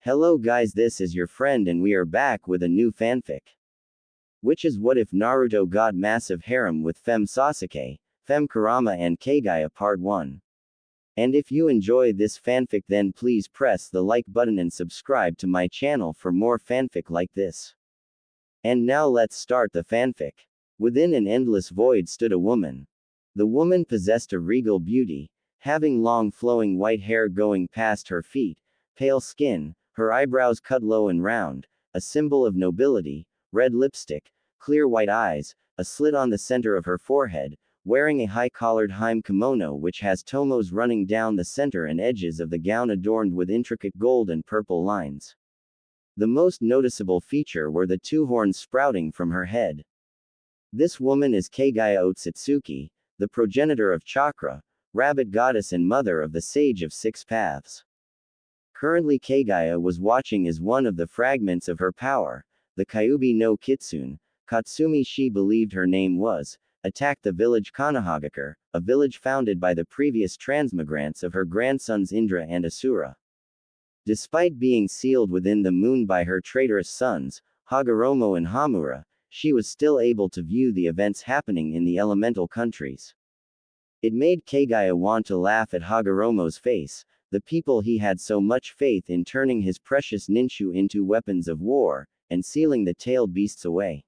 Hello guys, this is your friend and we are back with a new fanfic. Which is what if Naruto got massive harem with Fem Sasuke, Fem Kurama and Kaguya Part 1. And if you enjoy this fanfic then please press the like button and subscribe to my channel for more fanfic like this. And now let's start the fanfic. Within an endless void stood a woman. The woman possessed a regal beauty, having long flowing white hair going past her feet, pale skin, her eyebrows cut low and round, a symbol of nobility, red lipstick, clear white eyes, a slit on the center of her forehead, wearing a high-collared Harem kimono which has tomos running down the center and edges of the gown adorned with intricate gold and purple lines. The most noticeable feature were the two horns sprouting from her head. This woman is Kaguya Otsutsuki, the progenitor of Chakra, rabbit goddess and mother of the Sage of Six Paths. Currently Kaguya was watching as one of the fragments of her power, the Kyuubi no Kitsune, Katsumi she believed her name was, attacked the village Konohagakure, a village founded by the previous transmigrants of her grandsons Indra and Asura. Despite being sealed within the moon by her traitorous sons, Hagoromo and Hamura, she was still able to view the events happening in the elemental countries. It made Kaguya want to laugh at Hagoromo's face, the people he had so much faith in turning his precious ninshu into weapons of war, and sealing the tailed beasts away.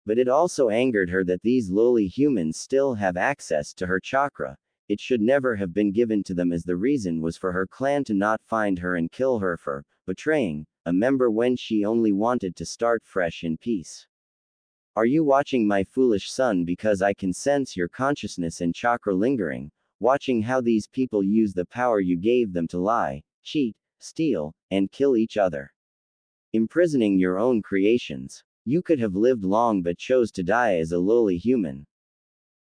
But it also angered her that these lowly humans still have access to her chakra. It should never have been given to them, as the reason was for her clan to not find her and kill her for betraying a member when she only wanted to start fresh in peace. Are you watching, my foolish son, because I can sense your consciousness and chakra lingering, watching how these people use the power you gave them to lie, cheat, steal, and kill each other. Imprisoning your own creations. You could have lived long but chose to die as a lowly human.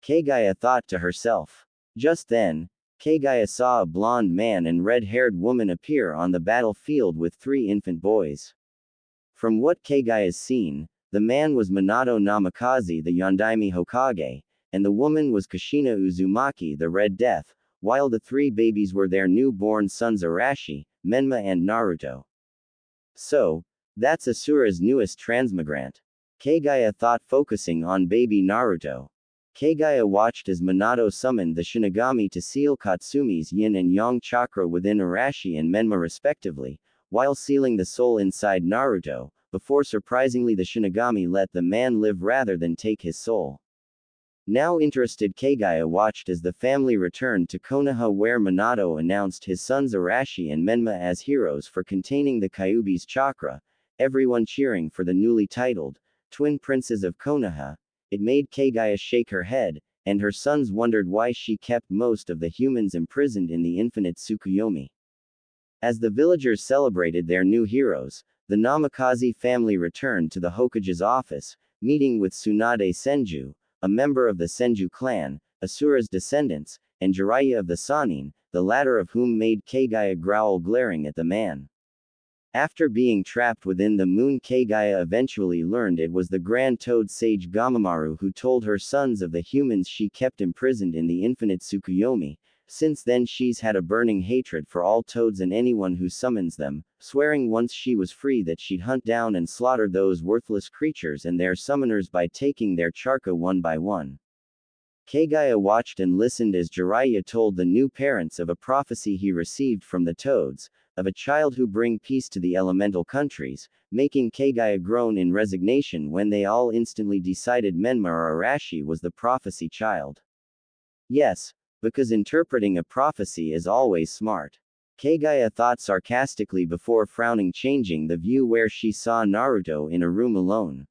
Kaguya thought to herself. Just then, Kaguya saw a blonde man and red-haired woman appear on the battlefield with three infant boys. From what Kaguya's seen, the man was Minato Namikaze the Yondaime Hokage, and the woman was Kushina Uzumaki the Red Death, while the three babies were their newborn sons Arashi, Menma and Naruto. So, that's Asura's newest transmigrant. Kaguya thought, focusing on baby Naruto. Kaguya watched as Minato summoned the Shinigami to seal Katsumi's yin and yang chakra within Arashi and Menma respectively, while sealing the soul inside Naruto, before surprisingly the Shinigami let the man live rather than take his soul. Now interested, Kaguya watched as the family returned to Konoha, where Minato announced his sons Arashi and Menma as heroes for containing the Kyuubi's chakra, everyone cheering for the newly titled twin princes of Konoha. It made Kaguya shake her head, and her sons wondered why she kept most of the humans imprisoned in the infinite Tsukuyomi. As the villagers celebrated their new heroes, the Namikaze family returned to the Hokage's office, meeting with Tsunade Senju, a member of the Senju clan, Asura's descendants, and Jiraiya of the Sannin, the latter of whom made Kaguya growl, glaring at the man. After being trapped within the moon, Kaguya eventually learned it was the Grand Toad Sage Gamamaru who told her sons of the humans she kept imprisoned in the infinite Tsukuyomi. Since then she's had a burning hatred for all toads and anyone who summons them, swearing once she was free that she'd hunt down and slaughter those worthless creatures and their summoners by taking their chakra one by one. Kaguya watched and listened as Jiraiya told the new parents of a prophecy he received from the toads, of a child who bring peace to the elemental countries, making Kaguya groan in resignation when they all instantly decided Menma or Arashi was the prophecy child. Yes, because interpreting a prophecy is always smart. Kaguya thought sarcastically before frowning, changing the view where she saw Naruto in a room alone.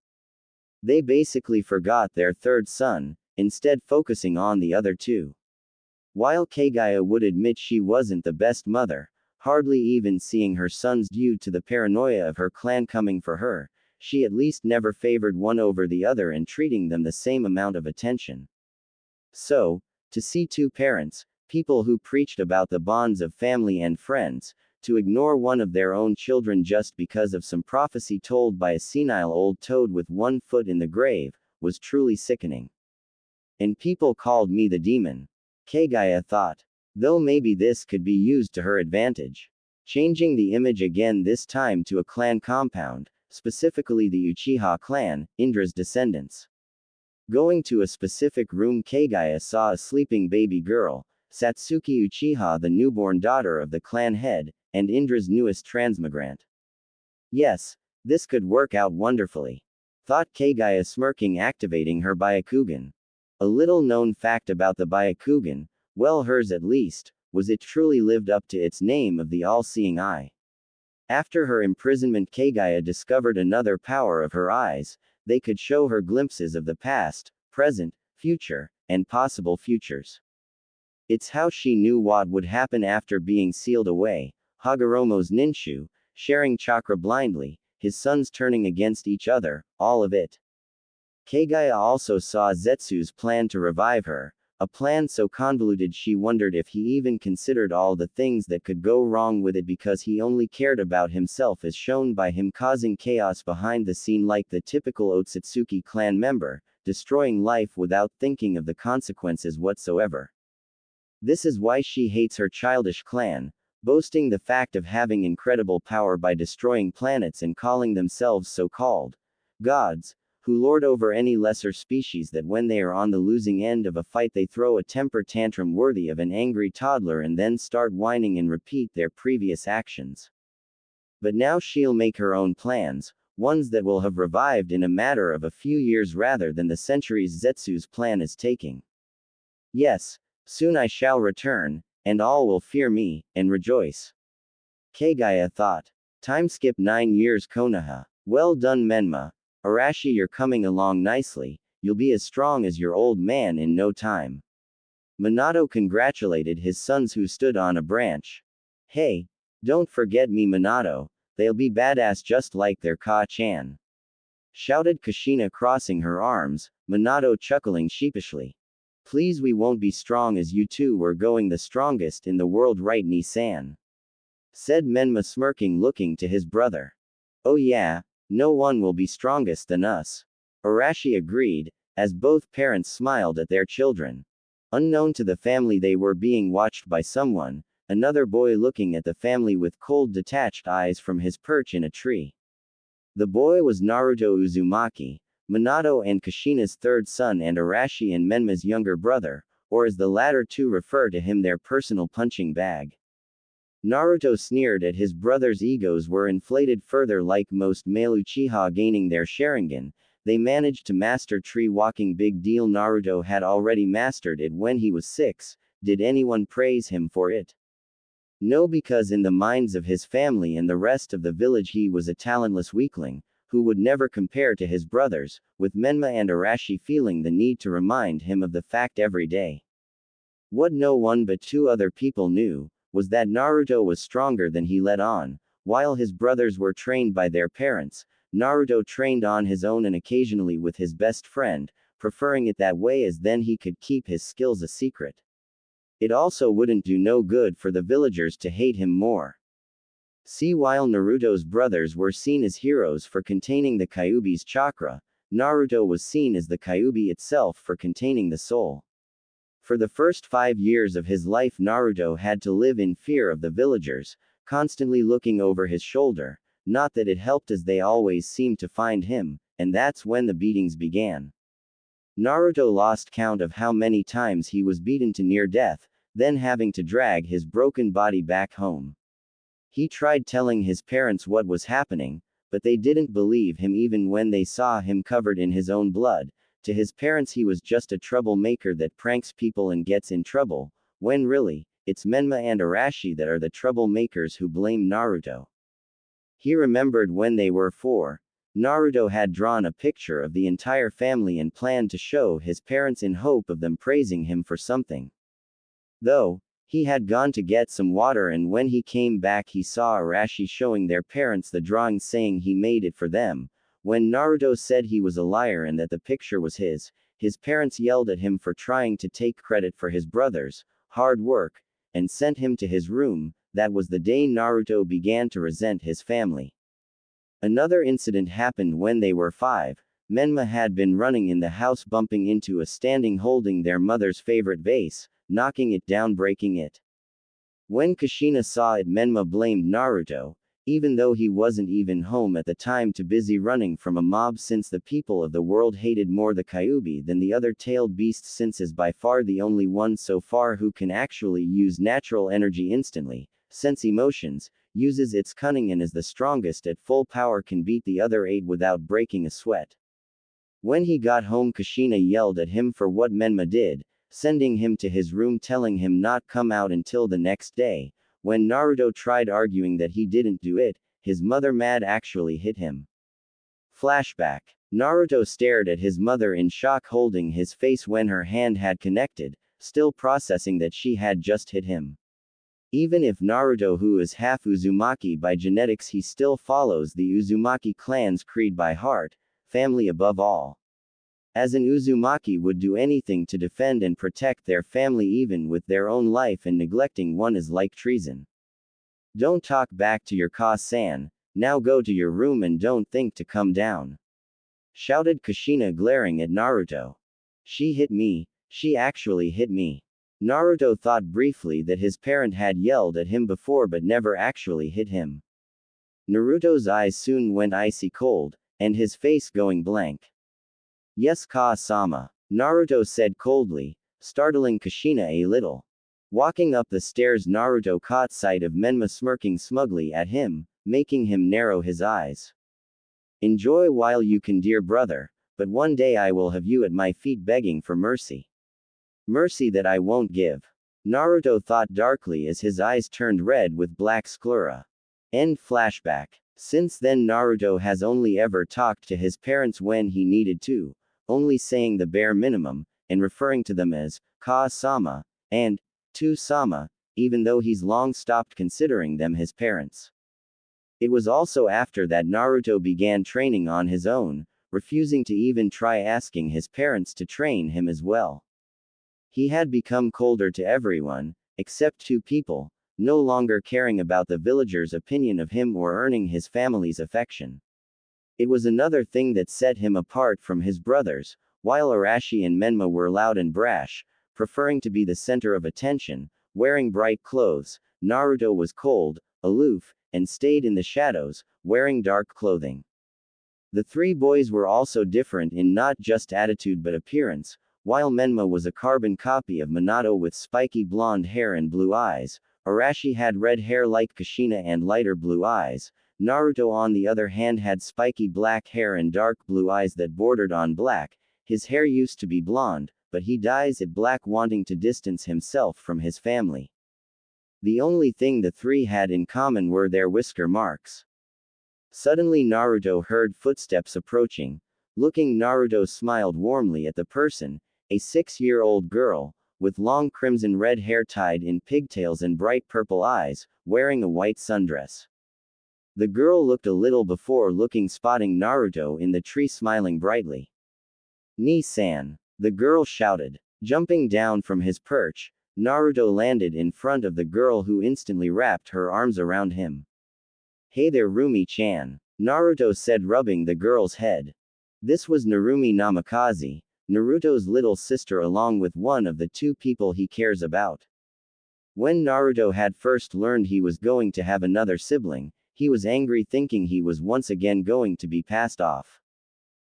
They basically forgot their third son, instead focusing on the other two. While Kaguya would admit she wasn't the best mother, hardly even seeing her sons due to the paranoia of her clan coming for her, she at least never favored one over the other and treating them the same amount of attention. So, to see two parents, people who preached about the bonds of family and friends, to ignore one of their own children just because of some prophecy told by a senile old toad with one foot in the grave, was truly sickening. And people called me the demon. Kaguya thought. Though maybe this could be used to her advantage. changing the image again, this time to a clan compound, specifically the Uchiha clan, Indra's descendants. Going to a specific room, Kaguya saw a sleeping baby girl, Satsuki Uchiha, the newborn daughter of the clan head, and Indra's newest transmigrant. Yes, this could work out wonderfully, thought Kaguya, smirking, activating her Byakugan. A little known fact about the Byakugan, well, hers at least, was it truly lived up to its name of the all-seeing eye. After her imprisonment, Kaguya discovered another power of her eyes. They could show her glimpses of the past, present, future, and possible futures. It's how she knew what would happen after being sealed away. Hagoromo's Ninshu, sharing chakra blindly, his sons turning against each other, all of it. Kaguya also saw Zetsu's plan to revive her, a plan so convoluted she wondered if he even considered all the things that could go wrong with it, because he only cared about himself, as shown by him causing chaos behind the scene like the typical Otsutsuki clan member, destroying life without thinking of the consequences whatsoever. This is why she hates her childish clan, boasting the fact of having incredible power by destroying planets and calling themselves so-called gods, who lord over any lesser species, that when they are on the losing end of a fight they throw a temper tantrum worthy of an angry toddler and then start whining and repeat their previous actions. But now she'll make her own plans, ones that will have revived in a matter of a few years rather than the centuries Zetsu's plan is taking. Yes, soon I shall return, and all will fear me, and rejoice. Kaguya thought. Time skip 9 years. Konoha. Well done, Menma. Arashi, you're coming along nicely, you'll be as strong as your old man in no time. Minato congratulated his sons who stood on a branch. Hey, don't forget me, Minato, they'll be badass just like their Ka-chan. Shouted Kushina, crossing her arms, Minato chuckling sheepishly. Please, we won't be strong as you two were going the strongest in the world, right, Ni-san? Said Menma, smirking, looking to his brother. Oh yeah, no one will be strongest than us. Arashi agreed, as both parents smiled at their children. Unknown to the family, they were being watched by someone, another boy looking at the family with cold, detached eyes from his perch in a tree. The boy was Naruto Uzumaki, Minato and Kushina's third son, and Arashi and Menma's younger brother, or as the latter two refer to him, their personal punching bag. Naruto sneered at his brother's egos were inflated further. Like most male Uchiha gaining their Sharingan, they managed to master tree walking. Big deal. Naruto had already mastered it when he was 6. Did anyone praise him for it? No, because in the minds of his family and the rest of the village he was a talentless weakling, who would never compare to his brothers, with Menma and Arashi feeling the need to remind him of the fact every day. What no one but 2 other people knew was that Naruto was stronger than he let on. While his brothers were trained by their parents, Naruto trained on his own and occasionally with his best friend, preferring it that way as then he could keep his skills a secret. It also wouldn't do no good for the villagers to hate him more. See, while Naruto's brothers were seen as heroes for containing the Kyuubi's chakra, Naruto was seen as the Kyuubi itself for containing the soul. For the first 5 years of his life, Naruto had to live in fear of the villagers, constantly looking over his shoulder. Not that it helped, as they always seemed to find him, and that's when the beatings began. Naruto lost count of how many times he was beaten to near death, then having to drag his broken body back home. He tried telling his parents what was happening, but they didn't believe him even when they saw him covered in his own blood. To his parents he was just a troublemaker that pranks people and gets in trouble, when really, it's Menma and Arashi that are the troublemakers who blame Naruto. He remembered when they were 4, Naruto had drawn a picture of the entire family and planned to show his parents in hope of them praising him for something. Though, he had gone to get some water, and when he came back he saw Arashi showing their parents the drawing, saying he made it for them. When Naruto said he was a liar and that the picture was his parents yelled at him for trying to take credit for his brother's hard work, and sent him to his room. That was the day Naruto began to resent his family. Another incident happened when they were 5. Menma had been running in the house, bumping into a standing holding their mother's favorite vase, knocking it down, breaking it. When Kushina saw it, Menma blamed Naruto, even though he wasn't even home at the time, too busy running from a mob, since the people of the world hated more the Kyuubi than the other tailed beasts, since is by far the only one so far who can actually use natural energy instantly, sense emotions, uses its cunning, and is the strongest at full power, can beat the other 8 without breaking a sweat. When he got home, Kushina yelled at him for what Menma did, sending him to his room, telling him not come out until the next day. When Naruto tried arguing that he didn't do it, his mother mad actually hit him. Flashback. Naruto stared at his mother in shock, holding his face when her hand had connected, still processing that she had just hit him. Even if Naruto, who is half Uzumaki by genetics, he still follows the Uzumaki clan's creed by heart, family above all. As an Uzumaki would do anything to defend and protect their family even with their own life, and neglecting one is like treason. Don't talk back to your Ka-san, now go to your room and don't think to come down. Shouted Kushina, glaring at Naruto. She hit me, she actually hit me. Naruto thought briefly that his parent had yelled at him before but never actually hit him. Naruto's eyes soon went icy cold, and his face going blank. Yes, Ka-sama, Naruto said coldly, startling Kushina a little. Walking up the stairs, Naruto caught sight of Menma smirking smugly at him, making him narrow his eyes. Enjoy while you can, dear brother, but one day I will have you at my feet begging for mercy. Mercy that I won't give. Naruto thought darkly as his eyes turned red with black sclera. End flashback. Since then, Naruto has only ever talked to his parents when he needed to, only saying the bare minimum, and referring to them as Ka-sama and Tu-sama, even though he's long stopped considering them his parents. It was also after that Naruto began training on his own, refusing to even try asking his parents to train him as well. He had become colder to everyone, except 2 people, no longer caring about the villagers' opinion of him or earning his family's affection. It was another thing that set him apart from his brothers. While Arashi and Menma were loud and brash, preferring to be the center of attention, wearing bright clothes, Naruto was cold, aloof, and stayed in the shadows, wearing dark clothing. The 3 boys were also different in not just attitude but appearance. While Menma was a carbon copy of Minato with spiky blonde hair and blue eyes, Arashi had red hair like Kushina and lighter blue eyes. Naruto, on the other hand, had spiky black hair and dark blue eyes that bordered on black. His hair used to be blonde, but he dyes it black, wanting to distance himself from his family. The only thing the 3 had in common were their whisker marks. Suddenly Naruto heard footsteps approaching. Looking, Naruto smiled warmly at the person, a 6-year-old girl, with long crimson red hair tied in pigtails and bright purple eyes, wearing a white sundress. The girl looked a little before looking, spotting Naruto in the tree, smiling brightly. "Ni-san," the girl shouted. Jumping down from his perch, Naruto landed in front of the girl, who instantly wrapped her arms around him. "Hey there, Rumi-chan," Naruto said, rubbing the girl's head. This was Narumi Namikaze, Naruto's little sister, along with one of the 2 people he cares about. When Naruto had first learned he was going to have another sibling, he was angry, thinking he was once again going to be passed off.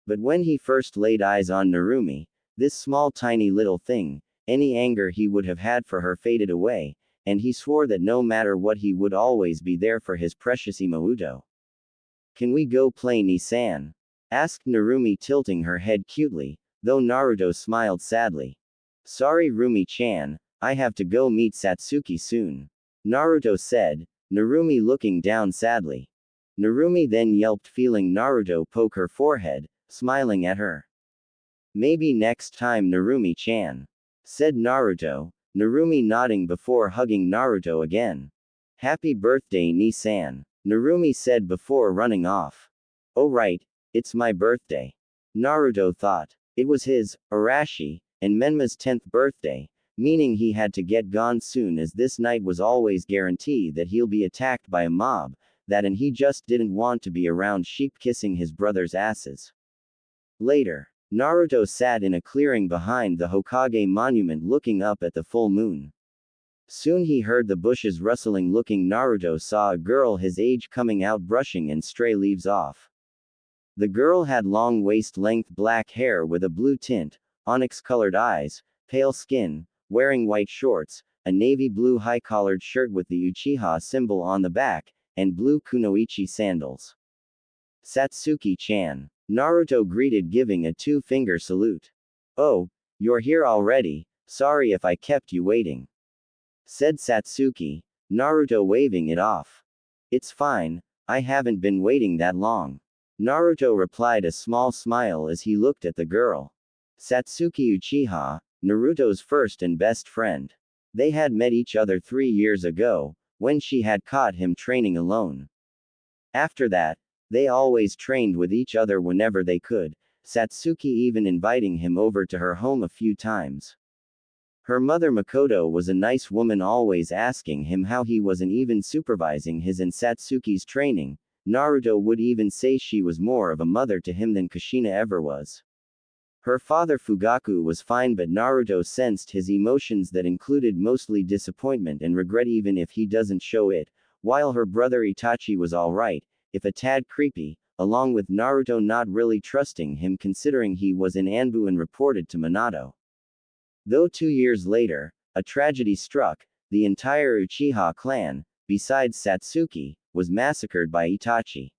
But when he first laid eyes on Narumi, this small tiny little thing, any anger he would have had for her faded away, and he swore that no matter what he would always be there for his precious Imouto. "Can we go play, Ni-san?" asked Narumi, tilting her head cutely, though Naruto smiled sadly. "Sorry, Rumi-chan, I have to go meet Satsuki soon," Naruto said, Narumi looking down sadly. Narumi then yelped, feeling Naruto poke her forehead, smiling at her. "Maybe next time, Narumi-chan," said Naruto, Narumi nodding before hugging Naruto again. "Happy birthday, Ni-san," Narumi said before running off. "Oh right, it's my birthday," Naruto thought. It was his, Arashi, and Menma's 10th birthday, meaning he had to get gone soon, as this night was always guaranteed that he'll be attacked by a mob, and he just didn't want to be around sheep kissing his brother's asses. Later, Naruto sat in a clearing behind the Hokage monument looking up at the full moon. Soon he heard the bushes rustling. Looking, Naruto saw a girl his age coming out brushing and stray leaves off. The girl had long waist-length black hair with a blue tint, onyx-colored eyes, pale skin, wearing white shorts, a navy blue high-collared shirt with the Uchiha symbol on the back, and blue kunoichi sandals. Satsuki-chan. Naruto greeted, giving a two-finger salute. "Oh, you're here already, sorry if I kept you waiting," said Satsuki, Naruto waving it off. "It's fine, I haven't been waiting that long," Naruto replied, a small smile as he looked at the girl. Satsuki Uchiha, Naruto's first and best friend. They had met each other 3 years ago, when she had caught him training alone. After that, they always trained with each other whenever they could, Satsuki even inviting him over to her home a few times. Her mother Makoto was a nice woman, always asking him how he was and even supervising his and Satsuki's training. Naruto would even say she was more of a mother to him than Kushina ever was. Her father Fugaku was fine, but Naruto sensed his emotions that included mostly disappointment and regret, even if he doesn't show it, while her brother Itachi was alright, if a tad creepy, along with Naruto not really trusting him considering he was in Anbu and reported to Minato. Though 2 years later, a tragedy struck, the entire Uchiha clan, besides Satsuki, was massacred by Itachi.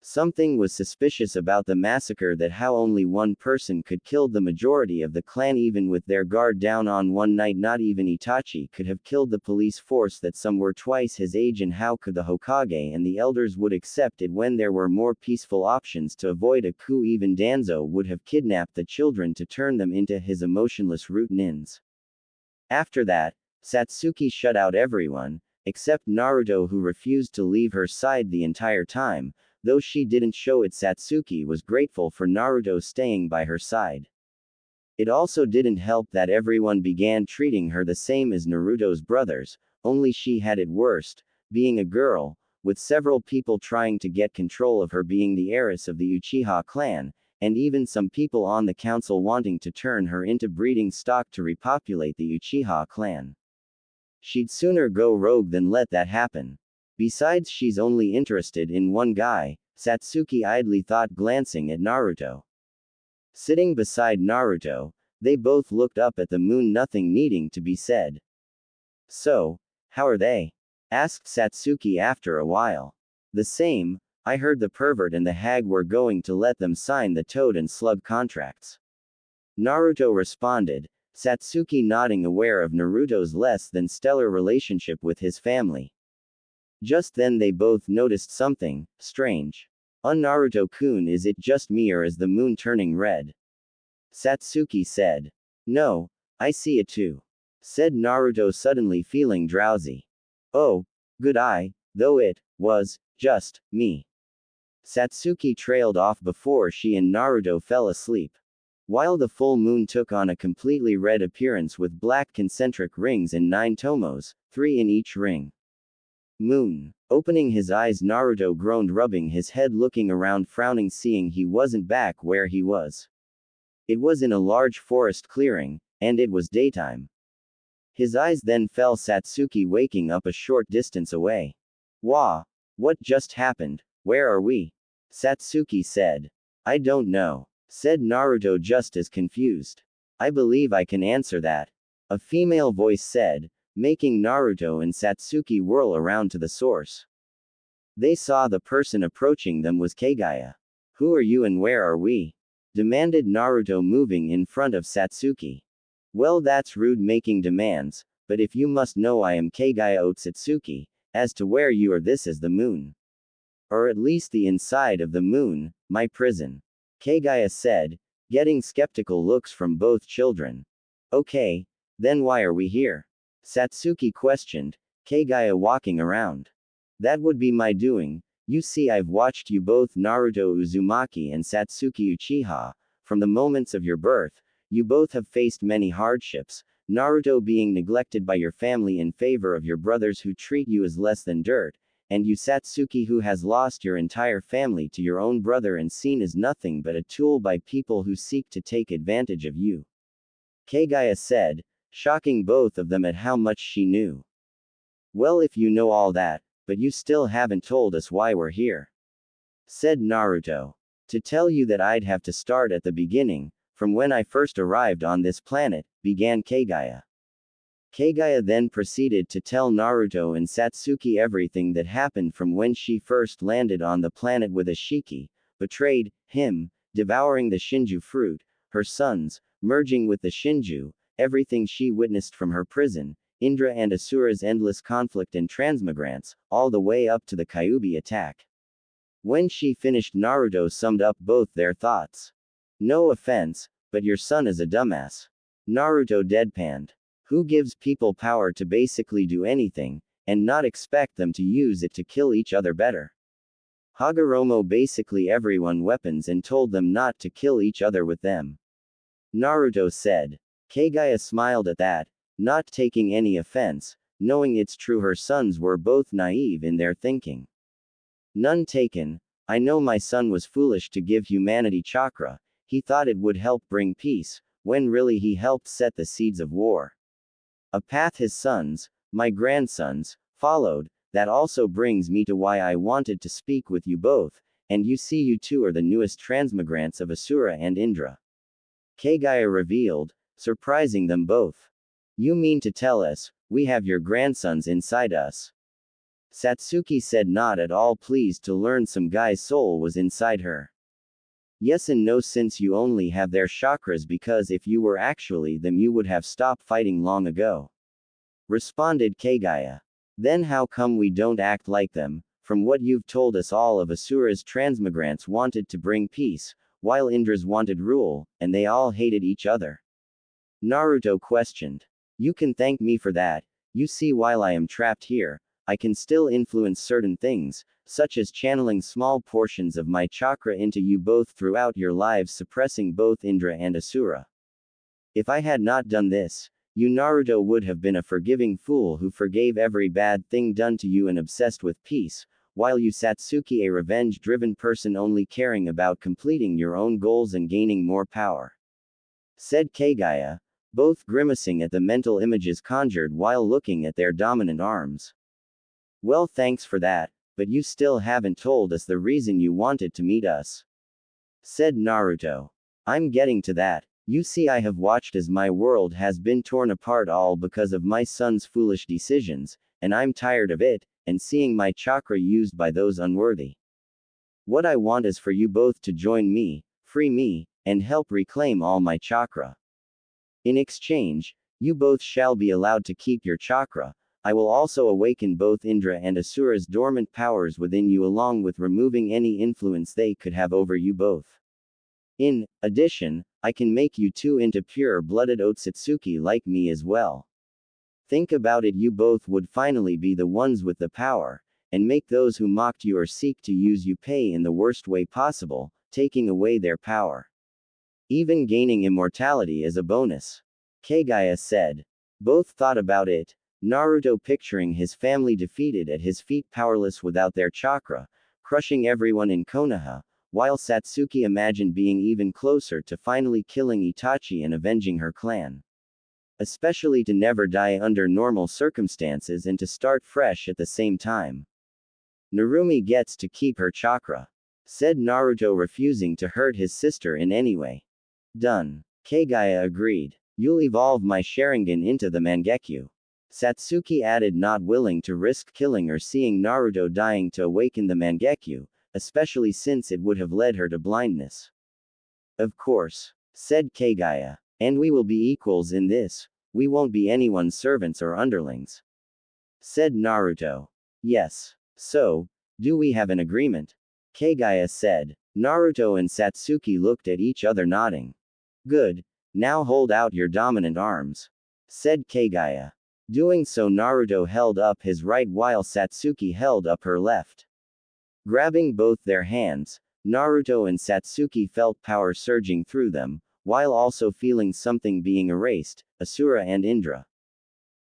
Something was suspicious about the massacre, that how only one person could kill the majority of the clan even with their guard down on one night. Not even Itachi could have killed the police force that some were twice his age, and how could the Hokage and the elders would accept it when there were more peaceful options to avoid a coup? Even Danzo would have kidnapped the children to turn them into his emotionless root nins. After that, Satsuki shut out everyone, except Naruto, who refused to leave her side the entire time. Though she didn't show it, Satsuki was grateful for Naruto staying by her side. It also didn't help that everyone began treating her the same as Naruto's brothers, only she had it worst, being a girl, with several people trying to get control of her being the heiress of the Uchiha clan, and even some people on the council wanting to turn her into breeding stock to repopulate the Uchiha clan. She'd sooner go rogue than let that happen. Besides, she's only interested in one guy, Satsuki idly thought, glancing at Naruto. Sitting beside Naruto, they both looked up at the moon, nothing needing to be said. "So, how are they?" asked Satsuki after a while. "The same, I heard the pervert and the hag were going to let them sign the toad and slug contracts," Naruto responded, Satsuki nodding, aware of Naruto's less than stellar relationship with his family. Just then they both noticed something strange. Naruto-kun, is it just me or is the moon turning red?" Satsuki said. "No, I see it too," said Naruto, suddenly feeling drowsy. "Oh, good eye, though it was just me." Satsuki trailed off before she and Naruto fell asleep. While the full moon took on a completely red appearance with black concentric rings and 9 tomos, 3 in each ring. "Moon." Opening his eyes, Naruto groaned, rubbing his head, looking around, frowning, seeing he wasn't back where he was. It was in a large forest clearing, and it was daytime. His eyes then fell Satsuki waking up a short distance away. "Wah! What just happened? Where are we?" Satsuki said. "I don't know," said Naruto, just as confused. "I believe I can answer that," a female voice said, making Naruto and Satsuki whirl around to the source. They saw the person approaching them was Kaguya. "Who are you and where are we?" demanded Naruto, moving in front of Satsuki. "Well, that's rude making demands, but if you must know, I am Kaguya Otsutsuki. As to where you are, this is the moon. Or at least the inside of the moon, my prison," Kaguya said, getting skeptical looks from both children. "Okay, then why are we here?" Satsuki questioned, Kaguya walking around. "That would be my doing. You see, I've watched you both, Naruto Uzumaki and Satsuki Uchiha, from the moments of your birth. You both have faced many hardships, Naruto being neglected by your family in favor of your brothers who treat you as less than dirt, and you Satsuki, who has lost your entire family to your own brother and seen as nothing but a tool by people who seek to take advantage of you," Kaguya said, shocking both of them at how much she knew. Well, if you know all that, but you still haven't told us why we're here, said Naruto. To tell you that I'd have to start at the beginning, from when I first arrived on this planet, began Kaguya. Kaguya then proceeded to tell Naruto and Satsuki everything that happened from when she first landed on the planet with Ashiki, betrayed him, devouring the Shinju fruit, her sons, merging with the Shinju, everything she witnessed from her prison, Indra and Asura's endless conflict and transmigrants, all the way up to the Kyuubi attack. When she finished, Naruto summed up both their thoughts. No offense, but your son is a dumbass. Naruto deadpanned. Who gives people power to basically do anything, and not expect them to use it to kill each other better? Hagoromo basically everyone weapons and told them not to kill each other with them, Naruto said. Kaguya smiled at that, not taking any offense, knowing it's true her sons were both naive in their thinking. None taken. I know my son was foolish to give humanity chakra, he thought it would help bring peace, when really he helped set the seeds of war. A path his sons, my grandsons, followed, that also brings me to why I wanted to speak with you both, and you see you two are the newest transmigrants of Asura and Indra. Kaguya revealed, surprising them both. You mean to tell us, we have your grandsons inside us? Satsuki said, not at all pleased to learn some guy's soul was inside her. Yes and no, since you only have their chakras, because if you were actually them you would have stopped fighting long ago, responded Kaguya. Then how come we don't act like them? From what you've told us, all of Asura's transmigrants wanted to bring peace, while Indra's wanted rule, and they all hated each other. Naruto questioned. You can thank me for that. You see, while I am trapped here, I can still influence certain things, such as channeling small portions of my chakra into you both throughout your lives, suppressing both Indra and Asura. If I had not done this, you Naruto would have been a forgiving fool who forgave every bad thing done to you and obsessed with peace, while you Satsuki a revenge-driven person only caring about completing your own goals and gaining more power, said Kaguya, both grimacing at the mental images conjured while looking at their dominant arms. Well, thanks for that, but you still haven't told us the reason you wanted to meet us, said Naruto. I'm getting to that. You see, I have watched as my world has been torn apart all because of my son's foolish decisions, and I'm tired of it, and seeing my chakra used by those unworthy. What I want is for you both to join me, free me, and help reclaim all my chakra. In exchange, you both shall be allowed to keep your chakra. I will also awaken both Indra and Asura's dormant powers within you, along with removing any influence they could have over you both. In addition, I can make you two into pure-blooded Otsutsuki like me as well. Think about it, you both would finally be the ones with the power, and make those who mocked you or seek to use you pay in the worst way possible, taking away their power. Even gaining immortality is a bonus, Kaguya said. Both thought about it, Naruto picturing his family defeated at his feet, powerless without their chakra, crushing everyone in Konoha, while Satsuki imagined being even closer to finally killing Itachi and avenging her clan. Especially to never die under normal circumstances and to start fresh at the same time. Narumi gets to keep her chakra, said Naruto, refusing to hurt his sister in any way. Done. Kaguya agreed. You'll evolve my Sharingan into the Mangekyo, Satsuki added, not willing to risk killing or seeing Naruto dying to awaken the Mangekyo, especially since it would have led her to blindness. Of course, said Kaguya. And we will be equals in this, we won't be anyone's servants or underlings, said Naruto. Yes. So, do we have an agreement? Kaguya said. Naruto and Satsuki looked at each other, nodding. Good. Now hold out your dominant arms, said Kaguya. Doing so, Naruto held up his right while Satsuki held up her left. Grabbing both their hands, Naruto and Satsuki felt power surging through them, while also feeling something being erased, Asura and Indra.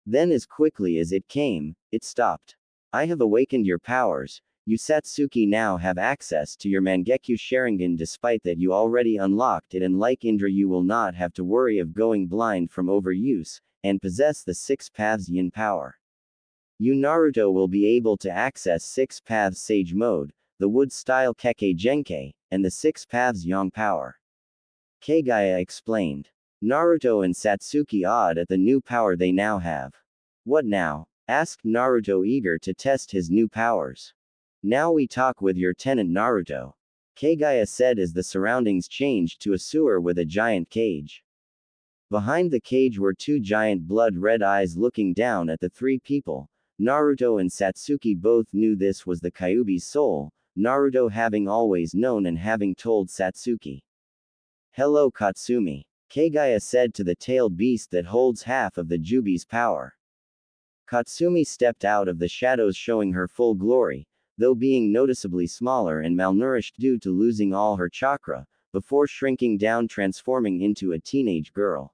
Then as quickly as it came, it stopped. I have awakened your powers. You Satsuki now have access to your Mangekyo Sharingan, despite that you already unlocked it, and like Indra you will not have to worry of going blind from overuse, and possess the 6 paths yin power. You Naruto will be able to access 6 paths Sage Mode, the wood-style Kekkei Genkai, and the 6 paths yang power. Kaguya explained. Naruto and Satsuki awed at the new power they now have. What now? Asked Naruto, eager to test his new powers. Now we talk with your tenant Naruto. Kaguya said as the surroundings changed to a sewer with a giant cage. Behind the cage were 2 giant blood-red eyes looking down at the 3 people. Naruto and Satsuki both knew this was the Kyuubi's soul, Naruto having always known and having told Satsuki. Hello Katsumi. Kaguya said to the tailed beast that holds half of the Jubi's power. Katsumi stepped out of the shadows showing her full glory, though being noticeably smaller and malnourished due to losing all her chakra, before shrinking down transforming into a teenage girl.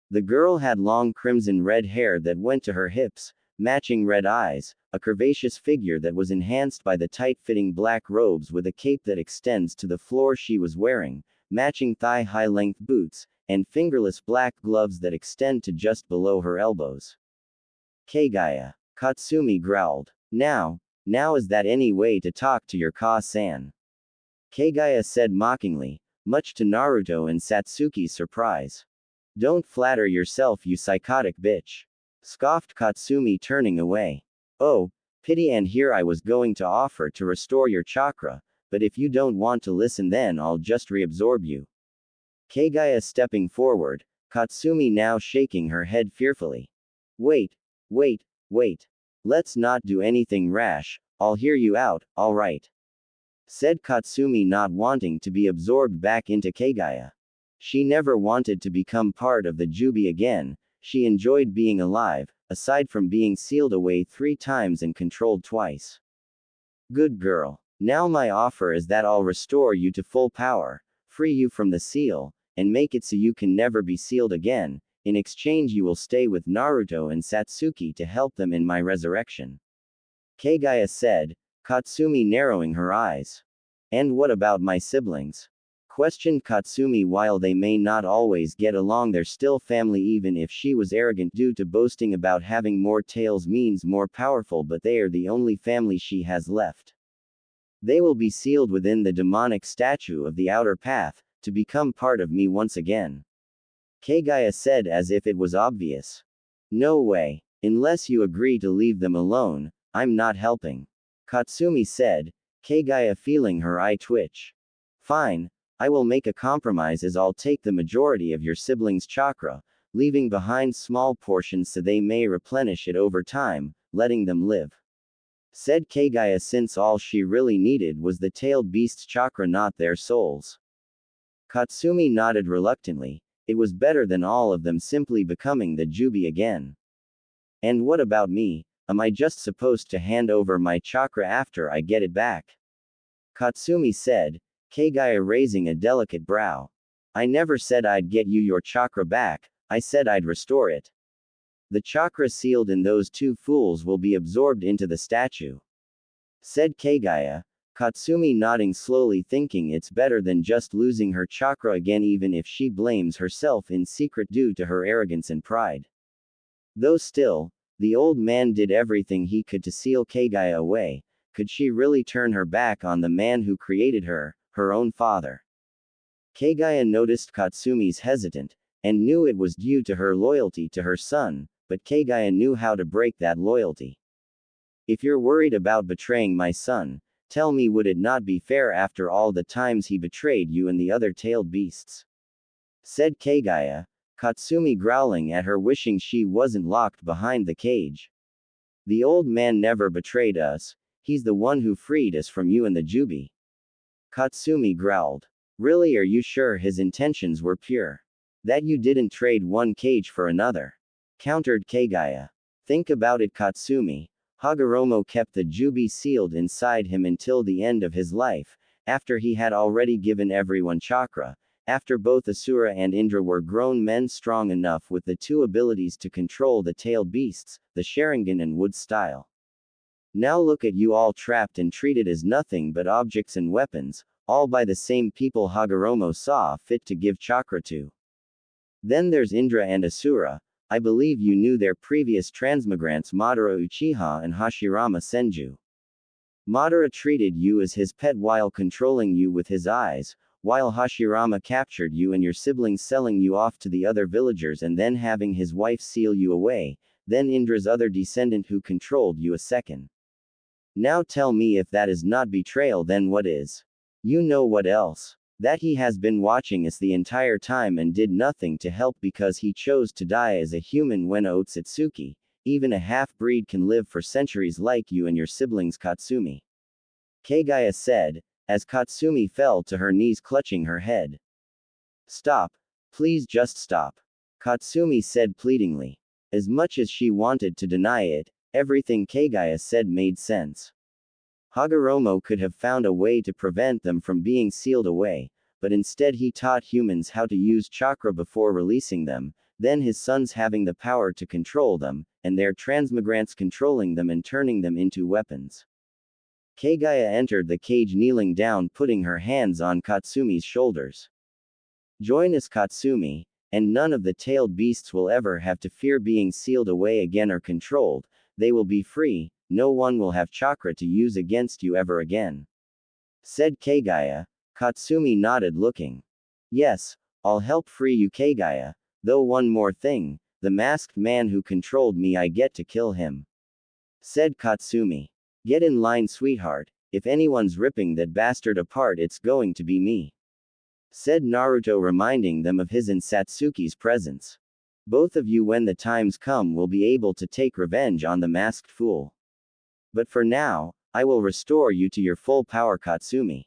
The girl had long crimson-red hair that went to her hips, matching red eyes, a curvaceous figure that was enhanced by the tight-fitting black robes with a cape that extends to the floor she was wearing, matching thigh-high length boots, and fingerless black gloves that extend to just below her elbows. Kaguya. Katsumi growled. Now is that any way to talk to your Ka-san? Kaguya said mockingly, much to Naruto and Satsuki's surprise. Don't flatter yourself, you psychotic bitch. Scoffed Katsumi, turning away. Oh, pity, and here I was going to offer to restore your chakra, but if you don't want to listen then I'll just reabsorb you. Kaguya stepping forward, Katsumi now shaking her head fearfully. Wait. Let's not do anything rash, I'll hear you out, alright. Said Katsumi, not wanting to be absorbed back into Kaguya. She never wanted to become part of the Jubi again, she enjoyed being alive, aside from being sealed away 3 times and controlled twice. Good girl. Now my offer is that I'll restore you to full power, free you from the seal, and make it so you can never be sealed again. In exchange you will stay with Naruto and Satsuki to help them in my resurrection. Kaguya said, Katsumi narrowing her eyes. And what about my siblings? Questioned Katsumi. While they may not always get along, they're still family, even if she was arrogant due to boasting about having more tails means more powerful, but they are the only family she has left. They will be sealed within the demonic statue of the outer path, to become part of me once again. Kaguya said as if it was obvious. No way. Unless you agree to leave them alone, I'm not helping. Katsumi said, Kaguya feeling her eye twitch. Fine. I will make a compromise as I'll take the majority of your siblings' chakra, leaving behind small portions so they may replenish it over time, letting them live. Said Kaguya, since all she really needed was the tailed beast's chakra, not their souls. Katsumi nodded reluctantly. It was better than all of them simply becoming the Jubi again. And what about me? Am I just supposed to hand over my chakra after I get it back? Katsumi said, Kaguya raising a delicate brow. I never said I'd get you your chakra back, I said I'd restore it. The chakra sealed in those 2 fools will be absorbed into the statue. Said Kaguya, Katsumi nodding slowly, thinking it's better than just losing her chakra again, even if she blames herself in secret due to her arrogance and pride. Though still, the old man did everything he could to seal Kaguya away. Could she really turn her back on the man who created her own father? Kaguya noticed Katsumi's hesitant, and knew it was due to her loyalty to her son, but Kaguya knew how to break that loyalty. If you're worried about betraying my son, tell me, would it not be fair after all the times he betrayed you and the other tailed beasts? Said Kaguya, Katsumi growling at her, wishing she wasn't locked behind the cage. The old man never betrayed us, he's the one who freed us from you and the Jubi. Katsumi growled. Really, are you sure his intentions were pure? That you didn't trade one cage for another? Countered Kaguya. Think about it, Katsumi. Hagoromo kept the Jubi sealed inside him until the end of his life, after he had already given everyone chakra, after both Asura and Indra were grown men strong enough with the 2 abilities to control the tailed beasts, the Sharingan and wood style. Now look at you all trapped and treated as nothing but objects and weapons, all by the same people Hagoromo saw fit to give chakra to. Then there's Indra and Asura, I believe you knew their previous transmigrants Madara Uchiha and Hashirama Senju. Madara treated you as his pet while controlling you with his eyes, while Hashirama captured you and your siblings, selling you off to the other villagers and then having his wife seal you away, then Indra's other descendant who controlled you a second. Now tell me, if that is not betrayal, then what is? You know what else? That he has been watching us the entire time and did nothing to help because he chose to die as a human when Otsutsuki, even a half-breed, can live for centuries like you and your siblings Katsumi. Kaguya said, as Katsumi fell to her knees clutching her head. Stop. Please just stop. Katsumi said pleadingly. As much as she wanted to deny it, everything Kaguya said made sense. Hagoromo could have found a way to prevent them from being sealed away, but instead he taught humans how to use chakra before releasing them, then his sons having the power to control them, and their transmigrants controlling them and turning them into weapons. Kaguya entered the cage kneeling down, putting her hands on Katsumi's shoulders. Join us, Katsumi, and none of the tailed beasts will ever have to fear being sealed away again or controlled. They will be free, no one will have chakra to use against you ever again. Said Kaguya. Katsumi nodded, looking. Yes, I'll help free you, Kaguya, though one more thing, the masked man who controlled me, I get to kill him. Said Katsumi. Get in line, sweetheart, if anyone's ripping that bastard apart it's going to be me. Said Naruto, reminding them of his and Satsuki's presence. Both of you, when the times come, will be able to take revenge on the masked fool. But for now, I will restore you to your full power, Katsumi.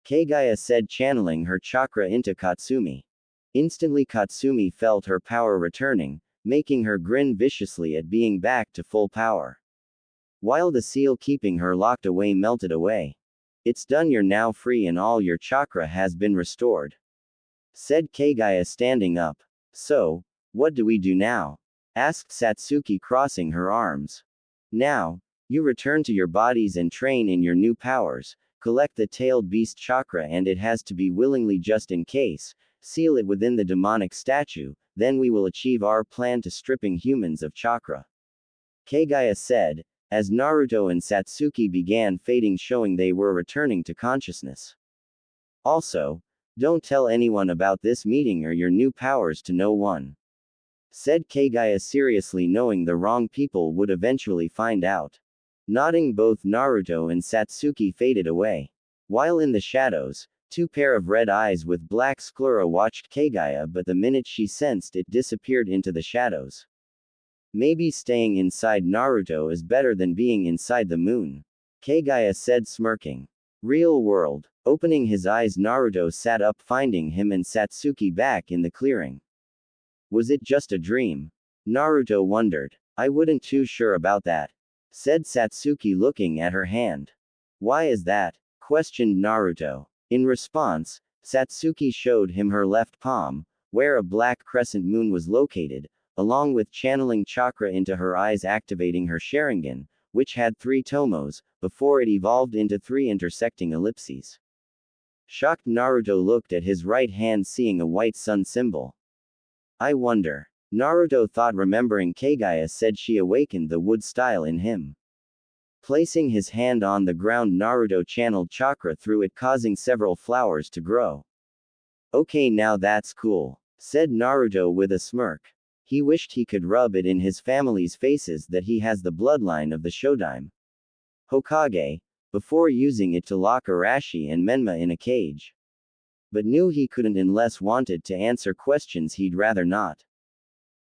Kaguya said, channeling her chakra into Katsumi. Instantly Katsumi felt her power returning, making her grin viciously at being back to full power. While the seal keeping her locked away melted away. It's done, you're now free and all your chakra has been restored. Said Kaguya, standing up. So, what do we do now? Asked Satsuki, crossing her arms. Now, you return to your bodies and train in your new powers, collect the tailed beast chakra, and it has to be willingly just in case, seal it within the demonic statue, then we will achieve our plan to stripping humans of chakra. Kaguya said, as Naruto and Satsuki began fading, showing they were returning to consciousness. Also, don't tell anyone about this meeting or your new powers to no one. Said Kaguya seriously, knowing the wrong people would eventually find out. Nodding, both Naruto and Satsuki faded away. While in the shadows, two pair of red eyes with black sclera watched Kaguya, but the minute she sensed it disappeared into the shadows. Maybe staying inside Naruto is better than being inside the moon. Kaguya said, smirking. Real world. Opening his eyes, Naruto sat up, finding him and Satsuki back in the clearing. Was it just a dream? Naruto wondered. I wouldn't too sure about that. Said Satsuki, looking at her hand. Why is that? Questioned Naruto. In response, Satsuki showed him her left palm, where a black crescent moon was located, along with channeling chakra into her eyes, activating her Sharingan, which had 3 tomos, before it evolved into 3 intersecting ellipses. Shocked, Naruto looked at his right hand, seeing a white sun symbol. I wonder. Naruto thought, remembering Kaguya said she awakened the wood style in him. Placing his hand on the ground, Naruto channeled chakra through it, causing several flowers to grow. Okay, now that's cool, said Naruto with a smirk. He wished he could rub it in his family's faces that he has the bloodline of the Shodaime Hokage, before using it to lock Arashi and Menma in a cage. But knew he couldn't unless wanted to answer questions he'd rather not.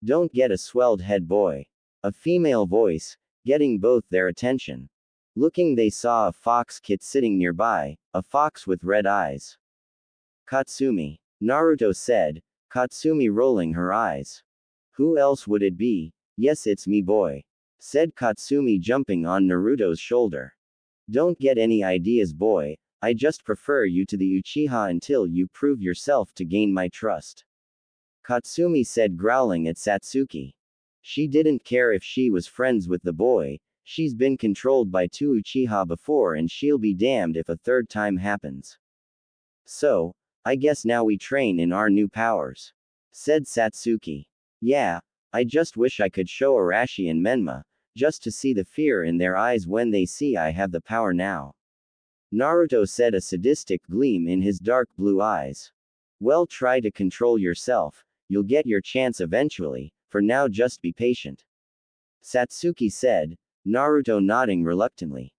Don't get a swelled head, boy. A female voice, getting both their attention. Looking, they saw a fox kit sitting nearby, a fox with red eyes. Katsumi, Naruto said, Katsumi rolling her eyes. Who else would it be? Yes, it's me, boy. Said Katsumi, jumping on Naruto's shoulder. Don't get any ideas, boy, I just prefer you to the Uchiha until you prove yourself to gain my trust. Katsumi said, growling at Satsuki. She didn't care if she was friends with the boy, she's been controlled by 2 Uchiha before and she'll be damned if a third time happens. So, I guess now we train in our new powers. Said Satsuki. Yeah, I just wish I could show Arashi and Menma, just to see the fear in their eyes when they see I have the power now. Naruto said, a sadistic gleam in his dark blue eyes. Well, try to control yourself, you'll get your chance eventually, for now just be patient. Satsuki said, Naruto nodding reluctantly.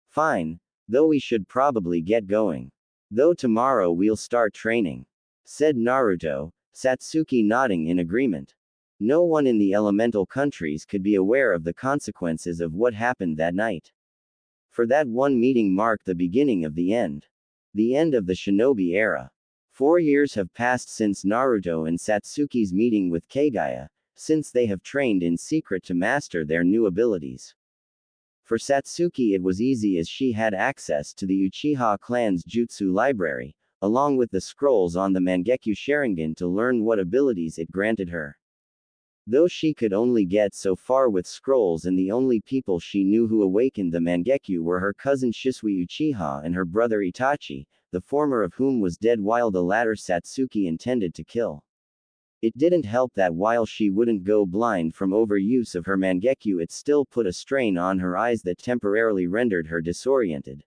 Fine, though we should probably get going. Though tomorrow we'll start training, said Naruto, Satsuki nodding in agreement. No one in the elemental countries could be aware of the consequences of what happened that night. For that one meeting marked the beginning of the end. The end of the shinobi era. 4 years have passed since Naruto and Satsuki's meeting with Kaguya, since they have trained in secret to master their new abilities. For Satsuki it was easy as she had access to the Uchiha clan's jutsu library, along with the scrolls on the Mangekyo Sharingan to learn what abilities it granted her. Though she could only get so far with scrolls, and the only people she knew who awakened the Mangekyo were her cousin Shisui Uchiha and her brother Itachi, the former of whom was dead while the latter Satsuki intended to kill. It didn't help that while she wouldn't go blind from overuse of her Mangekyo, it still put a strain on her eyes that temporarily rendered her disoriented.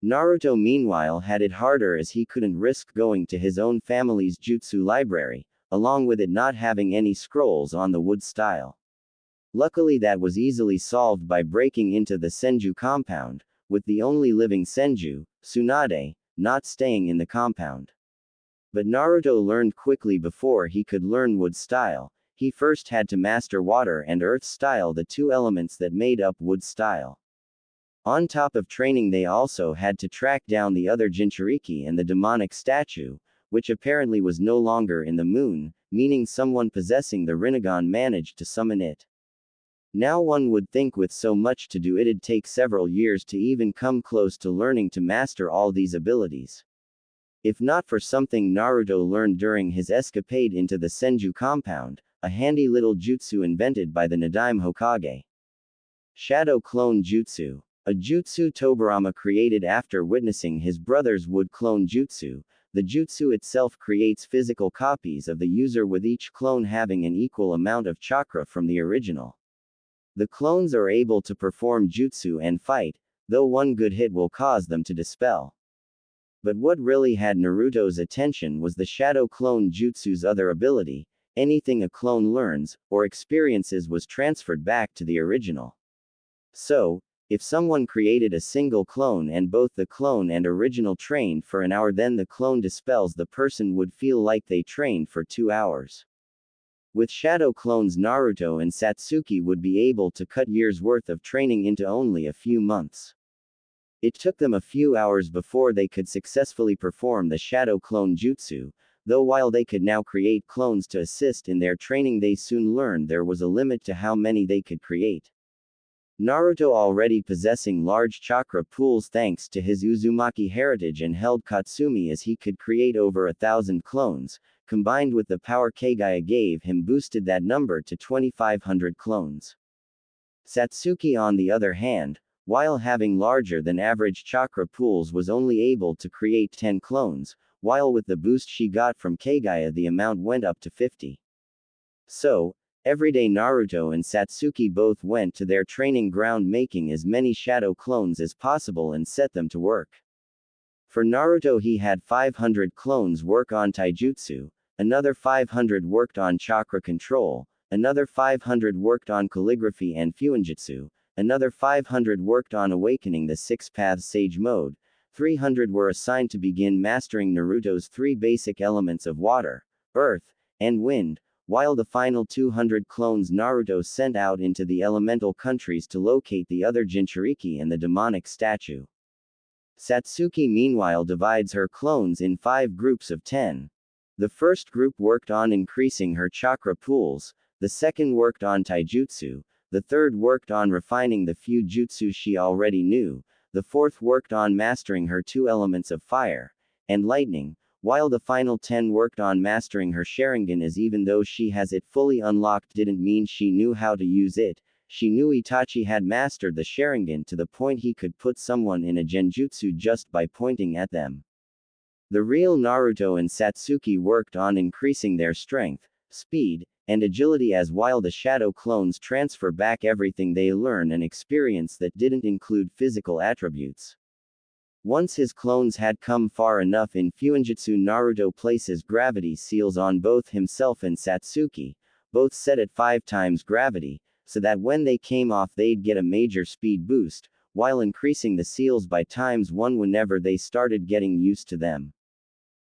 Naruto meanwhile had it harder as he couldn't risk going to his own family's jutsu library, along with it not having any scrolls on the wood style. Luckily that was easily solved by breaking into the Senju compound, with the only living Senju, Tsunade, not staying in the compound. But Naruto learned quickly before he could learn wood style, he first had to master water and earth style, the two elements that made up wood style. On top of training they also had to track down the other Jinchuriki and the demonic statue, which apparently was no longer in the moon, meaning someone possessing the Rinnegan managed to summon it. Now one would think with so much to do it'd take several years to even come close to learning to master all these abilities. If not for something Naruto learned during his escapade into the Senju compound, a handy little jutsu invented by the Nadaime Hokage. Shadow Clone Jutsu. A jutsu Tobirama created after witnessing his brother's wood clone jutsu. The jutsu itself creates physical copies of the user, with each clone having an equal amount of chakra from the original. The clones are able to perform jutsu and fight, though one good hit will cause them to dispel. But what really had Naruto's attention was the Shadow Clone Jutsu's other ability: anything a clone learns, or experiences was transferred back to the original. So, if someone created a single clone and both the clone and original trained for an hour, then the clone dispels the person would feel like they trained for 2 hours. With shadow clones, Naruto and Satsuki would be able to cut years' worth of training into only a few months. It took them a few hours before they could successfully perform the shadow clone jutsu, though while they could now create clones to assist in their training, they soon learned there was a limit to how many they could create. Naruto, already possessing large chakra pools thanks to his Uzumaki heritage, and held Katsumi as he could create over 1,000 clones, combined with the power Kaguya gave him, boosted that number to 2,500 clones. Satsuki, on the other hand, while having larger than average chakra pools, was only able to create 10 clones, while with the boost she got from Kaguya the amount went up to 50. So, every day Naruto and Satsuki both went to their training ground making as many shadow clones as possible and set them to work. For Naruto, he had 500 clones work on taijutsu, another 500 worked on chakra control, another 500 worked on calligraphy and fuinjutsu, another 500 worked on awakening the Six Paths Sage mode, 300 were assigned to begin mastering Naruto's 3 basic elements of water, earth, and wind, while the final 200 clones Naruto sent out into the elemental countries to locate the other Jinchuriki and the demonic statue. Satsuki meanwhile divides her clones in 5 groups of 10. The first group worked on increasing her chakra pools, the second worked on taijutsu, the third worked on refining the few jutsu she already knew, the fourth worked on mastering her 2 elements of fire and lightning, while the final 10 worked on mastering her Sharingan, as even though she has it fully unlocked didn't mean she knew how to use it. She knew Itachi had mastered the Sharingan to the point he could put someone in a genjutsu just by pointing at them. The real Naruto and Satsuki worked on increasing their strength, speed, and agility, as while the shadow clones transfer back everything they learn and experience that didn't include physical attributes. Once his clones had come far enough in Fuinjutsu, Naruto places gravity seals on both himself and Satsuki, both set at 5 times gravity, so that when they came off they'd get a major speed boost, while increasing the seals by ×1 whenever they started getting used to them.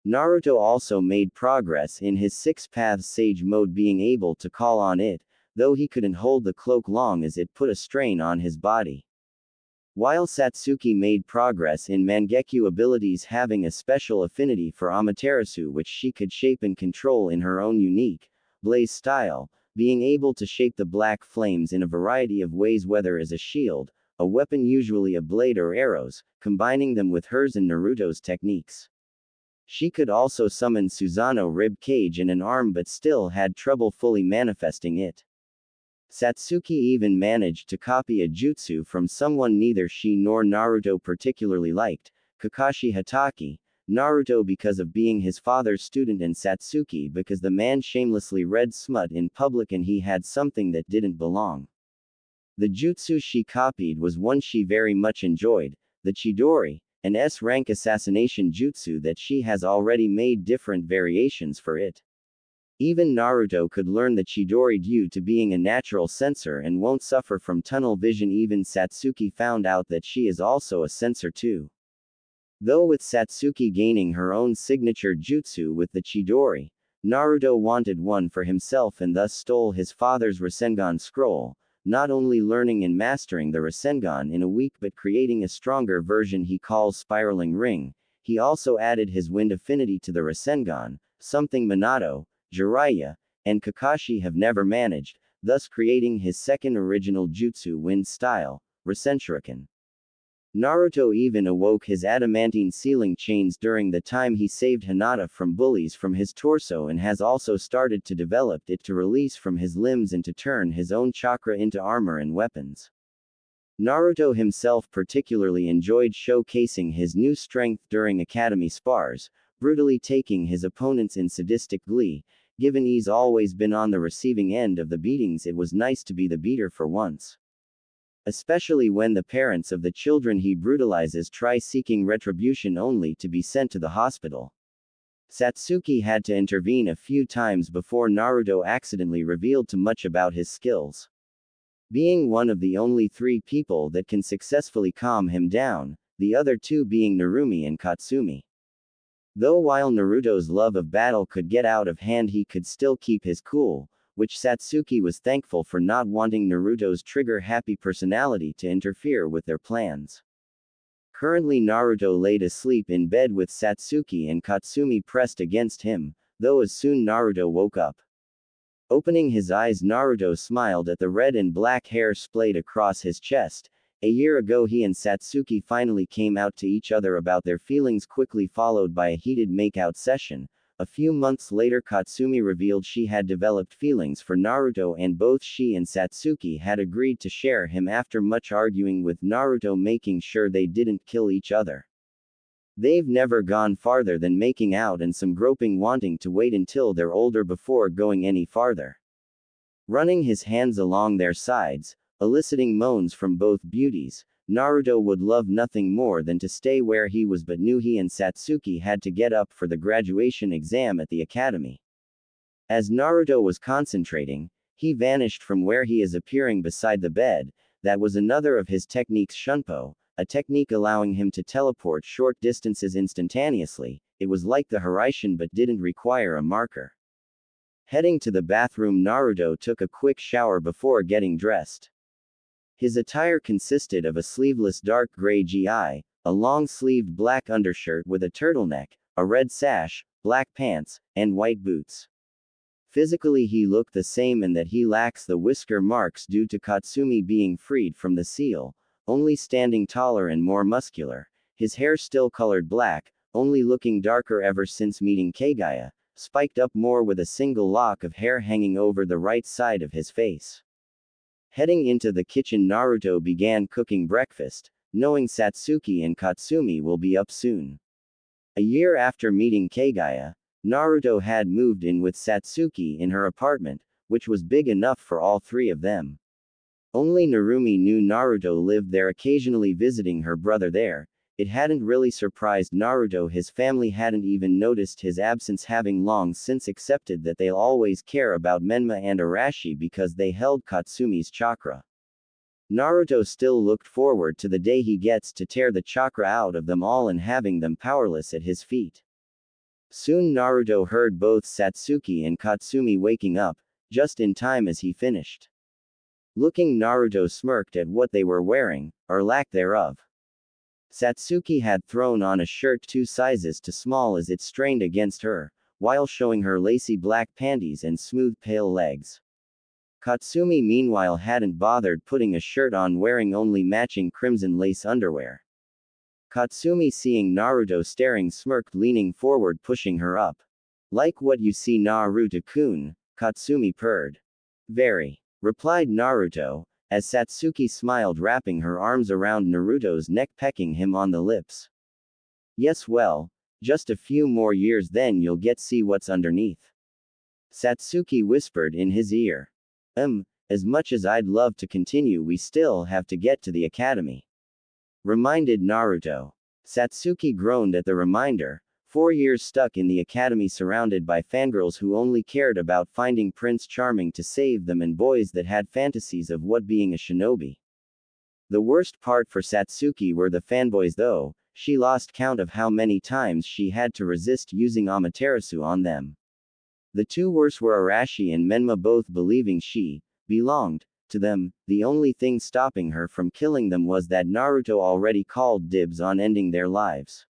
Naruto also made progress in his 6 paths Sage mode, being able to call on it, though he couldn't hold the cloak long as it put a strain on his body. While Satsuki made progress in Mangekyo abilities, having a special affinity for Amaterasu which she could shape and control in her own unique, blaze style, being able to shape the black flames in a variety of ways, whether as a shield, a weapon, usually a blade, or arrows, combining them with hers and Naruto's techniques. She could also summon Susanoo rib cage and an arm, but still had trouble fully manifesting it. Satsuki even managed to copy a jutsu from someone neither she nor Naruto particularly liked, Kakashi Hatake, Naruto because of being his father's student and Satsuki because the man shamelessly read smut in public and he had something that didn't belong. The jutsu she copied was one she very much enjoyed, the Chidori, an S-rank assassination jutsu that she has already made different variations for it. Even Naruto could learn the Chidori due to being a natural sensor and won't suffer from tunnel vision. Even Satsuki found out that she is also a sensor too. Though with Satsuki gaining her own signature jutsu with the Chidori, Naruto wanted one for himself and thus stole his father's Rasengan scroll, not only learning and mastering the Rasengan in a week but creating a stronger version he calls Spiraling Ring. He also added his wind affinity to the Rasengan, something Minato, Jiraiya, and Kakashi have never managed, thus creating his second original jutsu wind style, Rasenshuriken. Naruto even awoke his adamantine sealing chains during the time he saved Hinata from bullies from his torso and has also started to develop it to release from his limbs and to turn his own chakra into armor and weapons. Naruto himself particularly enjoyed showcasing his new strength during academy spars, brutally taking his opponents in sadistic glee. Given he's always been on the receiving end of the beatings, it was nice to be the beater for once. Especially when the parents of the children he brutalizes try seeking retribution only to be sent to the hospital. Satsuki had to intervene a few times before Naruto accidentally revealed too much about his skills. Being one of the only 3 people that can successfully calm him down, the other 2 being Narumi and Katsumi. Though while Naruto's love of battle could get out of hand, he could still keep his cool, which Satsuki was thankful for, not wanting Naruto's trigger-happy personality to interfere with their plans. Currently Naruto laid asleep in bed with Satsuki and Katsumi pressed against him, though as soon Naruto woke up. Opening his eyes, Naruto smiled at the red and black hair splayed across his chest. A year ago he and Satsuki finally came out to each other about their feelings, quickly followed by a heated makeout session. A few months later Katsumi revealed she had developed feelings for Naruto and both she and Satsuki had agreed to share him after much arguing with Naruto making sure they didn't kill each other. They've never gone farther than making out and some groping, wanting to wait until they're older before going any farther. Running his hands along their sides, eliciting moans from both beauties, Naruto would love nothing more than to stay where he was, but knew he and Satsuki had to get up for the graduation exam at the academy. As Naruto was concentrating, he vanished from where he is, appearing beside the bed. That was another of his techniques, Shunpo, a technique allowing him to teleport short distances instantaneously. It was like the Hiraishin but didn't require a marker. Heading to the bathroom, Naruto took a quick shower before getting dressed. His attire consisted of a sleeveless dark gray gi, a long-sleeved black undershirt with a turtleneck, a red sash, black pants, and white boots. Physically he looked the same in that he lacks the whisker marks due to Katsumi being freed from the seal, only standing taller and more muscular, his hair still colored black, only looking darker ever since meeting Kaguya, spiked up more with a single lock of hair hanging over the right side of his face. Heading into the kitchen, Naruto began cooking breakfast, knowing Satsuki and Katsumi will be up soon. A year after meeting Kaguya, Naruto had moved in with Satsuki in her apartment, which was big enough for all three of them. Only Narumi knew Naruto lived there, occasionally visiting her brother there. It hadn't really surprised Naruto. His family hadn't even noticed his absence, having long since accepted that they'll always care about Menma and Arashi because they held Katsumi's chakra. Naruto still looked forward to the day he gets to tear the chakra out of them all and having them powerless at his feet. Soon Naruto heard both Satsuki and Katsumi waking up, just in time as he finished. Looking, Naruto smirked at what they were wearing, or lack thereof. Satsuki had thrown on a shirt 2 sizes too small as it strained against her, while showing her lacy black panties and smooth pale legs. Katsumi meanwhile hadn't bothered putting a shirt on, wearing only matching crimson lace underwear. Katsumi, seeing Naruto staring, smirked, leaning forward, pushing her up. "Like what you see, Naruto-kun," Katsumi purred. "Very," replied Naruto, as Satsuki smiled, wrapping her arms around Naruto's neck, pecking him on the lips. "Yes, well, just a few more years, then you'll get see what's underneath," Satsuki whispered in his ear. As much as I'd love to continue, we still have to get to the academy," reminded Naruto. Satsuki groaned at the reminder. 4 years stuck in the academy, surrounded by fangirls who only cared about finding Prince Charming to save them, and boys that had fantasies of what being a shinobi. The worst part for Satsuki were the fanboys, though. She lost count of how many times she had to resist using Amaterasu on them. The two worst were Arashi and Menma, both believing she belonged to them. The only thing stopping her from killing them was that Naruto already called dibs on ending their lives,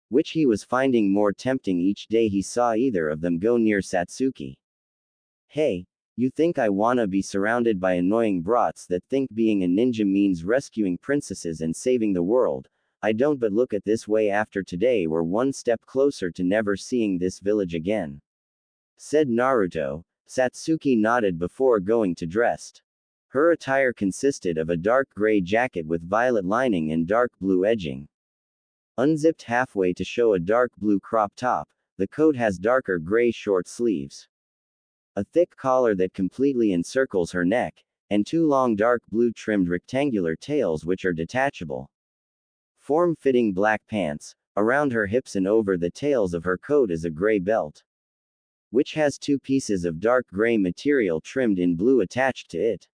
which he was finding more tempting each day he saw either of them go near Satsuki. "Hey, you think I wanna be surrounded by annoying brats that think being a ninja means rescuing princesses and saving the world? I don't, but look at this way, after today we're one step closer to never seeing this village again," said Naruto. Satsuki nodded before going to dress. Her attire consisted of a dark gray jacket with violet lining and dark blue edging. Unzipped halfway to show a dark blue crop top, the coat has darker gray short sleeves, a thick collar that completely encircles her neck, and 2 long dark blue trimmed rectangular tails which are detachable. Form-fitting black pants. Around her hips and over the tails of her coat is a gray belt, which has 2 pieces of dark gray material trimmed in blue attached to it.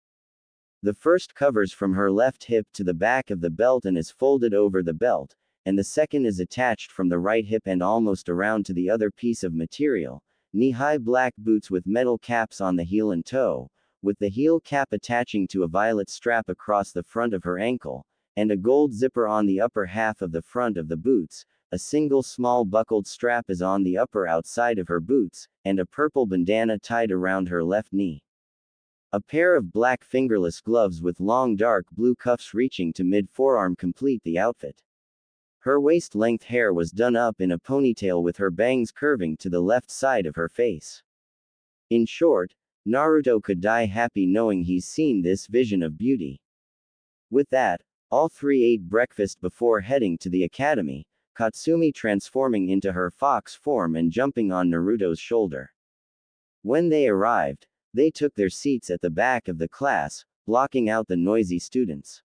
The first covers from her left hip to the back of the belt and is folded over the belt, and the second is attached from the right hip and almost around to the other piece of material. Knee-high black boots with metal caps on the heel and toe, with the heel cap attaching to a violet strap across the front of her ankle, and a gold zipper on the upper half of the front of the boots. A single small buckled strap is on the upper outside of her boots, and a purple bandana tied around her left knee. A pair of black fingerless gloves with long dark blue cuffs reaching to mid-forearm complete the outfit. Her waist-length hair was done up in a ponytail with her bangs curving to the left side of her face. In short, Naruto could die happy knowing he's seen this vision of beauty. With that, all three ate breakfast before heading to the academy, Katsumi transforming into her fox form and jumping on Naruto's shoulder. When they arrived, they took their seats at the back of the class, blocking out the noisy students.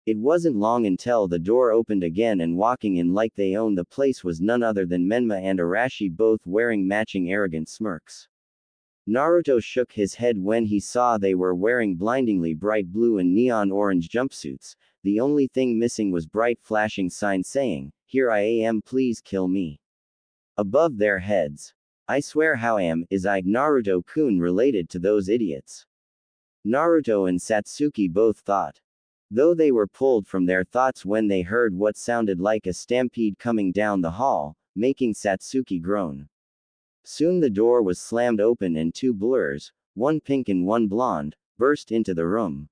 It wasn't long until the door opened again, and walking in like they owned the place was none other than Menma and Arashi, both wearing matching arrogant smirks. Naruto shook his head when he saw they were wearing blindingly bright blue and neon orange jumpsuits. The only thing missing was bright flashing signs saying, "Here I am, please kill me," above their heads. "I swear, how is Naruto-kun related to those idiots?" Naruto and Satsuki both thought. Though they were pulled from their thoughts when they heard what sounded like a stampede coming down the hall, making Satsuki groan. Soon the door was slammed open and 2 blurs, one pink and one blonde, burst into the room.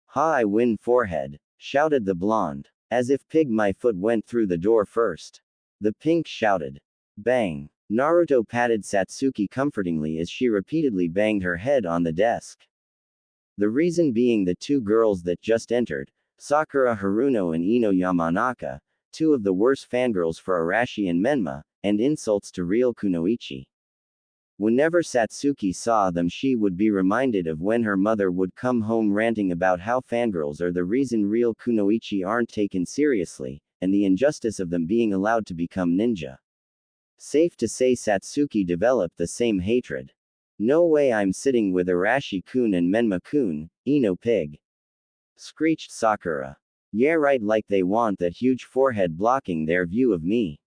"Ha, I win, forehead," shouted the blonde. "As if pig my foot went through the door first," the pink shouted. Bang. Naruto patted Satsuki comfortingly as she repeatedly banged her head on the desk. The reason being the 2 girls that just entered, Sakura Haruno and Ino Yamanaka, 2 of the worst fangirls for Arashi and Menma, and insults to real kunoichi. Whenever Satsuki saw them, she would be reminded of when her mother would come home ranting about how fangirls are the reason real kunoichi aren't taken seriously, and the injustice of them being allowed to become ninja. Safe to say Satsuki developed the same hatred. No way I'm sitting with Arashi-kun and Menma-kun, Ino pig. Screeched Sakura. Yeah right, like they want that huge forehead blocking their view of me.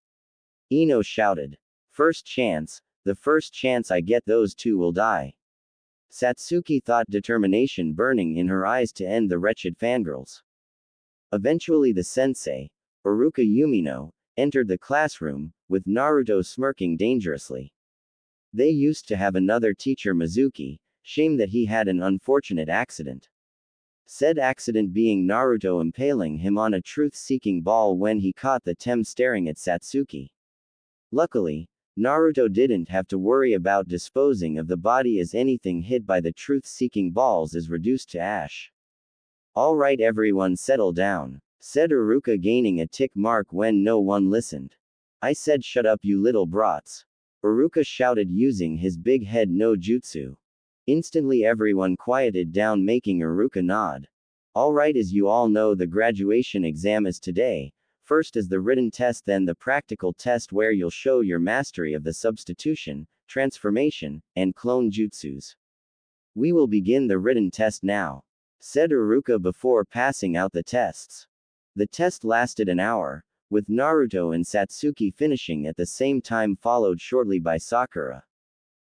Ino shouted. The first chance I get, those two will die. Satsuki thought, determination burning in her eyes to end the wretched fangirls. Eventually the sensei, Iruka Yumino, entered the classroom, with Naruto smirking dangerously. They used to have another teacher, Mizuki, shame that he had an unfortunate accident. Said accident being Naruto impaling him on a truth-seeking ball when he caught the Tem staring at Satsuki. Luckily, Naruto didn't have to worry about disposing of the body, as anything hit by the truth-seeking balls is reduced to ash. Alright everyone, settle down, said Iruka, gaining a tick mark when no one listened. I said shut up you little brats. Iruka shouted using his big head no jutsu. Instantly everyone quieted down, making Iruka nod. Alright, as you all know, the graduation exam is today. First is the written test, then the practical test where you'll show your mastery of the substitution, transformation, and clone jutsus. We will begin the written test now, said Iruka before passing out the tests. The test lasted an hour, with Naruto and Satsuki finishing at the same time, followed shortly by Sakura.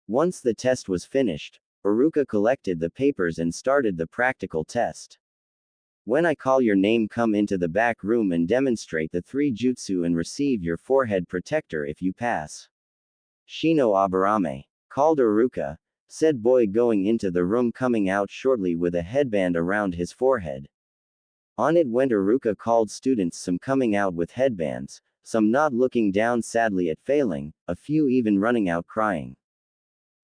Once the test was finished, Iruka collected the papers and started the practical test. When I call your name, come into the back room and demonstrate the 3 jutsu and receive your forehead protector if you pass. Shino Aburame, called Iruka, said boy going into the room, coming out shortly with a headband around his forehead. On it went Iruka, called students, some coming out with headbands, some not, looking down sadly at failing, a few even running out crying.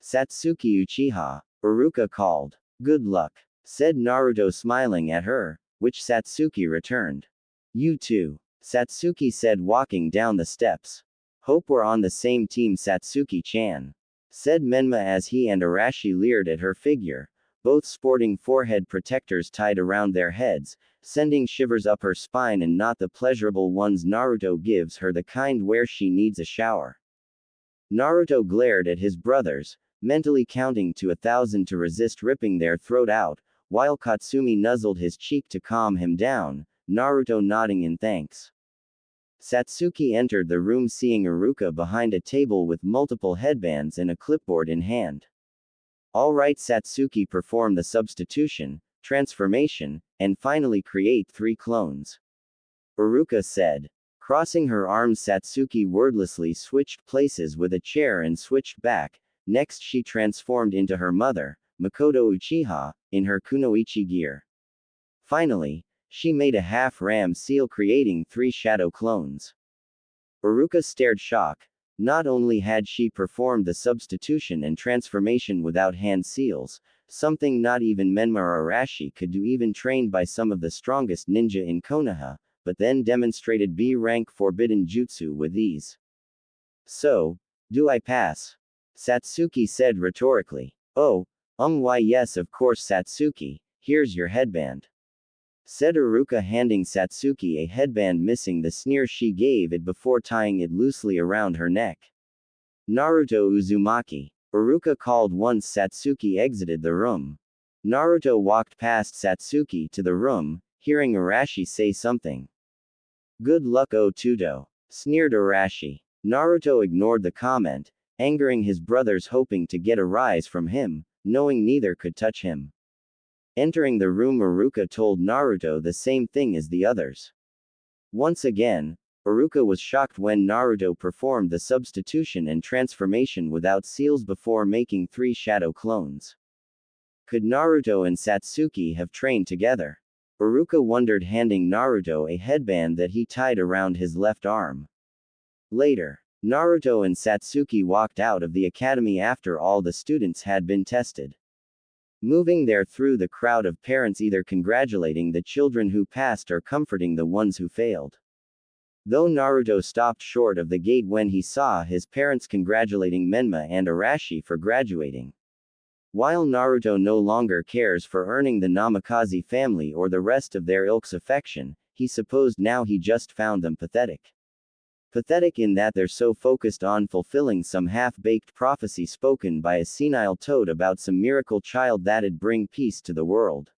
Satsuki Uchiha, Iruka called. Good luck, said Naruto, smiling at her, which Satsuki returned. You too, Satsuki said, walking down the steps. Hope we're on the same team, Satsuki-chan, said Menma as he and Arashi leered at her figure, both sporting forehead protectors tied around their heads, sending shivers up her spine, and not the pleasurable ones Naruto gives her, the kind where she needs a shower. Naruto glared at his brothers, mentally counting to 1,000 to resist ripping their throat out, while Katsumi nuzzled his cheek to calm him down, Naruto nodding in thanks. Satsuki entered the room, seeing Iruka behind a table with multiple headbands and a clipboard in hand. Alright, Satsuki, perform the substitution, transformation, and finally create 3 clones. Iruka said. Crossing her arms, Satsuki wordlessly switched places with a chair and switched back. Next she transformed into her mother, Makoto Uchiha, in her kunoichi gear. Finally, she made a half-ram seal, creating 3 shadow clones. Iruka stared shock. Not only had she performed the substitution and transformation without hand seals, something not even Menma or Arashi could do, even trained by some of the strongest ninja in Konoha, but then demonstrated B-rank forbidden jutsu with ease. So, do I pass? Satsuki said rhetorically. Oh, why yes of course Satsuki, here's your headband, said Iruka, handing Satsuki a headband missing the sneer she gave it before tying it loosely around her neck. Naruto Uzumaki, Iruka called once Satsuki exited the room. Naruto walked past Satsuki to the room, hearing Arashi say something. Good luck Otudo, sneered Arashi. Naruto ignored the comment, angering his brothers, hoping to get a rise from him, knowing neither could touch him. Entering the room, Iruka told Naruto the same thing as the others. Once again, Iruka was shocked when Naruto performed the substitution and transformation without seals before making 3 shadow clones. Could Naruto and Satsuki have trained together? Iruka wondered, handing Naruto a headband that he tied around his left arm. Later, Naruto and Satsuki walked out of the academy after all the students had been tested. Moving there through the crowd of parents, either congratulating the children who passed or comforting the ones who failed. Though Naruto stopped short of the gate when he saw his parents congratulating Menma and Arashi for graduating. While Naruto no longer cares for earning the Namikaze family or the rest of their ilk's affection, he supposed now he just found them pathetic. Pathetic in that they're so focused on fulfilling some half-baked prophecy spoken by a senile toad about some miracle child that'd bring peace to the world.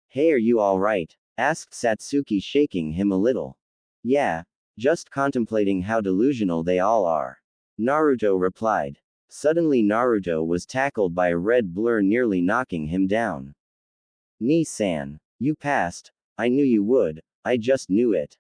"Hey, are you alright?" asked Satsuki, shaking him a little. "Yeah, just contemplating how delusional they all are," Naruto replied. Suddenly Naruto was tackled by a red blur, nearly knocking him down. "Ni-san, you passed. I knew you would, I just knew it,"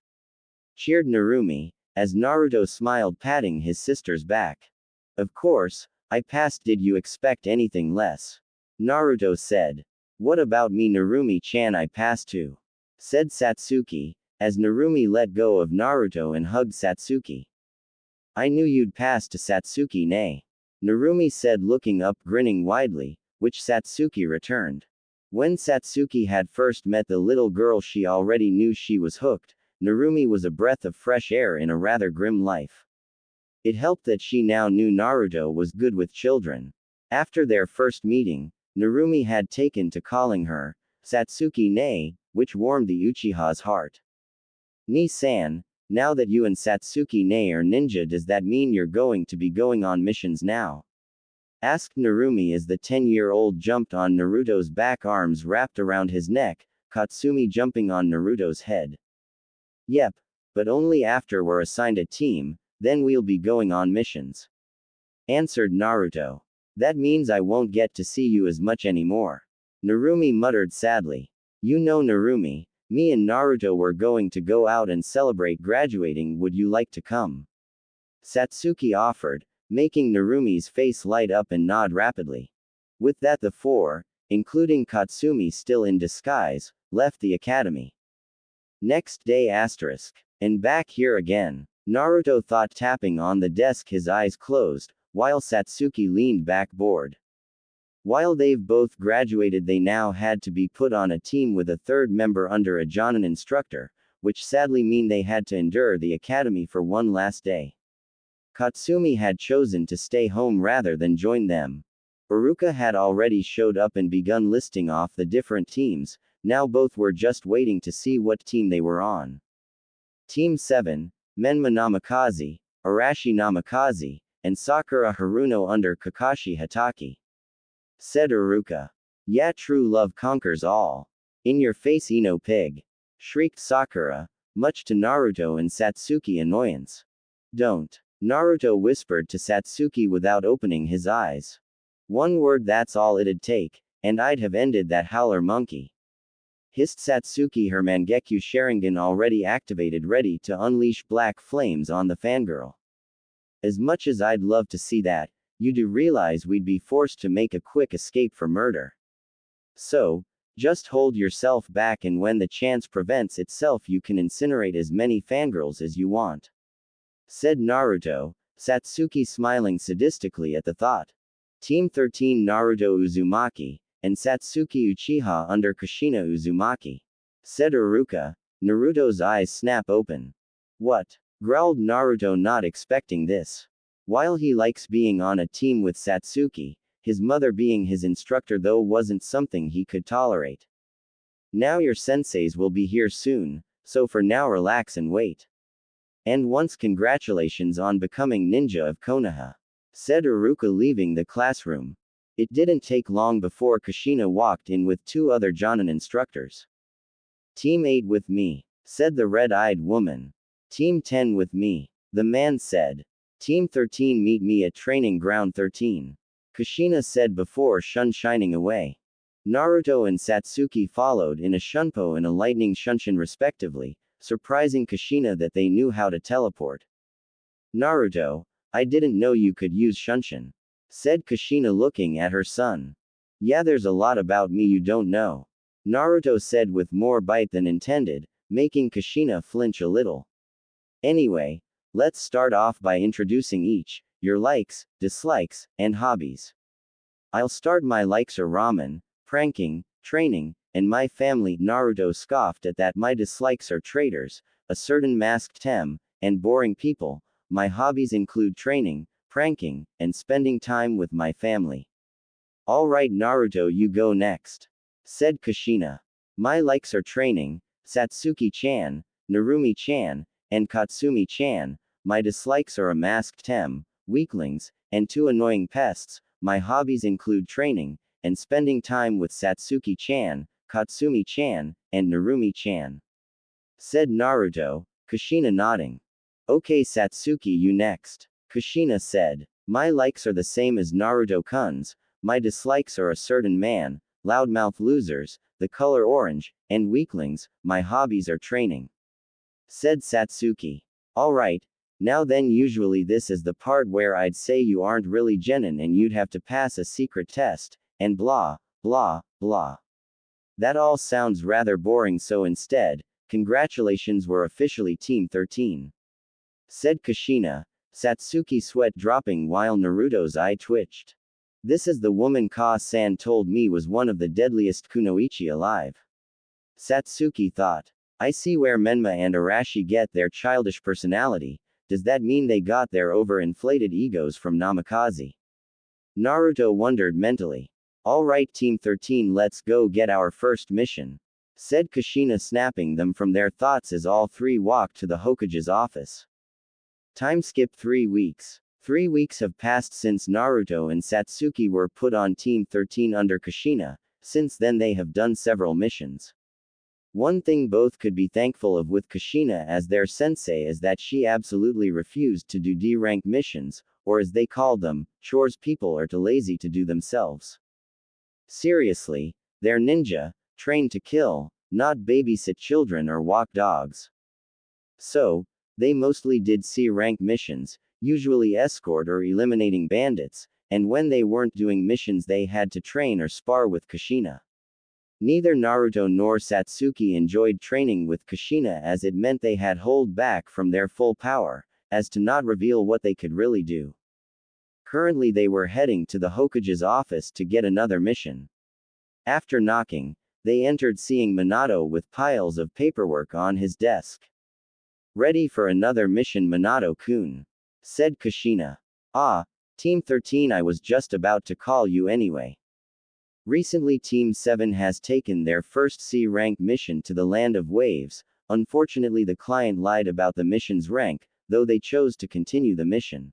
cheered Narumi, as Naruto smiled, patting his sister's back. "Of course, I passed. Did you expect anything less?" Naruto said. "What about me, Narumi-chan? I passed too," said Satsuki, as Narumi let go of Naruto and hugged Satsuki. "I knew you'd pass to Satsuki ne," Narumi said, looking up, grinning widely, which Satsuki returned. When Satsuki had first met the little girl, she already knew she was hooked. Narumi was a breath of fresh air in a rather grim life. It helped that she now knew Naruto was good with children. After their first meeting, Narumi had taken to calling her Satsuki ne, which warmed the Uchiha's heart. "Ni-san, now that you and Satsuki ne are ninja, does that mean you're going to be going on missions now?" asked Narumi as the 10-year-old jumped on Naruto's back, arms wrapped around his neck, Katsumi jumping on Naruto's head. "Yep, but only after we're assigned a team, then we'll be going on missions," answered Naruto. "That means I won't get to see you as much anymore," Narumi muttered sadly. "You know, Narumi, me and Naruto were going to go out and celebrate graduating. Would you like to come?" Satsuki offered, making Narumi's face light up and nod rapidly. With that, the four, including Katsumi still in disguise, left the academy. Next day asterisk. And back here again, Naruto thought, tapping on the desk, his eyes closed, while Satsuki leaned back bored. While they've both graduated, they now had to be put on a team with a third member under a Jonin instructor, which sadly mean they had to endure the academy for one last day. Katsumi had chosen to stay home rather than join them. Iruka had already showed up and begun listing off the different teams. Now both were just waiting to see what team they were on. Team 7, Menma Namikaze, Arashi Namikaze, and Sakura Haruno under Kakashi Hatake. Said Iruka. "Yeah, true love conquers all. In your face, Ino pig," shrieked Sakura, much to Naruto and Satsuki annoyance. "Don't," Naruto whispered to Satsuki without opening his eyes. "One word, that's all it'd take, and I'd have ended that howler monkey," hissed Satsuki, her Mangekyo Sharingan already activated, ready to unleash black flames on the fangirl. "As much as I'd love to see that, you do realize we'd be forced to make a quick escape for murder. So, just hold yourself back, and when the chance presents itself, you can incinerate as many fangirls as you want," said Naruto, Satsuki smiling sadistically at the thought. Team 13, Naruto Uzumaki, and Satsuki Uchiha under Kushina Uzumaki. Said Iruka. Naruto's eyes snap open. "What?" growled Naruto, not expecting this. While he likes being on a team with Satsuki, his mother being his instructor though wasn't something he could tolerate. "Now your senseis will be here soon, so for now relax and wait. And once congratulations on becoming ninja of Konoha," said Iruka, leaving the classroom. It didn't take long before Kushina walked in with two other Jonin instructors. "Team 8 with me," said the red-eyed woman. "Team 10 with me," the man said. "Team 13 meet me at training ground 13. Kushina said before shining away. Naruto and Satsuki followed in a Shunpo and a lightning Shunshin respectively, surprising Kushina that they knew how to teleport. "Naruto, I didn't know you could use Shunshin," said Kushina, looking at her son. "Yeah, there's a lot about me you don't know," Naruto said with more bite than intended, making Kushina flinch a little. "Anyway, let's start off by introducing each, your likes, dislikes, and hobbies. I'll start. My likes are ramen, pranking, training, and my family." Naruto scoffed at that. "My dislikes are traitors, a certain masked Tem, and boring people. My hobbies include training, pranking, and spending time with my family. Alright Naruto, you go next. Said Kushina. My likes are training, Satsuki-chan, Narumi-chan, and Katsumi-chan. My dislikes are a masked tem, weaklings, and two annoying pests. My hobbies include training, and spending time with Satsuki-chan, Katsumi-chan, and Narumi-chan. Said Naruto, Kushina nodding. Okay Satsuki, you next. Kushina said. My likes are the same as Naruto-kun's. My dislikes are a certain man, loudmouth losers, the color orange, and weaklings. My hobbies are training. Said Satsuki. Alright, now then usually this is the part where I'd say you aren't really genin and you'd have to pass a secret test, and blah, blah, blah. That all sounds rather boring, so instead, congratulations, we're officially Team 13. Said Kushina, Satsuki sweat dropping while Naruto's eye twitched. This is the woman Ka-san told me was one of the deadliest kunoichi alive. Satsuki thought. I see where Menma and Arashi get their childish personality. Does that mean they got their overinflated egos from Namikaze? Naruto wondered mentally. Alright Team 13, let's go get our first mission. Said Kushina, snapping them from their thoughts as all three walked to the Hokage's office. Time skip 3 weeks. 3 weeks have passed since Naruto and Satsuki were put on Team 13 under Kushina. Since then they have done several missions. One thing both could be thankful of with Kushina as their sensei is that she absolutely refused to do D-rank missions, or as they called them, chores people are too lazy to do themselves. Seriously, they're ninja, trained to kill, not babysit children or walk dogs. So, they mostly did C-rank missions, usually escort or eliminating bandits, and when they weren't doing missions they had to train or spar with Kushina. Neither Naruto nor Satsuki enjoyed training with Kushina as it meant they had hold back from their full power, as to not reveal what they could really do. Currently they were heading to the Hokage's office to get another mission. After knocking, they entered seeing Minato with piles of paperwork on his desk. Ready for another mission Minato-kun. Said Kushina. Ah, Team 13, I was just about to call you anyway. Recently Team 7 has taken their first C-rank mission to the Land of Waves. Unfortunately the client lied about the mission's rank, though they chose to continue the mission.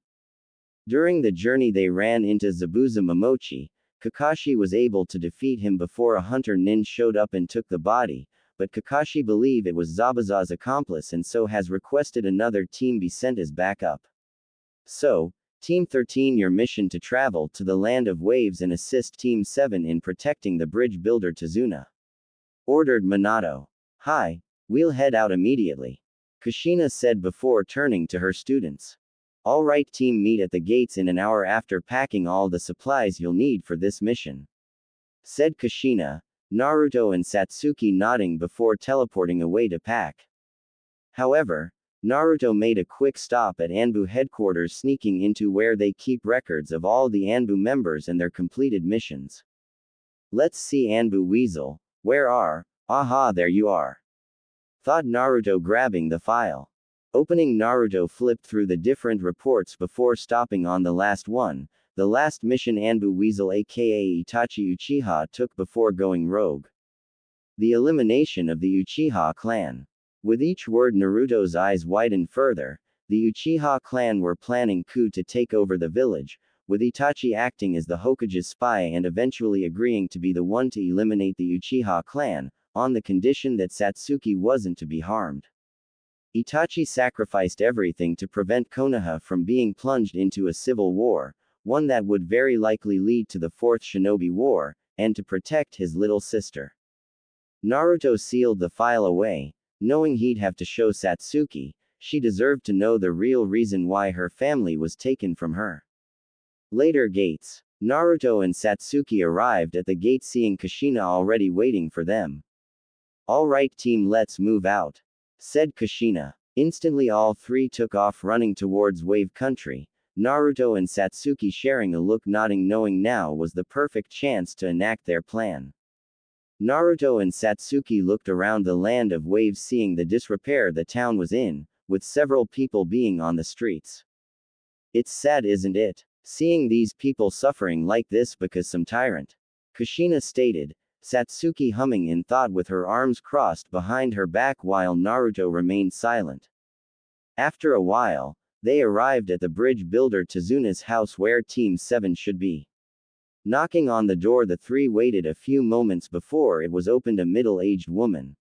During the journey they ran into Zabuza Momochi. Kakashi was able to defeat him before a hunter nin showed up and took the body, but Kakashi believes it was Zabuza's accomplice and so has requested another team be sent as backup. So, Team 13, your mission to travel to the Land of Waves and assist Team 7 in protecting the bridge builder Tazuna. Ordered Minato. Hi, we'll head out immediately. Kushina said before turning to her students. Alright team, meet at the gates in an hour after packing all the supplies you'll need for this mission. Said Kushina, Naruto and Satsuki nodding before teleporting away to pack. However, Naruto made a quick stop at Anbu headquarters, sneaking into where they keep records of all the Anbu members and their completed missions. Let's see Anbu Weasel, where are, aha there you are. Thought Naruto, grabbing the file. Opening, Naruto flipped through the different reports before stopping on the last one, the last mission Anbu Weasel aka Itachi Uchiha took before going rogue. The elimination of the Uchiha clan. With each word Naruto's eyes widened further. The Uchiha clan were planning coup to take over the village, with Itachi acting as the Hokage's spy and eventually agreeing to be the one to eliminate the Uchiha clan, on the condition that Satsuki wasn't to be harmed. Itachi sacrificed everything to prevent Konoha from being plunged into a civil war, one that would very likely lead to the Fourth Shinobi War, and to protect his little sister. Naruto sealed the file away, knowing he'd have to show Satsuki, she deserved to know the real reason why her family was taken from her. Later gates. Naruto and Satsuki arrived at the gate seeing Kushina already waiting for them. Alright team, let's move out. Said Kushina. Instantly all three took off running towards Wave Country, Naruto and Satsuki sharing a look, nodding, knowing now was the perfect chance to enact their plan. Naruto and Satsuki looked around the Land of Waves seeing the disrepair the town was in, with several people being on the streets. It's sad, isn't it? Seeing these people suffering like this because some tyrant. Kushina stated, Satsuki humming in thought with her arms crossed behind her back while Naruto remained silent. After a while, they arrived at the bridge builder Tazuna's house where Team 7 should be. Knocking on the door, the three waited a few moments before it was opened. A middle-aged woman.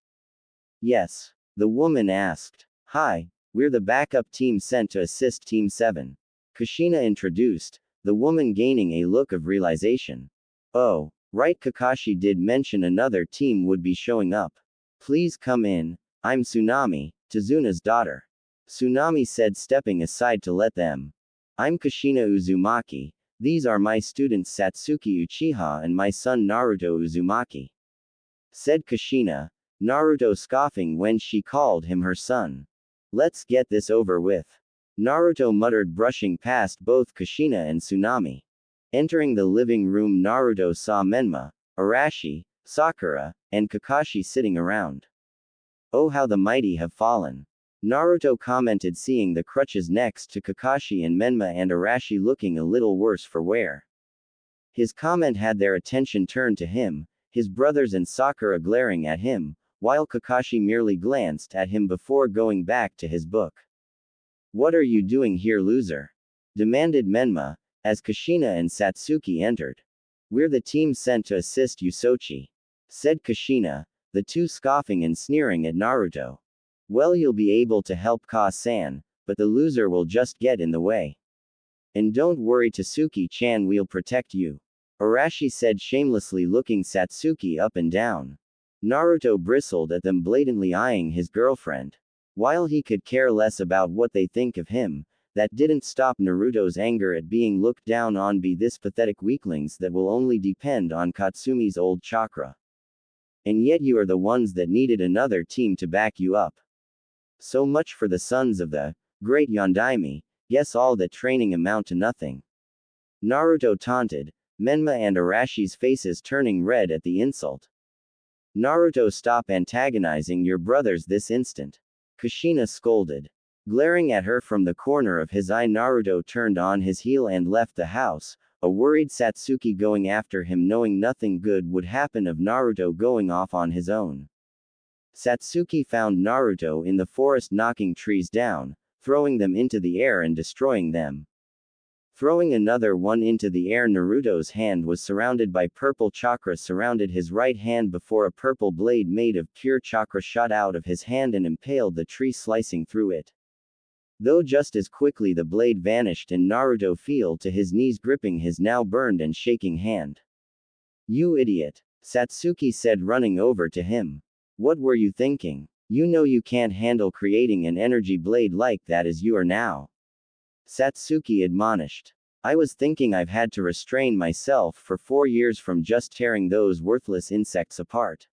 Yes. The woman asked. Hi, we're the backup team sent to assist Team 7. Kushina introduced, the woman gaining a look of realization. Oh, right, Kakashi did mention another team would be showing up. Please come in, I'm Tsunami, Tazuna's daughter. Tsunami said, stepping aside to let them. I'm Kushina Uzumaki, these are my students Satsuki Uchiha and my son Naruto Uzumaki. Said Kushina, Naruto scoffing when she called him her son. Let's get this over with. Naruto muttered, brushing past both Kushina and Tsunami. Entering the living room, Naruto saw Menma, Arashi, Sakura, and Kakashi sitting around. Oh, how the mighty have fallen. Naruto commented, seeing the crutches next to Kakashi and Menma and Arashi looking a little worse for wear. His comment had their attention turned to him, his brothers and Sakura glaring at him, while Kakashi merely glanced at him before going back to his book. What are you doing here, loser? Demanded Menma, as Kushina and Satsuki entered. We're the team sent to assist Usochi. Said Kushina, the two scoffing and sneering at Naruto. Well, you'll be able to help Ka-san, but the loser will just get in the way. And don't worry, Tatsuki-chan, we'll protect you. Arashi said, shamelessly looking Satsuki up and down. Naruto bristled at them, blatantly eyeing his girlfriend. While he could care less about what they think of him, that didn't stop Naruto's anger at being looked down on by this pathetic weaklings that will only depend on Katsumi's old chakra. And yet you are the ones that needed another team to back you up. So much for the sons of the great Yondaime, guess all that training amount to nothing. Naruto taunted, Menma and Arashi's faces turning red at the insult. Naruto, stop antagonizing your brothers this instant. Kushina scolded. Glaring at her from the corner of his eye, Naruto turned on his heel and left the house, a worried Satsuki going after him, knowing nothing good would happen of Naruto going off on his own. Satsuki found Naruto in the forest knocking trees down, throwing them into the air and destroying them. Throwing another one into the air, Naruto's hand was surrounded by purple chakra surrounded his right hand before a purple blade made of pure chakra shot out of his hand and impaled the tree, slicing through it. Though just as quickly the blade vanished and Naruto fell to his knees, gripping his now burned and shaking hand. You idiot! Satsuki said, running over to him. What were you thinking? You know you can't handle creating an energy blade like that as you are now. Satsuki admonished. I was thinking I've had to restrain myself for 4 years from just tearing those worthless insects apart.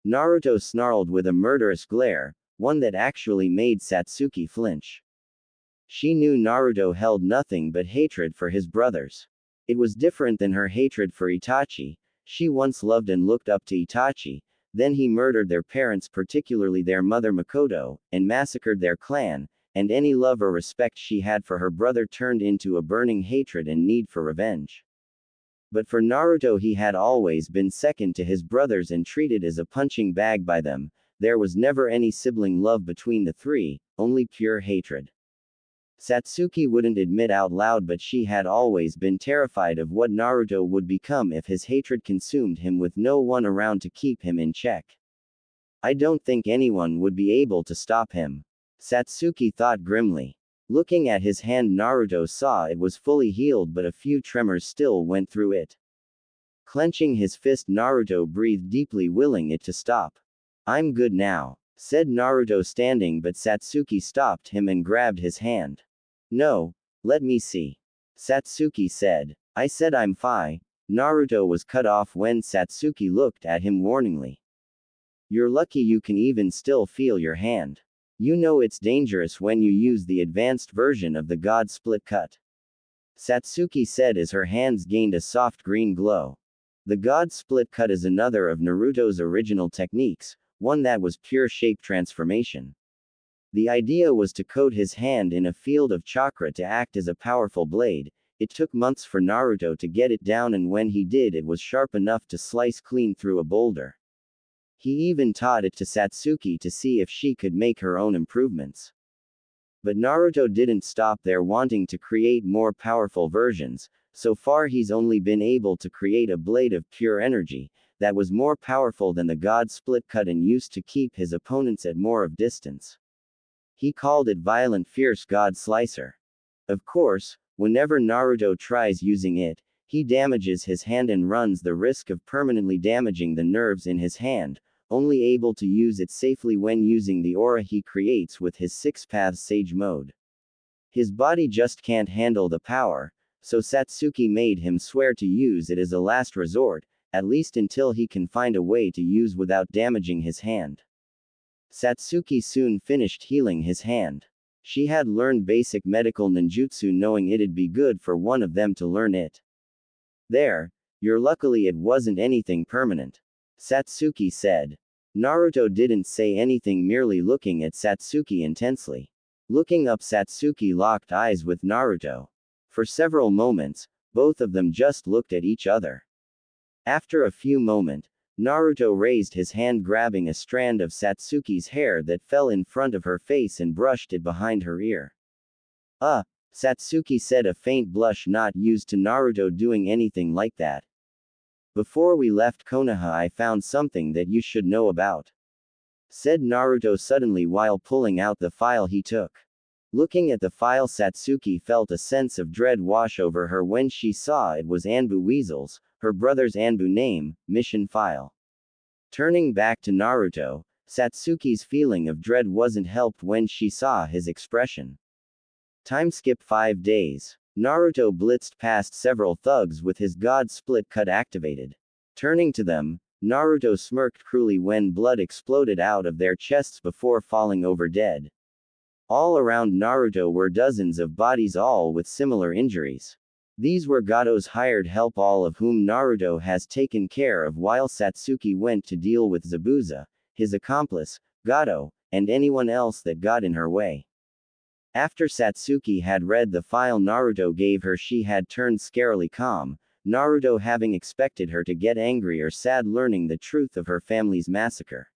Naruto snarled with a murderous glare, one that actually made Satsuki flinch. She knew Naruto held nothing but hatred for his brothers. It was different than her hatred for Itachi. She once loved and looked up to Itachi, then he murdered their parents, particularly their mother Makoto, and massacred their clan, and any love or respect she had for her brother turned into a burning hatred and need for revenge. But for Naruto, he had always been second to his brothers and treated as a punching bag by them. There was never any sibling love between the three, only pure hatred. Satsuki wouldn't admit out loud, but she had always been terrified of what Naruto would become if his hatred consumed him with no one around to keep him in check. I don't think anyone would be able to stop him. Satsuki thought grimly. Looking at his hand, Naruto saw it was fully healed, but a few tremors still went through it. Clenching his fist, Naruto breathed deeply, willing it to stop. I'm good now, said Naruto, standing, but Satsuki stopped him and grabbed his hand. No, let me see. Satsuki said. I said I'm fine. Naruto was cut off when Satsuki looked at him warningly. You're lucky you can even still feel your hand. You know it's dangerous when you use the advanced version of the God Split Cut. Satsuki said as her hands gained a soft green glow. The God Split Cut is another of Naruto's original techniques, one that was pure shape transformation. The idea was to coat his hand in a field of chakra to act as a powerful blade. It took months for Naruto to get it down, and when he did, it was sharp enough to slice clean through a boulder. He even taught it to Satsuki to see if she could make her own improvements. But Naruto didn't stop there, wanting to create more powerful versions. So far he's only been able to create a blade of pure energy that was more powerful than the God split cut and used to keep his opponents at more of distance. He called it Violent Fierce God Slicer. Of course, whenever Naruto tries using it, he damages his hand and runs the risk of permanently damaging the nerves in his hand, only able to use it safely when using the aura he creates with his Six Paths Sage mode. His body just can't handle the power, so Satsuki made him swear to use it as a last resort, at least until he can find a way to use without damaging his hand. Satsuki soon finished healing his hand. She had learned basic medical ninjutsu, knowing it'd be good for one of them to learn it. There, luckily it wasn't anything permanent, Satsuki said. Naruto didn't say anything, merely looking at Satsuki intensely. Looking up, Satsuki locked eyes with Naruto. For several moments, both of them just looked at each other. After a few moments, Naruto raised his hand, grabbing a strand of Satsuki's hair that fell in front of her face and brushed it behind her ear. Satsuki said, a faint blush not used to Naruto doing anything like that. Before we left Konoha, I found something that you should know about, said Naruto suddenly while pulling out the file he took. Looking at the file, Satsuki felt a sense of dread wash over her when she saw it was Anbu Weasel's, her brother's Anbu name, mission file. Turning back to Naruto, Satsuki's feeling of dread wasn't helped when she saw his expression. Time skip 5 days. Naruto blitzed past several thugs with his God split cut activated. Turning to them, Naruto smirked cruelly when blood exploded out of their chests before falling over dead. All around Naruto were dozens of bodies, all with similar injuries. These were Gado's hired help, all of whom Naruto has taken care of while Satsuki went to deal with Zabuza, his accomplice, Gado, and anyone else that got in her way. After Satsuki had read the file Naruto gave her, she had turned scarily calm, Naruto having expected her to get angry or sad learning the truth of her family's massacre.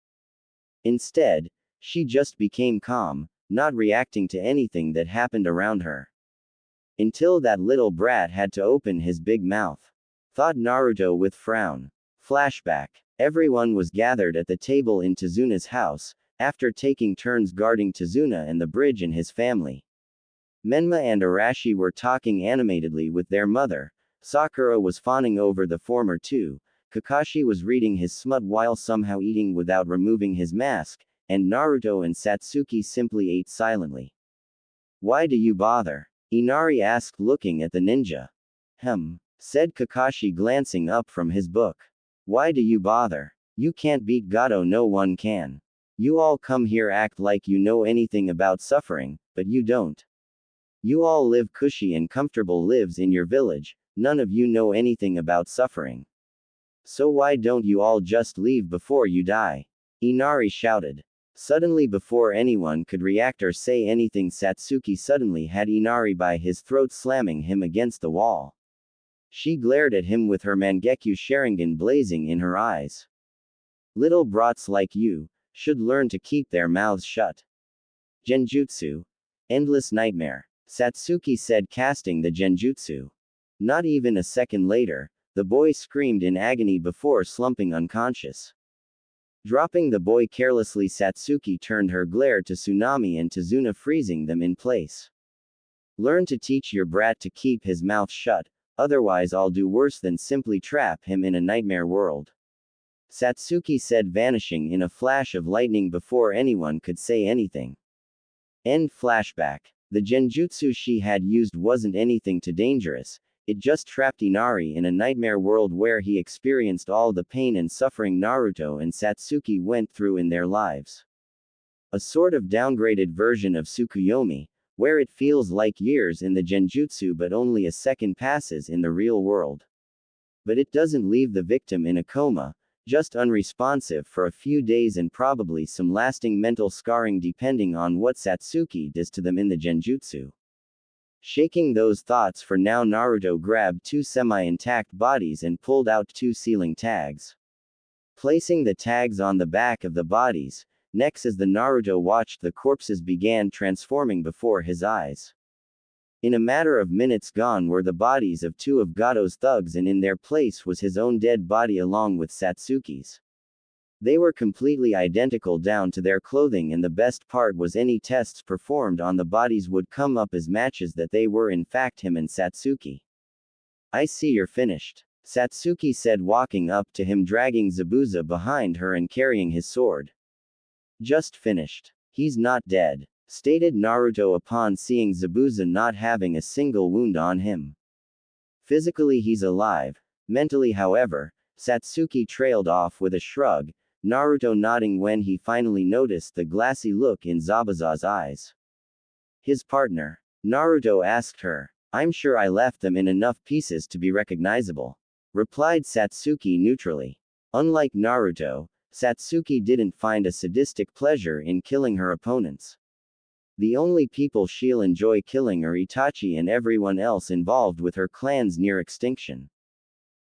Instead, she just became calm, not reacting to anything that happened around her. Until that little brat had to open his big mouth, thought Naruto with frown. Flashback. Everyone was gathered at the table in Tezuna's house, after taking turns guarding Tezuna and the bridge and his family. Menma and Arashi were talking animatedly with their mother, Sakura was fawning over the former two, Kakashi was reading his smut while somehow eating without removing his mask, and Naruto and Satsuki simply ate silently. Why do you bother? Inari asked, looking at the ninja. Said Kakashi, glancing up from his book. Why do you bother? You can't beat Gado, no one can. You all come here act like you know anything about suffering, but you don't. You all live cushy and comfortable lives in your village, none of you know anything about suffering. So why don't you all just leave before you die? Inari shouted. Suddenly, before anyone could react or say anything, Satsuki suddenly had Inari by his throat, slamming him against the wall. She glared at him with her Mangekyo Sharingan blazing in her eyes. Little brats like you should learn to keep their mouths shut. Genjutsu. Endless nightmare, Satsuki said, casting the Genjutsu. Not even a second later, the boy screamed in agony before slumping unconscious. Dropping the boy carelessly, Satsuki turned her glare to Tsunami and Tezuna, freezing them in place. Learn to teach your brat to keep his mouth shut, otherwise I'll do worse than simply trap him in a nightmare world. Satsuki said, vanishing in a flash of lightning before anyone could say anything. End flashback. The genjutsu she had used wasn't anything too dangerous, it just trapped Inari in a nightmare world where he experienced all the pain and suffering Naruto and Satsuki went through in their lives. A sort of downgraded version of Tsukuyomi, where it feels like years in the genjutsu but only a second passes in the real world. But it doesn't leave the victim in a coma, just unresponsive for a few days and probably some lasting mental scarring depending on what Satsuki does to them in the genjutsu. Shaking those thoughts for now, Naruto grabbed two semi-intact bodies and pulled out two sealing tags. Placing the tags on the back of the bodies, next as the Naruto watched the corpses began transforming before his eyes. In a matter of minutes gone were the bodies of two of Gato's thugs and in their place was his own dead body along with Satsuki's. They were completely identical down to their clothing, and the best part was any tests performed on the bodies would come up as matches that they were in fact him and Satsuki. "I see you're finished," Satsuki said, walking up to him, dragging Zabuza behind her and carrying his sword. "Just finished. He's not dead," stated Naruto upon seeing Zabuza not having a single wound on him. "Physically he's alive. Mentally, however," Satsuki trailed off with a shrug, Naruto nodding when he finally noticed the glassy look in Zabuza's eyes. "His partner?" Naruto asked her. "I'm sure I left them in enough pieces to be recognizable," replied Satsuki neutrally. Unlike Naruto, Satsuki didn't find a sadistic pleasure in killing her opponents. The only people she'll enjoy killing are Itachi and everyone else involved with her clan's near extinction.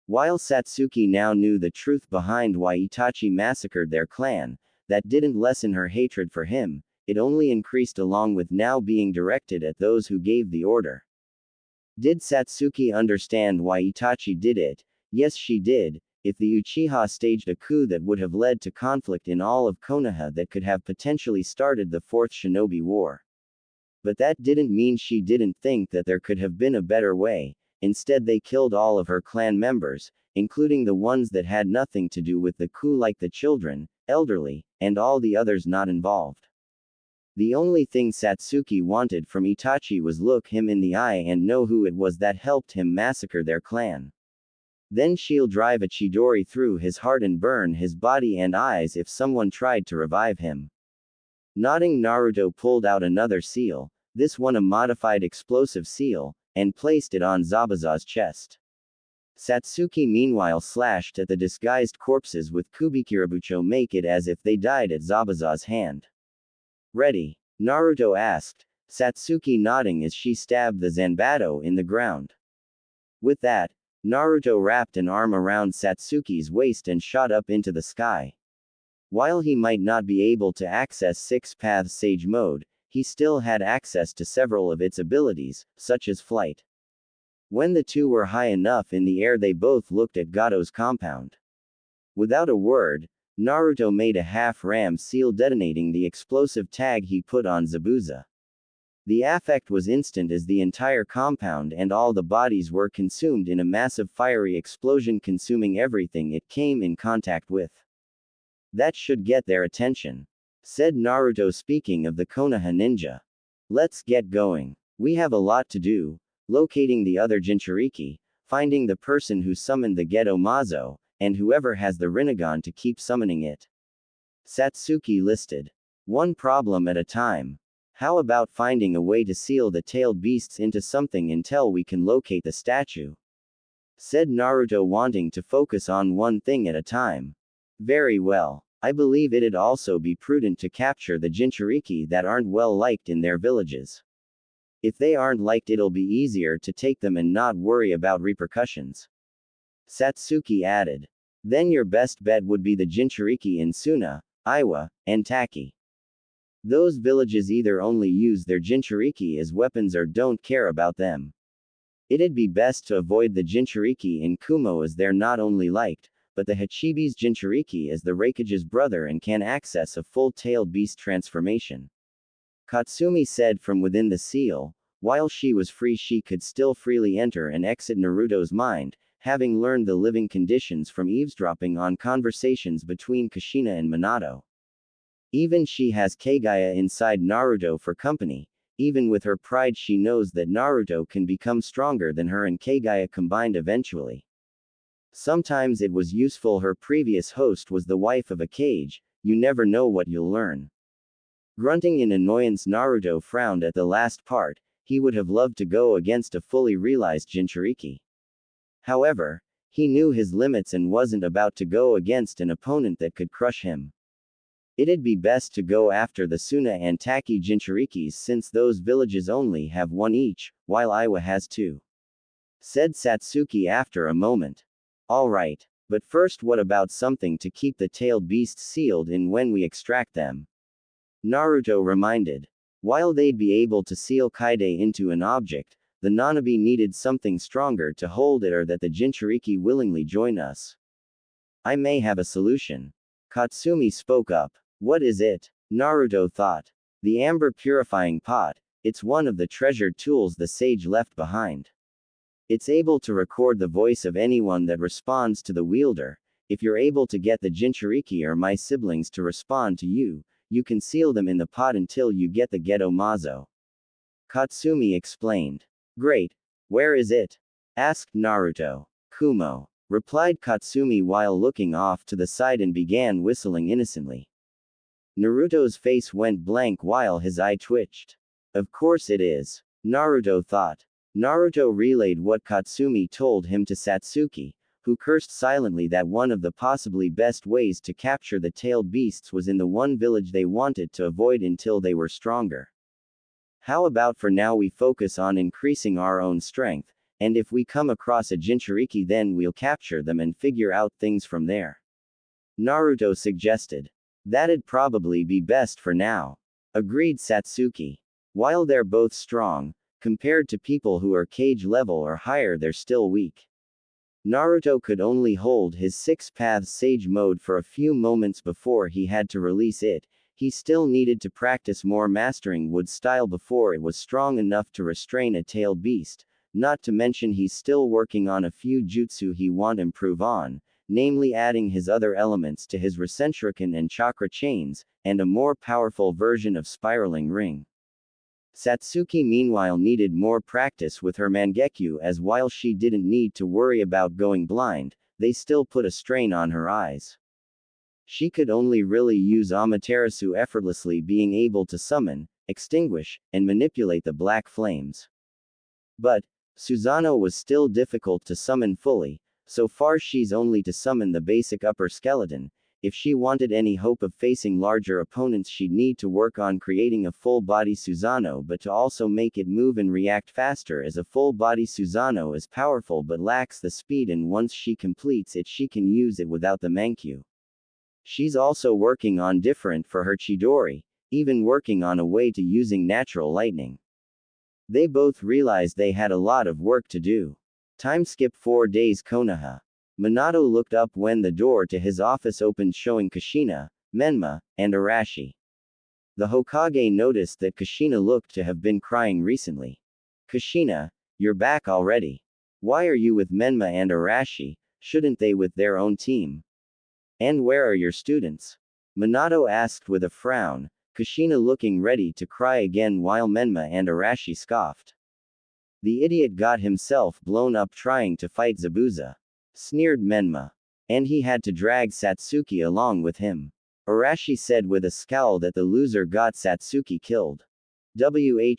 While Satsuki now knew the truth behind why Itachi massacred their clan, that didn't lessen her hatred for him, it only increased, along with now being directed at those who gave the order. Did Satsuki understand why Itachi did it? Yes, she did. If the Uchiha staged a coup that would have led to conflict in all of Konoha that could have potentially started the Fourth Shinobi War. But that didn't mean she didn't think that there could have been a better way. Instead, they killed all of her clan members, including the ones that had nothing to do with the coup, like the children, elderly, and all the others not involved. The only thing Satsuki wanted from Itachi was look him in the eye and know who it was that helped him massacre their clan. Then she'll drive a chidori through his heart and burn his body and eyes if someone tried to revive him. Nodding, Naruto pulled out another seal, this one a modified explosive seal, and placed it on Zabuza's chest. Satsuki meanwhile slashed at the disguised corpses with Kubikirabucho, make it as if they died at Zabuza's hand. "Ready?" Naruto asked, Satsuki nodding as she stabbed the Zanbato in the ground. With that, Naruto wrapped an arm around Satsuki's waist and shot up into the sky. While he might not be able to access Six Paths Sage Mode, he still had access to several of its abilities, such as flight. When the two were high enough in the air, they both looked at Gato's compound. Without a word, Naruto made a half-ram seal, detonating the explosive tag he put on Zabuza. The effect was instant as the entire compound and all the bodies were consumed in a massive fiery explosion, consuming everything it came in contact with. "That should get their attention," said Naruto, speaking of the Konoha ninja. "Let's get going. We have a lot to do, locating the other Jinchuriki, finding the person who summoned the Geto Mazo, and whoever has the Rinnegan to keep summoning it." Satsuki listed. "One problem at a time. How about finding a way to seal the tailed beasts into something until we can locate the statue?" said Naruto, wanting to focus on one thing at a time. "Very well. I believe it'd also be prudent to capture the Jinchuriki that aren't well liked in their villages. If they aren't liked, it'll be easier to take them and not worry about repercussions," Satsuki added. "Then your best bet would be the Jinchuriki in Suna, Iwa, and Taki. Those villages either only use their Jinchuriki as weapons or don't care about them. It'd be best to avoid the Jinchuriki in Kumo, as they're not only liked, but the Hachibi's Jinchuriki is the Raikage's brother and can access a full-tailed beast transformation," Katsumi said from within the seal. While she was free, she could still freely enter and exit Naruto's mind, having learned the living conditions from eavesdropping on conversations between Kushina and Minato. Even she has Kaguya inside Naruto for company. Even with her pride, she knows that Naruto can become stronger than her and Kaguya combined eventually. Sometimes it was useful. Her previous host was the wife of a Kage. You never know what you'll learn. Grunting in annoyance, Naruto frowned at the last part. He would have loved to go against a fully realized Jinchuriki. However, He knew his limits and wasn't about to go against an opponent that could crush him. It'd be best to go after the Suna and Taki Jinchurikis since those villages only have one each, while Iwa has two, said Satsuki after a moment. Alright. But first, what about something to keep the tailed beasts sealed in when we extract them? Naruto reminded. While they'd be able to seal Kaide into an object, the Nanabi needed something stronger to hold it, or that the Jinchuriki willingly join us. I may have a solution. Katsumi spoke up. What is it? Naruto thought. The amber purifying pot. It's one of the treasured tools the sage left behind. It's able to record the voice of anyone that responds to the wielder. If you're able to get the Jinchuriki or my siblings to respond to you, you can seal them in the pot until you get the Geto Mazo. Katsumi explained. Great. Where is it? Asked Naruto. Kumo, replied Katsumi while looking off to the side and began whistling innocently. Naruto's face went blank while his eye twitched. Of course it is, Naruto thought. Naruto relayed what Katsumi told him to Satsuki, who cursed silently that one of the possibly best ways to capture the tailed beasts was in the one village they wanted to avoid until they were stronger. How about for now we focus on increasing our own strength, and if we come across a Jinchuriki then we'll capture them and figure out things from there. Naruto suggested. That'd probably be best for now. Agreed Satsuki. While they're both strong, compared to people who are cage level or higher they're still weak. Naruto could only hold his six paths sage mode for a few moments before he had to release it. He still needed to practice more mastering wood style before it was strong enough to restrain a tailed beast, not to mention he's still working on a few jutsu he want improve on, namely adding his other elements to his Rasenshuriken and chakra chains, and a more powerful version of spiraling ring. Satsuki meanwhile needed more practice with her Mangekyo, as while she didn't need to worry about going blind, they still put a strain on her eyes. She could only really use Amaterasu effortlessly, being able to summon, extinguish, and manipulate the black flames. But Susanoo was still difficult to summon fully. So far she's only to summon the basic upper skeleton. If she wanted any hope of facing larger opponents she'd need to work on creating a full-body Susanoo, but to also make it move and react faster, as a full-body Susanoo is powerful but lacks the speed, and once she completes it she can use it without the Mangekyo. She's also working on different for her Chidori, even working on a way to using natural lightning. They both realized they had a lot of work to do. Time skip 4 days. Konoha. Minato looked up when the door to his office opened, showing Kushina, Menma, and Arashi. The Hokage noticed that Kushina looked to have been crying recently. Kushina, you're back already. Why are you with Menma and Arashi? Shouldn't they with their own team? And where are your students? Minato asked with a frown, Kushina looking ready to cry again while Menma and Arashi scoffed. The idiot got himself blown up trying to fight Zabuza, sneered Menma. And he had to drag Satsuki along with him. Arashi said with a scowl that the loser got Satsuki killed.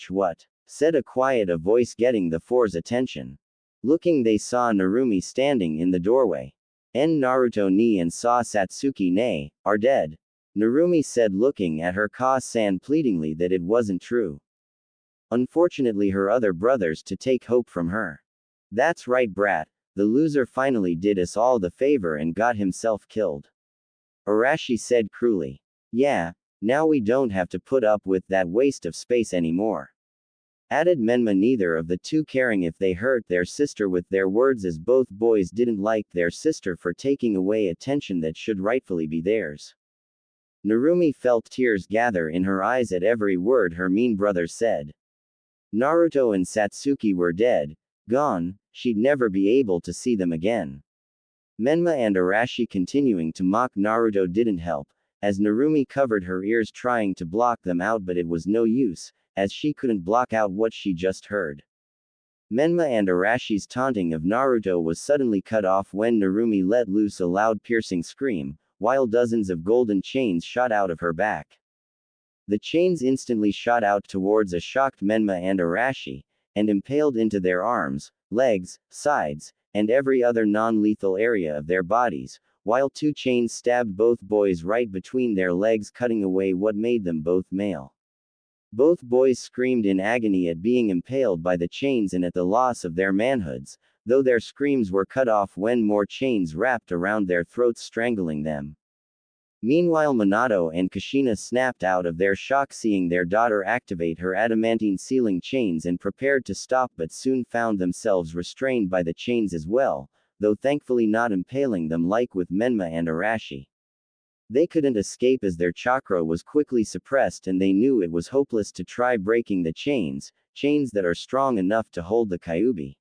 What? Said a quiet voice, getting the four's attention. Looking, they saw Narumi standing in the doorway. Naruto ni and saw Satsuki ne, are dead. Narumi said, looking at her Ka-san pleadingly that it wasn't true. Unfortunately her other brothers to take hope from her. That's right brat, the loser finally did us all the favor and got himself killed. Arashi said cruelly. Yeah, now we don't have to put up with that waste of space anymore. Added Menma, neither of the two caring if they hurt their sister with their words, as both boys didn't like their sister for taking away attention that should rightfully be theirs. Narumi felt tears gather in her eyes at every word her mean brother said. Naruto and Satsuki were dead, gone, she'd never be able to see them again. Menma and Arashi continuing to mock Naruto didn't help, as Narumi covered her ears trying to block them out, but it was no use, as she couldn't block out what she just heard. Menma and Arashi's taunting of Naruto was suddenly cut off when Narumi let loose a loud piercing scream, while dozens of golden chains shot out of her back. The chains instantly shot out towards a shocked Menma and Arashi, and impaled into their arms, legs, sides, and every other non-lethal area of their bodies, while two chains stabbed both boys right between their legs, cutting away what made them both male. Both boys screamed in agony at being impaled by the chains and at the loss of their manhoods, though their screams were cut off when more chains wrapped around their throats, strangling them. Meanwhile, Minato and Kushina snapped out of their shock seeing their daughter activate her adamantine sealing chains and prepared to stop, but soon found themselves restrained by the chains as well, though thankfully not impaling them like with Menma and Arashi. They couldn't escape as their chakra was quickly suppressed, and they knew it was hopeless to try breaking the chains that are strong enough to hold the Kyuubi.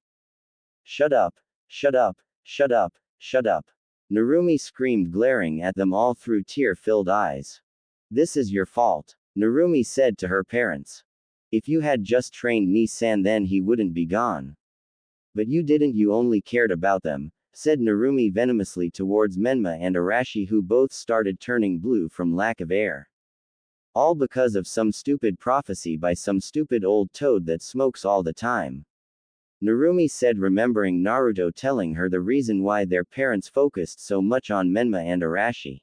Shut up! Shut up! Shut up! Shut up! Narumi screamed, glaring at them all through tear-filled eyes. This is your fault, Narumi said to her parents. If you had just trained Ni-san, then he wouldn't be gone. But you didn't, you only cared about them, said Narumi venomously towards Menma and Arashi, who both started turning blue from lack of air. All because of some stupid prophecy by some stupid old toad that smokes all the time. Narumi said, remembering Naruto telling her the reason why their parents focused so much on Menma and Arashi.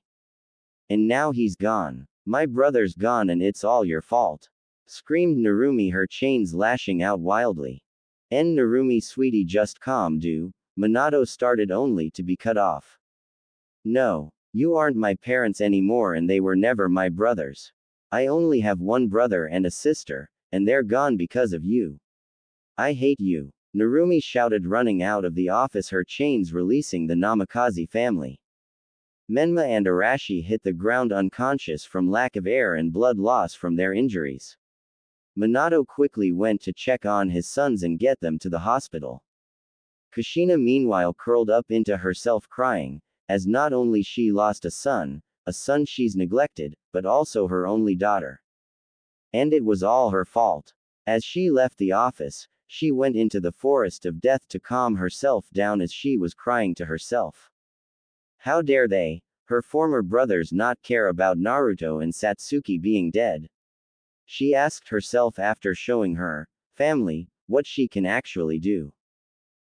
And now he's gone. My brother's gone and it's all your fault, screamed Narumi, her chains lashing out wildly. Narumi, sweetie, just calm do. Minato started, only to be cut off. No, you aren't my parents anymore, and they were never my brothers. I only have one brother and a sister, and they're gone because of you. I hate you, Narumi shouted, running out of the office, her chains releasing the Namikaze family. Menma and Arashi hit the ground unconscious from lack of air and blood loss from their injuries. Minato quickly went to check on his sons and get them to the hospital. Kushina meanwhile curled up into herself crying, as not only she lost a son she's neglected, but also her only daughter. And it was all her fault. As she left the office, she went into the forest of death to calm herself down as she was crying to herself. How dare they, her former brothers, not care about Naruto and Satsuki being dead? She asked herself after showing her family what she can actually do.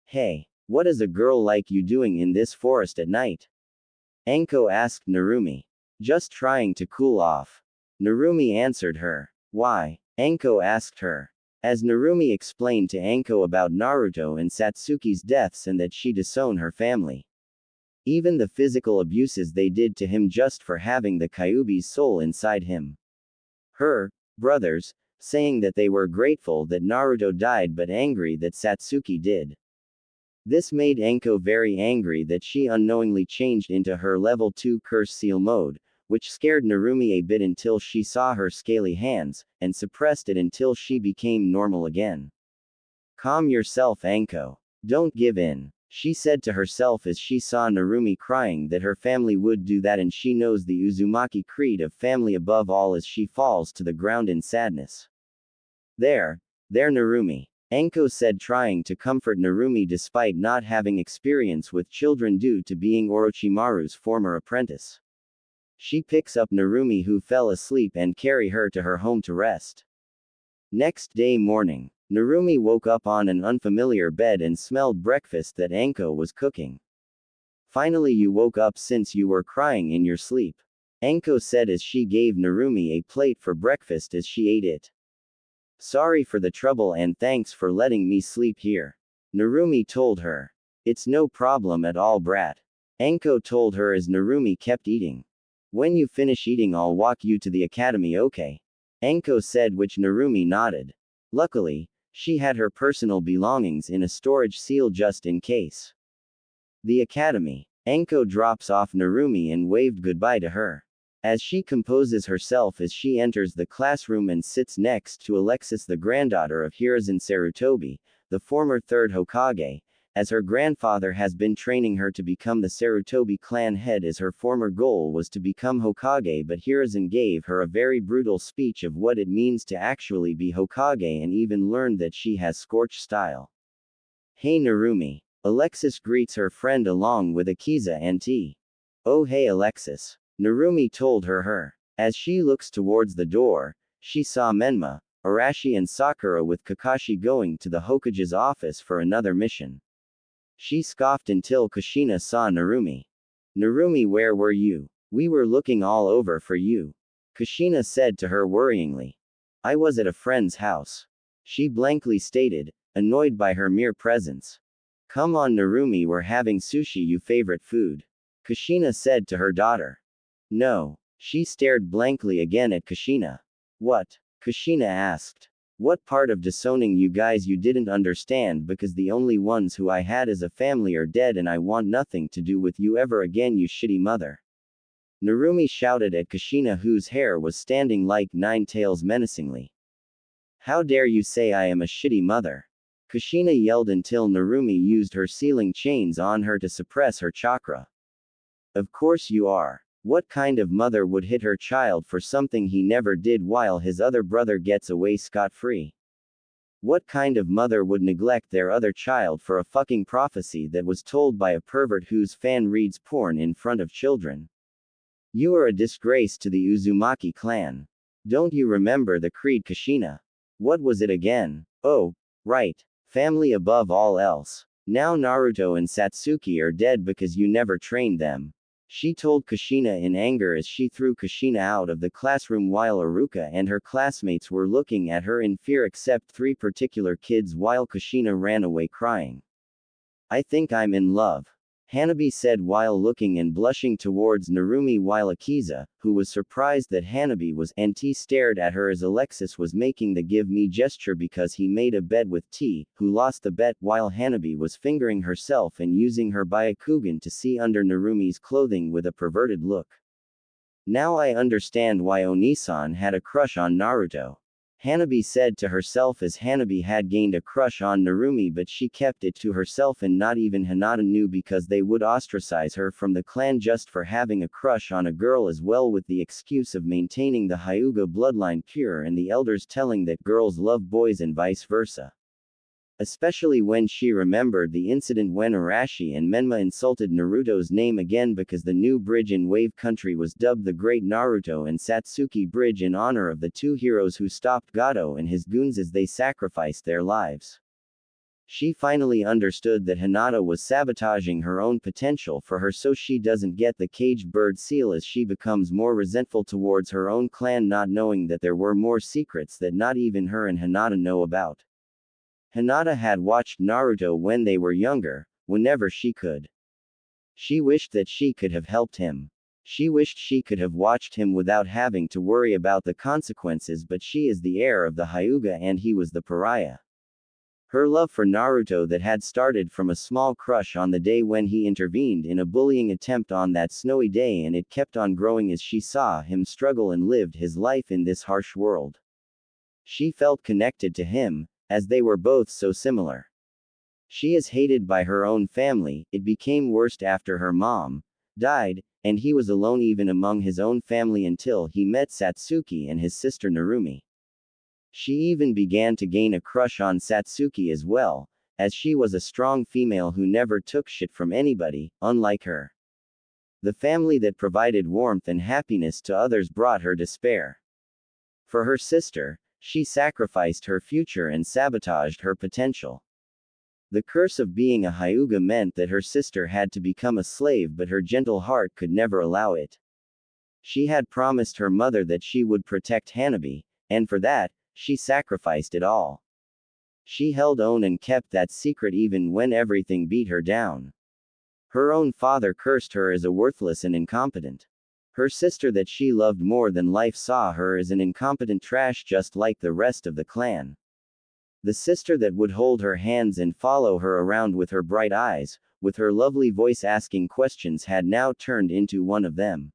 Hey, what is a girl like you doing in this forest at night? Anko asked Narumi. Just trying to cool off, Narumi answered her. Why? Anko asked her. As Narumi explained to Anko about Naruto and Satsuki's deaths and that she disowned her family. Even the physical abuses they did to him just for having the Kyuubi's soul inside him. Her brothers saying that they were grateful that Naruto died but angry that Satsuki did. This made Anko very angry that she unknowingly changed into her level 2 curse seal mode, which scared Narumi a bit until she saw her scaly hands, and suppressed it until she became normal again. Calm yourself, Anko. Don't give in, she said to herself as she saw Narumi crying that her family would do that, and she knows the Uzumaki creed of family above all as she falls to the ground in sadness. There, Narumi, Anko said, trying to comfort Narumi despite not having experience with children due to being Orochimaru's former apprentice. She picks up Narumi, who fell asleep, and carry her to her home to rest. Next day morning, Narumi woke up on an unfamiliar bed and smelled breakfast that Anko was cooking. Finally, you woke up since you were crying in your sleep, Anko said as she gave Narumi a plate for breakfast as she ate it. Sorry for the trouble and thanks for letting me sleep here, Narumi told her. It's no problem at all, brat, Anko told her as Narumi kept eating. When you finish eating, I'll walk you to the academy, okay? Anko said, which Narumi nodded. Luckily, she had her personal belongings in a storage seal just in case. The academy. Anko drops off Narumi and waved goodbye to her. As she composes herself as she enters the classroom and sits next to Alexis, the granddaughter of Hiruzen Sarutobi, the former third Hokage, as her grandfather has been training her to become the Sarutobi clan head, as her former goal was to become Hokage, but Hiruzen gave her a very brutal speech of what it means to actually be Hokage and even learned that she has scorch style. Hey Narumi. Alexis greets her friend along with Akiza and T. Oh hey Alexis, Narumi told her. As she looks towards the door, she saw Menma, Arashi and Sakura with Kakashi going to the Hokage's office for another mission. She scoffed until Kushina saw Narumi. Narumi, where were you? We were looking all over for you. Kushina said to her worryingly. I was at a friend's house. She blankly stated, annoyed by her mere presence. Come on Narumi, we're having sushi, you favorite food. Kushina said to her daughter. No. She stared blankly again at Kushina. What? Kushina asked. What part of disowning you guys you didn't understand, because the only ones who I had as a family are dead and I want nothing to do with you ever again, you shitty mother. Narumi shouted at Kushina, whose hair was standing like 9 tails menacingly. How dare you say I am a shitty mother? Kushina yelled until Narumi used her sealing chains on her to suppress her chakra. Of course you are. What kind of mother would hit her child for something he never did while his other brother gets away scot-free? What kind of mother would neglect their other child for a fucking prophecy that was told by a pervert whose fan reads porn in front of children? You are a disgrace to the Uzumaki clan. Don't you remember the creed, Kushina? What was it again? Oh, right. Family above all else. Now Naruto and Satsuki are dead because you never trained them. She told Kushina in anger as she threw Kushina out of the classroom while Aruka and her classmates were looking at her in fear except 3 particular kids while Kushina ran away crying. I think I'm in love. Hanabi said while looking and blushing towards Narumi while Akiza, who was surprised that Hanabi was T, stared at her as Alexis was making the give me gesture because he made a bet with T, who lost the bet while Hanabi was fingering herself and using her Byakugan to see under Narumi's clothing with a perverted look. Now I understand why Onisan had a crush on Naruto. Hanabi said to herself as Hanabi had gained a crush on Narumi, but she kept it to herself and not even Hinata knew because they would ostracize her from the clan just for having a crush on a girl as well, with the excuse of maintaining the Hyuga bloodline pure and the elders telling that girls love boys and vice versa. Especially when she remembered the incident when Arashi and Menma insulted Naruto's name again because the new bridge in Wave Country was dubbed the Great Naruto and Satsuki Bridge in honor of the 2 heroes who stopped Gato and his goons as they sacrificed their lives. She finally understood that Hinata was sabotaging her own potential for her so she doesn't get the caged bird seal, as she becomes more resentful towards her own clan, not knowing that there were more secrets that not even her and Hinata know about. Hinata had watched Naruto when they were younger, whenever she could. She wished that she could have helped him. She wished she could have watched him without having to worry about the consequences, but she is the heir of the Hyuga and he was the pariah. Her love for Naruto that had started from a small crush on the day when he intervened in a bullying attempt on that snowy day, and it kept on growing as she saw him struggle and lived his life in this harsh world. She felt connected to him, as they were both so similar. She is hated by her own family. It became worse after her mom died, and he was alone even among his own family until he met Satsuki and his sister Narumi. She even began to gain a crush on Satsuki as well, as she was a strong female who never took shit from anybody, unlike her. The family that provided warmth and happiness to others brought her despair. For her sister, she sacrificed her future and sabotaged her potential. The curse of being a Hyuga meant that her sister had to become a slave, but her gentle heart could never allow it. She had promised her mother that she would protect Hanabi, and for that, she sacrificed it all. She held on and kept that secret even when everything beat her down. Her own father cursed her as a worthless and incompetent. Her sister that she loved more than life saw her as an incompetent trash just like the rest of the clan. The sister that would hold her hands and follow her around with her bright eyes, with her lovely voice asking questions, had now turned into one of them.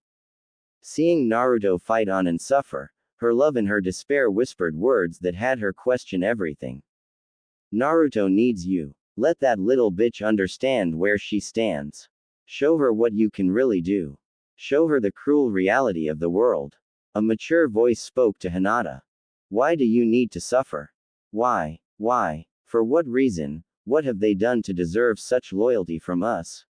Seeing Naruto fight on and suffer, her love and her despair whispered words that had her question everything. Naruto needs you. Let that little bitch understand where she stands. Show her what you can really do. Show her the cruel reality of the world. A mature voice spoke to Hinata. Why do you need to suffer? Why? Why? For what reason? What have they done to deserve such loyalty from us?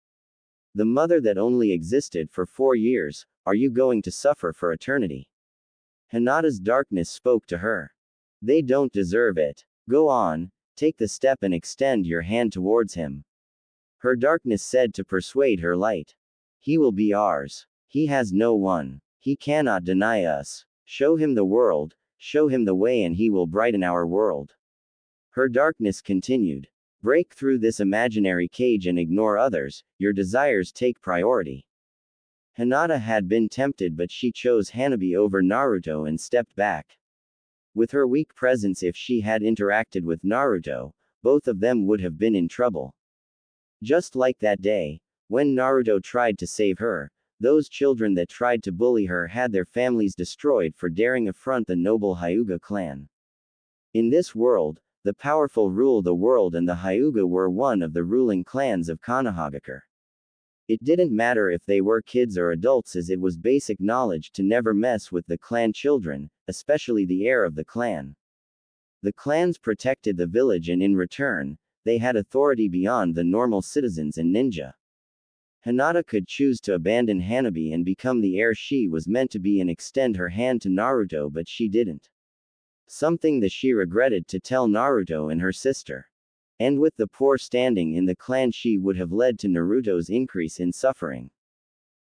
The mother that only existed for 4 years, are you going to suffer for eternity? Hinata's darkness spoke to her. They don't deserve it. Go on, take the step and extend your hand towards him. Her darkness said to persuade her light. He will be ours. He has no one. He cannot deny us. Show him the world, show him the way, and he will brighten our world. Her darkness continued. Break through this imaginary cage and ignore others, your desires take priority. Hinata had been tempted, but she chose Hanabi over Naruto and stepped back. With her weak presence, if she had interacted with Naruto, both of them would have been in trouble. Just like that day, when Naruto tried to save her, those children that tried to bully her had their families destroyed for daring affront the noble Hyuga clan. In this world, the powerful rule the world, and the Hyuga were one of the ruling clans of Konohagakure. It didn't matter if they were kids or adults, as it was basic knowledge to never mess with the clan children, especially the heir of the clan. The clans protected the village, and in return, they had authority beyond the normal citizens and ninja. Hinata could choose to abandon Hanabi and become the heir she was meant to be and extend her hand to Naruto, but she didn't. Something that she regretted to tell Naruto and her sister. And with the poor standing in the clan, she would have led to Naruto's increase in suffering.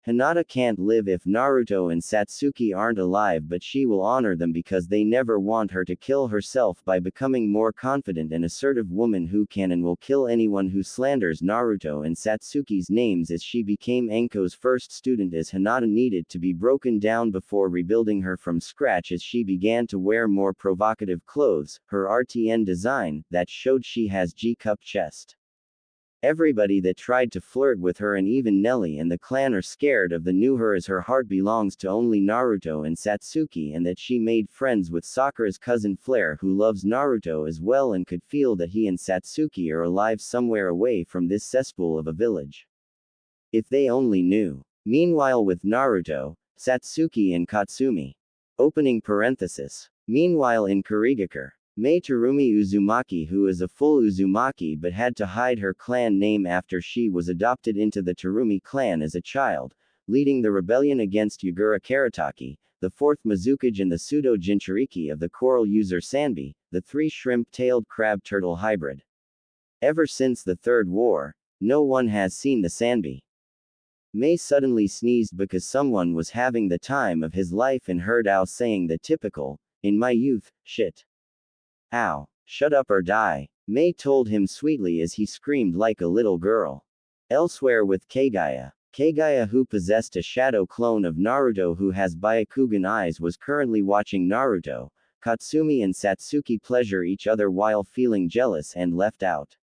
Hinata can't live if Naruto and Satsuki aren't alive, but she will honor them because they never want her to kill herself by becoming more confident and assertive woman who can and will kill anyone who slanders Naruto and Satsuki's names. As she became Anko's first student, as Hinata needed to be broken down before rebuilding her from scratch, as she began to wear more provocative clothes, her RTN design, that showed she has G-cup chest. Everybody that tried to flirt with her and even Nelly and the clan are scared of the new her, as her heart belongs to only Naruto and Satsuki, and that she made friends with Sakura's cousin Flare, who loves Naruto as well and could feel that he and Satsuki are alive somewhere away from this cesspool of a village. If they only knew. Meanwhile, with Naruto, Satsuki and Katsumi. Opening parenthesis. Meanwhile in Kurigakure. Mei Narumi Uzumaki, who is a full Uzumaki but had to hide her clan name after she was adopted into the Narumi clan as a child, leading the rebellion against Yagura Karataki, the fourth Mizukage and the pseudo-Jinchuriki of the coral user Sanbi, the three shrimp-tailed crab-turtle hybrid. Ever since the Third War, no one has seen the Sanbi. Mei suddenly sneezed because someone was having the time of his life and heard Ao saying the typical, "In my youth, shit. Ow. Shut up or die," Mei told him sweetly as he screamed like a little girl. Elsewhere with Kaguya. Kaguya, who possessed a shadow clone of Naruto who has Byakugan eyes, was currently watching Naruto, Katsumi and Satsuki pleasure each other while feeling jealous and left out.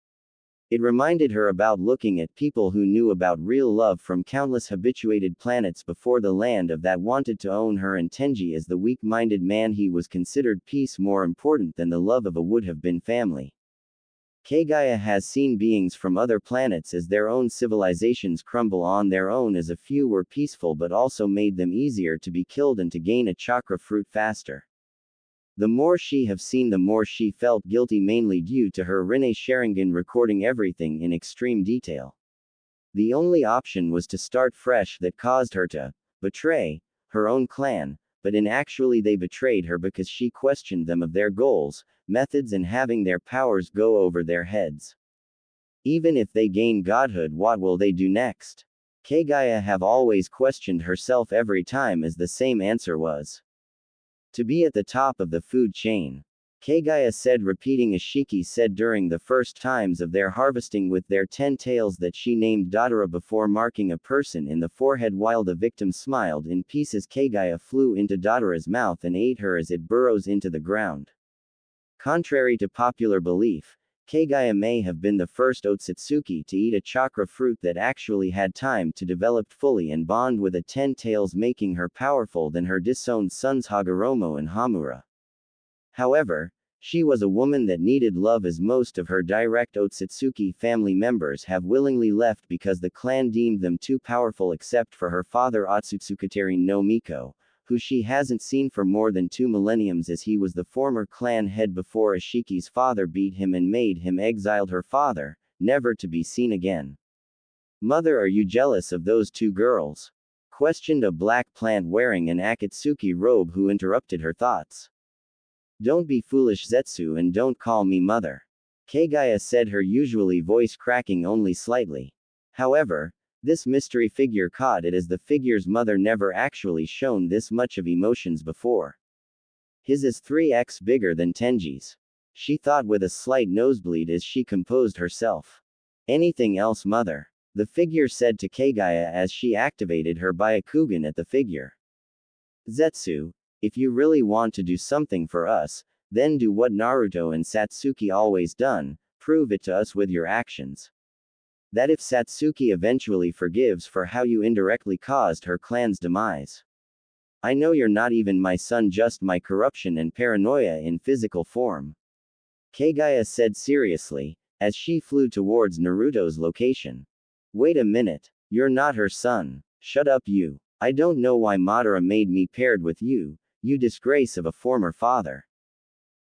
It reminded her about looking at people who knew about real love from countless habituated planets before the land of that wanted to own her, and Tenji as the weak-minded man he was considered peace more important than the love of a would-have-been family. Kaguya has seen beings from other planets as their own civilizations crumble on their own, as a few were peaceful but also made them easier to be killed and to gain a chakra fruit faster. The more she have seen, the more she felt guilty, mainly due to her Rinne Sharingan recording everything in extreme detail. The only option was to start fresh, that caused her to betray her own clan, but in actually they betrayed her because she questioned them of their goals, methods, and having their powers go over their heads. Even if they gain godhood, what will they do next? Kaguya have always questioned herself every time, as the same answer was to be at the top of the food chain. Kaguya said, repeating Ashiki said during the first times of their harvesting with their 10 tails that she named Dadara before marking a person in the forehead while the victim smiled in pieces. Kaguya flew into Dadara's mouth and ate her as it burrows into the ground. Contrary to popular belief, Kaguya may have been the first Otsutsuki to eat a chakra fruit that actually had time to develop fully and bond with a 10 tails, making her powerful than her disowned sons Hagoromo and Hamura. However, she was a woman that needed love, as most of her direct Otsutsuki family members have willingly left because the clan deemed them too powerful, except for her father Otsutsuki no Miko, who she hasn't seen for more than 2 millenniums, as he was the former clan head before Ashiki's father beat him and made him exiled her father, never to be seen again. "Mother, are you jealous of those 2 girls?" questioned a black plant wearing an Akatsuki robe who interrupted her thoughts. "Don't be foolish, Zetsu, and don't call me mother." Kaguya said, her usually voice cracking only slightly. However, this mystery figure caught it as the figure's mother never actually shown this much of emotions before. His is 3x bigger than Tenji's. She thought with a slight nosebleed as she composed herself. Anything else, mother? The figure said to Kaguya as she activated her Byakugan at the figure. Zetsu, if you really want to do something for us, then do what Naruto and Satsuki always done, prove it to us with your actions. That if Satsuki eventually forgives for how you indirectly caused her clan's demise. I know you're not even my son, just my corruption and paranoia in physical form. Kaguya said seriously, as she flew towards Naruto's location. Wait a minute, you're not her son. Shut up you. I don't know why Madara made me paired with you, you disgrace of a former father.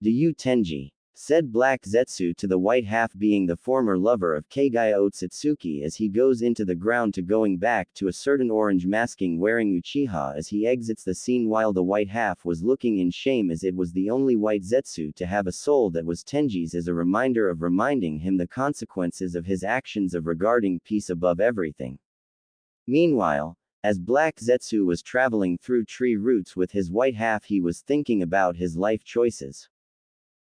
Do you, Tenji? Said Black Zetsu to the white half, being the former lover of Kaguya Otsutsuki, as he goes into the ground to going back to a certain orange masking wearing Uchiha as he exits the scene, while the white half was looking in shame as it was the only white Zetsu to have a soul that was Tenji's, as a reminder of reminding him the consequences of his actions of regarding peace above everything. Meanwhile, as Black Zetsu was traveling through tree roots with his white half, he was thinking about his life choices.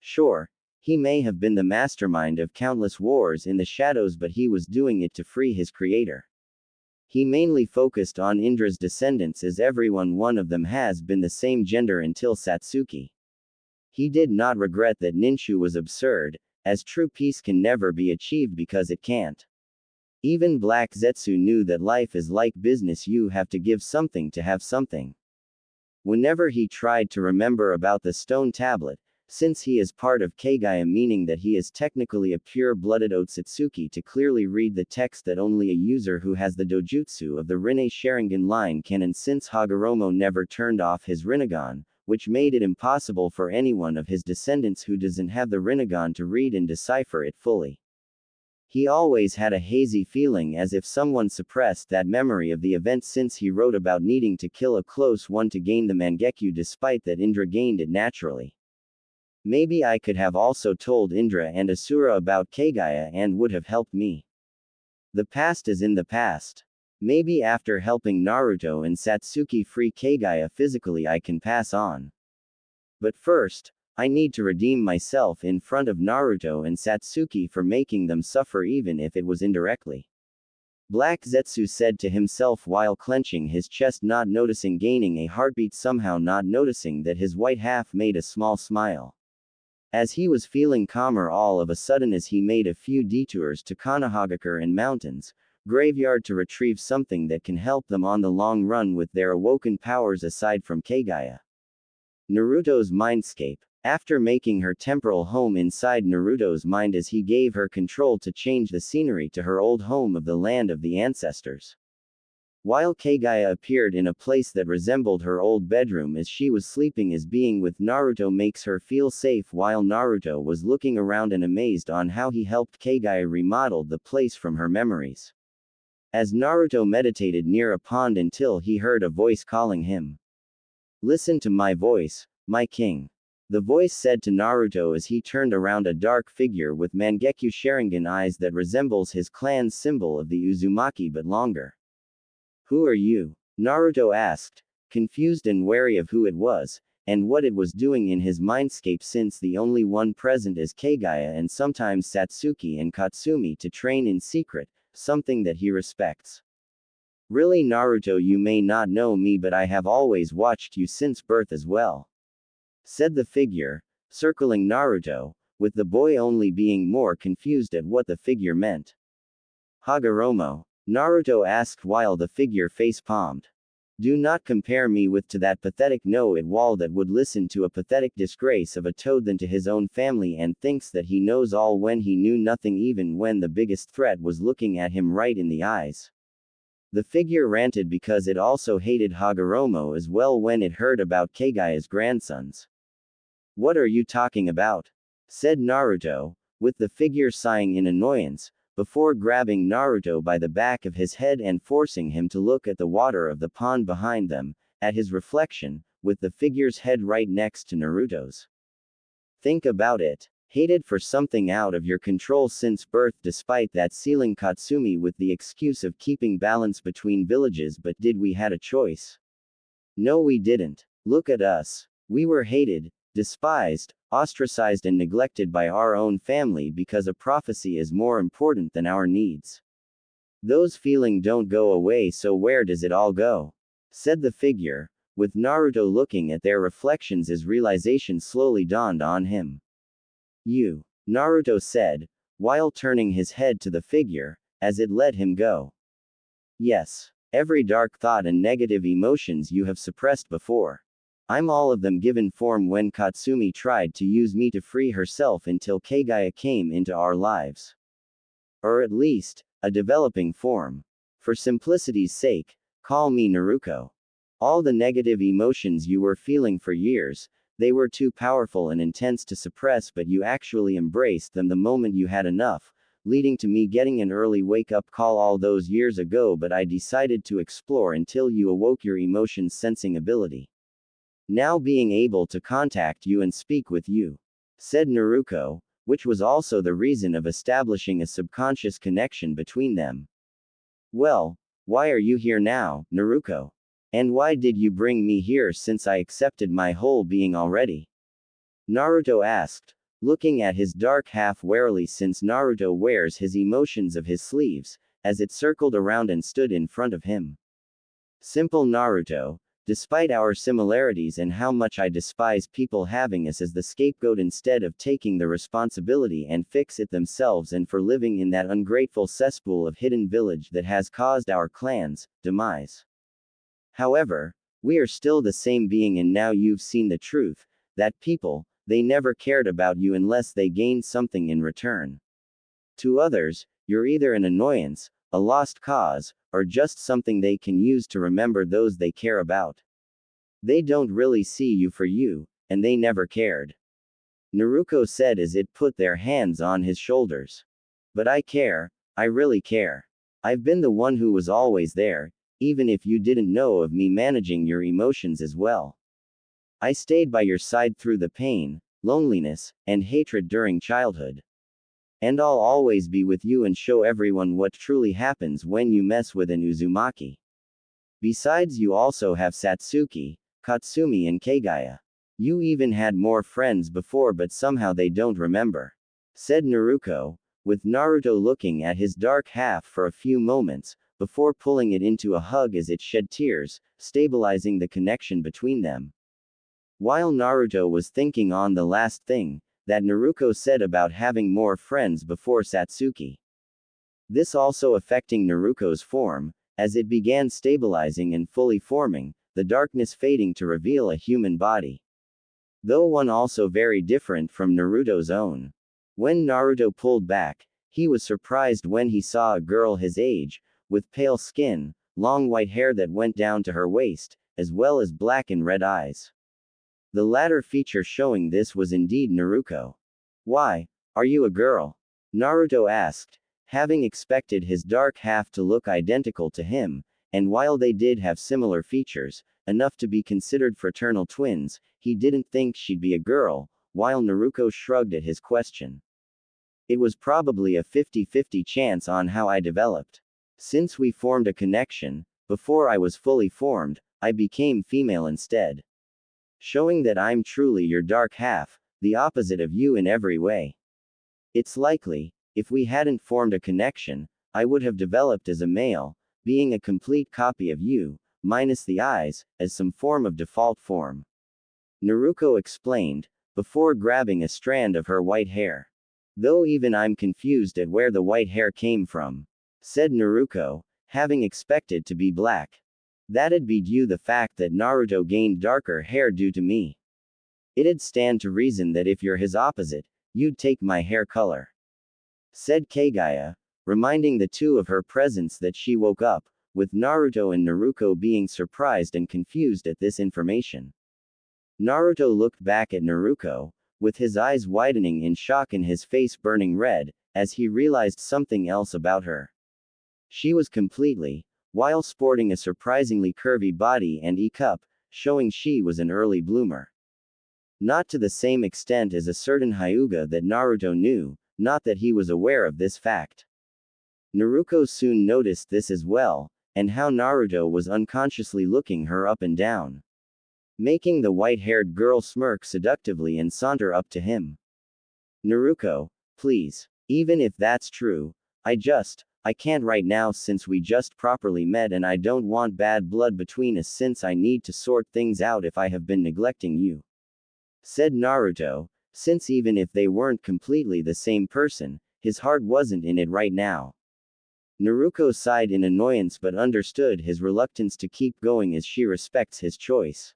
Sure, he may have been the mastermind of countless wars in the shadows, but he was doing it to free his creator. He mainly focused on Indra's descendants, as one of them has been the same gender until Satsuki. He did not regret that Ninshu was absurd, as true peace can never be achieved because it can't. Even Black Zetsu knew that life is like business, you have to give something to have something. Whenever he tried to remember about the stone tablet, since he is part of Kaguya, meaning that he is technically a pure-blooded Otsutsuki, to clearly read the text that only a user who has the dojutsu of the Rinne Sharingan line can, and since Hagoromo never turned off his Rinnegan, which made it impossible for anyone of his descendants who doesn't have the Rinnegan to read and decipher it fully. He always had a hazy feeling as if someone suppressed that memory of the event, since he wrote about needing to kill a close one to gain the Mangekyo, despite that Indra gained it naturally. Maybe I could have also told Indra and Asura about Kaguya and would have helped me. The past is in the past. Maybe after helping Naruto and Satsuki free Kaguya physically, I can pass on. But first, I need to redeem myself in front of Naruto and Satsuki for making them suffer, even if it was indirectly. Black Zetsu said to himself while clenching his chest, not noticing gaining a heartbeat, somehow not noticing that his white half made a small smile. As he was feeling calmer all of a sudden, as he made a few detours to Konohagakure and Mountains Graveyard to retrieve something that can help them on the long run with their awoken powers aside from Kaguya. Naruto's mindscape. After making her temporal home inside Naruto's mind, as he gave her control to change the scenery to her old home of the land of the ancestors. While Kaguya appeared in a place that resembled her old bedroom as she was sleeping, as being with Naruto makes her feel safe, while Naruto was looking around and amazed on how he helped Kaguya remodel the place from her memories. As Naruto meditated near a pond until he heard a voice calling him. Listen to my voice, my king. The voice said to Naruto as he turned around, a dark figure with Mangekyo Sharingan eyes that resembles his clan's symbol of the Uzumaki but longer. Who are you? Naruto asked, confused and wary of who it was, and what it was doing in his mindscape, since the only one present is Kaguya and sometimes Satsuki and Katsumi to train in secret, something that he respects. Really, Naruto, you may not know me, but I have always watched you since birth as well. Said the figure, circling Naruto, with the boy only being more confused at what the figure meant. Hagoromo? Naruto asked while the figure face-palmed. Do not compare me with to that pathetic know-it-wall that would listen to a pathetic disgrace of a toad than to his own family and thinks that he knows all when he knew nothing, even when the biggest threat was looking at him right in the eyes. The figure ranted because it also hated Hagoromo as well when it heard about Kaguya's grandsons. What are you talking about? Said Naruto, with the figure sighing in annoyance, before grabbing Naruto by the back of his head and forcing him to look at the water of the pond behind them, at his reflection, with the figure's head right next to Naruto's. Think about it. Hated for something out of your control since birth, despite that sealing Katsumi with the excuse of keeping balance between villages. But did we had a choice? No, we didn't. Look at us. We were hated, despised, ostracized and neglected by our own family because a prophecy is more important than our needs. Those feelings don't go away, so where does it all go? Said the figure, with Naruto looking at their reflections as realization slowly dawned on him. You. Naruto said, while turning his head to the figure, as it let him go. Yes. Every dark thought and negative emotions you have suppressed before. I'm all of them given form when Katsumi tried to use me to free herself until Kaguya came into our lives. Or at least, a developing form. For simplicity's sake, call me Naruto. All the negative emotions you were feeling for years, they were too powerful and intense to suppress, but you actually embraced them the moment you had enough, leading to me getting an early wake-up call all those years ago, but I decided to explore until you awoke your emotions sensing ability. Now being able to contact you and speak with you. Said Naruto, which was also the reason of establishing a subconscious connection between them. Well, why are you here now, Naruto? And why did you bring me here since I accepted my whole being already? Naruto asked, looking at his dark half warily, since Naruto wears his emotions of his sleeves, as it circled around and stood in front of him. Simple Naruto, despite our similarities and how much I despise people having us as the scapegoat instead of taking the responsibility and fix it themselves, and for living in that ungrateful cesspool of hidden village that has caused our clan's demise. However, we are still the same being, and now you've seen the truth, that people, they never cared about you unless they gained something in return. To others, you're either an annoyance, a lost cause, or just something they can use to remember those they care about. They don't really see you for you, and they never cared. Naruto said as it put their hands on his shoulders. But I care, I really care. I've been the one who was always there, even if you didn't know of me managing your emotions as well. I stayed by your side through the pain, loneliness, and hatred during childhood. And I'll always be with you and show everyone what truly happens when you mess with an Uzumaki. Besides, you also have Sasuke, Katsumi and Kaguya. You even had more friends before, but somehow they don't remember. Said Naruto, with Naruto looking at his dark half for a few moments, before pulling it into a hug as it shed tears, stabilizing the connection between them. While Naruto was thinking on the last thing that Naruto said about having more friends before Sasuke. This also affecting Naruto's form, as it began stabilizing and fully forming, the darkness fading to reveal a human body. Though one also very different from Naruto's own. When Naruto pulled back, he was surprised when he saw a girl his age, with pale skin, long white hair that went down to her waist, as well as black and red eyes. The latter feature showing this was indeed Naruto. Why, are you a girl? Naruto asked, having expected his dark half to look identical to him, and while they did have similar features, enough to be considered fraternal twins, he didn't think she'd be a girl, while Naruto shrugged at his question. It was probably a 50-50 chance on how I developed. Since we formed a connection, before I was fully formed, I became female instead. Showing that I'm truly your dark half, the opposite of you in every way. It's likely, if we hadn't formed a connection, I would have developed as a male, being a complete copy of you, minus the eyes, as some form of default form. Naruto explained, before grabbing a strand of her white hair. Though even I'm confused at where the white hair came from. Said Naruto, having expected to be black. That'd be due the fact that Naruto gained darker hair due to me. It'd stand to reason that if you're his opposite, you'd take my hair color. Said Kaguya, reminding the two of her presence that she woke up, with Naruto and Naruto being surprised and confused at this information. Naruto looked back at Naruto, with his eyes widening in shock and his face burning red, as he realized something else about her. She was completely, while sporting a surprisingly curvy body and E-cup, showing she was an early bloomer. Not to the same extent as a certain Hyuga that Naruto knew, not that he was aware of this fact. Naruto soon noticed this as well, and how Naruto was unconsciously looking her up and down, making the white-haired girl smirk seductively and saunter up to him. Naruto, please. Even if that's true, I can't right now since we just properly met and I don't want bad blood between us since I need to sort things out if I have been neglecting you," said Naruto, since even if they weren't completely the same person, his heart wasn't in it right now. Naruto sighed in annoyance but understood his reluctance to keep going as she respects his choice.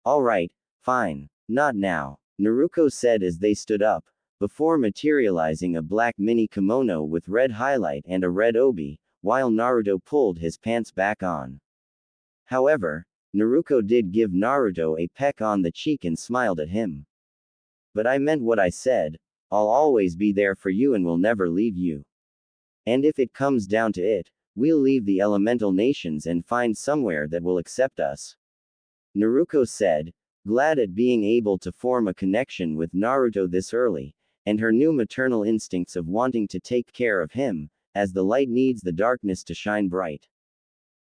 "Alright, fine. Not now," Naruto said as they stood up, before materializing a black mini kimono with red highlight and a red obi, while Naruto pulled his pants back on. However, Naruto did give Naruto a peck on the cheek and smiled at him. "But I meant what I said, I'll always be there for you and will never leave you. And if it comes down to it, we'll leave the elemental nations and find somewhere that will accept us," Naruto said, glad at being able to form a connection with Naruto this early, and her new maternal instincts of wanting to take care of him, as the light needs the darkness to shine bright.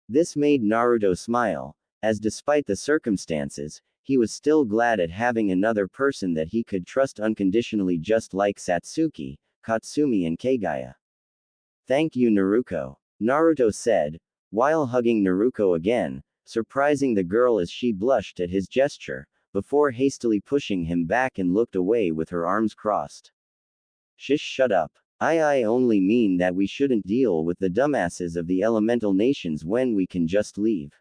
This made Naruto smile, as despite the circumstances, he was still glad at having another person that he could trust unconditionally just like Sasuke, Katsumi and Kaguya. "Thank you Naruto," Naruto said, while hugging Naruto again, surprising the girl as she blushed at his gesture, before hastily pushing him back and looked away with her arms crossed. "Shish, shut up. I only mean that we shouldn't deal with the dumbasses of the elemental nations when we can just leave.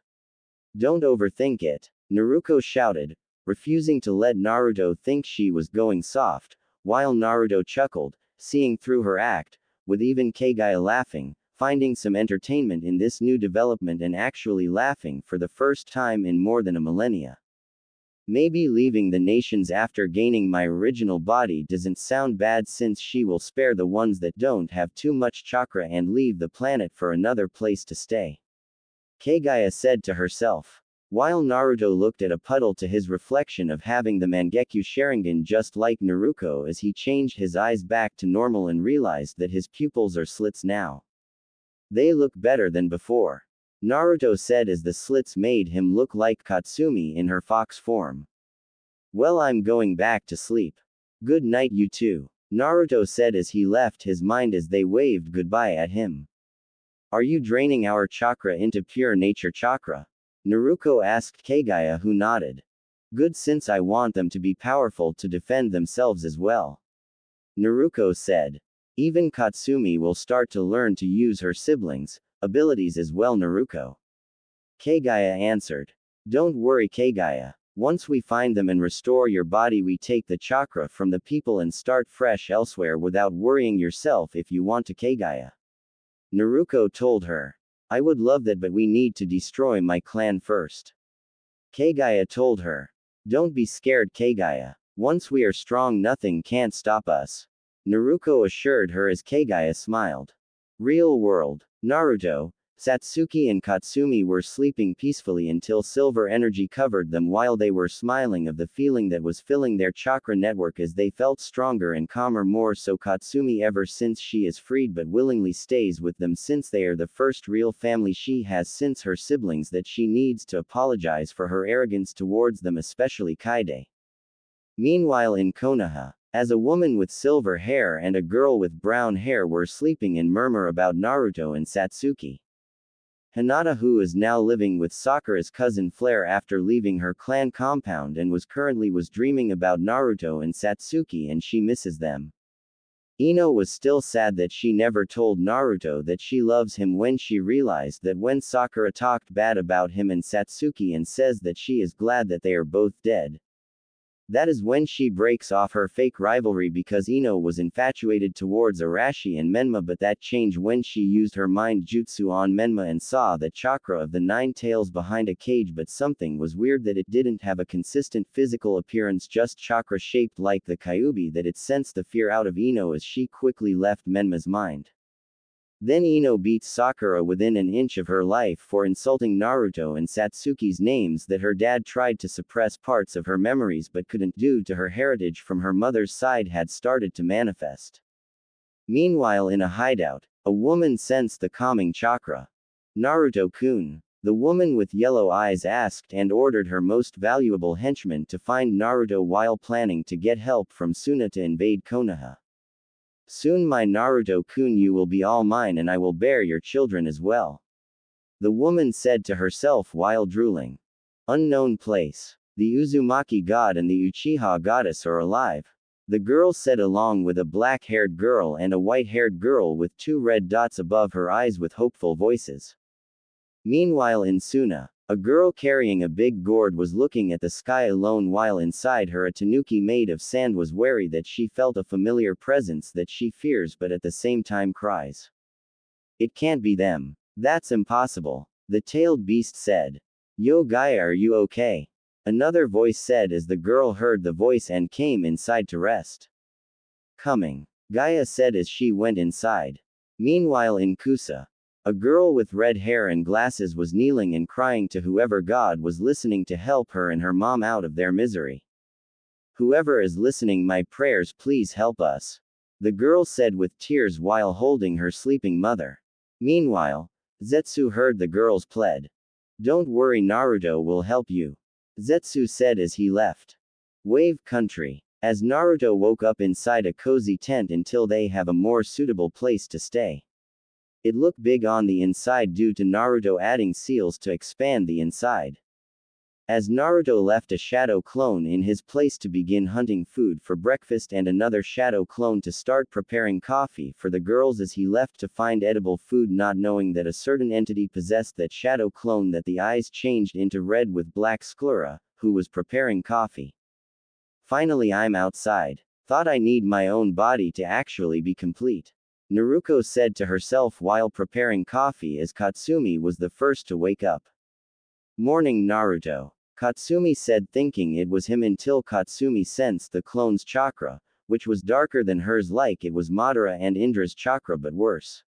Don't overthink it," Naruto shouted, refusing to let Naruto think she was going soft, while Naruto chuckled, seeing through her act, with even Kaguya laughing, finding some entertainment in this new development and actually laughing for the first time in more than a millennia. "Maybe leaving the nations after gaining my original body doesn't sound bad since she will spare the ones that don't have too much chakra and leave the planet for another place to stay," Kaguya said to herself, while Naruto looked at a puddle to his reflection of having the Mangekyo Sharingan just like Naruto as he changed his eyes back to normal and realized that his pupils are slits now. "They look better than before," Naruto said as the slits made him look like Katsumi in her fox form. "Well, I'm going back to sleep. Good night you two," Naruto said as he left his mind as they waved goodbye at him. "Are you draining our chakra into pure nature chakra?" Naruto asked Kaguya, who nodded. "Good, since I want them to be powerful to defend themselves as well," Naruto said. "Even Katsumi will start to learn to use her siblings' abilities as well Naruto," Kaguya answered. "Don't worry Kaguya. Once we find them and restore your body we take the chakra from the people and start fresh elsewhere without worrying yourself if you want to Kaguya," Naruto told her. "I would love that but we need to destroy my clan first," Kaguya told her. "Don't be scared Kaguya. Once we are strong nothing can't stop us," Naruto assured her as Kaguya smiled. Real world. Naruto, Satsuki and Katsumi were sleeping peacefully until silver energy covered them while they were smiling of the feeling that was filling their chakra network as they felt stronger and calmer, more so Katsumi ever since she is freed but willingly stays with them since they are the first real family she has since her siblings that she needs to apologize for her arrogance towards them, especially Kaide. Meanwhile in Konoha, as a woman with silver hair and a girl with brown hair were sleeping and murmur about Naruto and Satsuki. Hinata, who is now living with Sakura's cousin Flare after leaving her clan compound and was dreaming about Naruto and Satsuki and she misses them. Ino was still sad that she never told Naruto that she loves him when she realized that when Sakura talked bad about him and Satsuki and says that she is glad that they are both dead. That is when she breaks off her fake rivalry because Ino was infatuated towards Arashi and Menma, but that changed when she used her mind jutsu on Menma and saw the chakra of the 9 tails behind a cage, but something was weird that it didn't have a consistent physical appearance, just chakra shaped like the Kyuubi, that it sensed the fear out of Ino as she quickly left Menma's mind. Then Ino beats Sakura within an inch of her life for insulting Naruto and Satsuki's names that her dad tried to suppress parts of her memories but couldn't due to her heritage from her mother's side had started to manifest. Meanwhile in a hideout, a woman sensed the calming chakra. Naruto-kun. The woman with yellow eyes asked and ordered her most valuable henchman to find Naruto while planning to get help from Suna to invade Konoha. Soon my Naruto-kun, you will be all mine and I will bear your children as well. The woman said to herself while drooling. Unknown place. The Uzumaki god and the Uchiha goddess are alive. The girl said along with a black-haired girl and a white-haired girl with 2 red dots above her eyes with hopeful voices. Meanwhile in Suna, a girl carrying a big gourd was looking at the sky alone while inside her a tanuki made of sand was wary that she felt a familiar presence that she fears but at the same time cries. It can't be them. That's impossible. The tailed beast said. Yo Gaia, are you okay? Another voice said as the girl heard the voice and came inside to rest. Coming. Gaia said as she went inside. Meanwhile in Kusa, a girl with red hair and glasses was kneeling and crying to whoever God was listening to help her and her mom out of their misery. Whoever is listening my prayers, please help us. The girl said with tears while holding her sleeping mother. Meanwhile, Zetsu heard the girl's pled. Don't worry, Naruto will help you. Zetsu said as he left. Wave Country. As Naruto woke up inside a cozy tent until they have a more suitable place to stay. It looked big on the inside due to Naruto adding seals to expand the inside. As Naruto left a shadow clone in his place to begin hunting food for breakfast and another shadow clone to start preparing coffee for the girls as he left to find edible food not knowing that a certain entity possessed that shadow clone that the eyes changed into red with black sclera, who was preparing coffee. Finally I'm outside. Thought I need my own body to actually be complete. Naruko said to herself while preparing coffee as Katsumi was the first to wake up. Morning Naruto. Katsumi said thinking it was him until Katsumi sensed the clone's chakra, which was darker than hers like it was Madara and Indra's chakra but worse.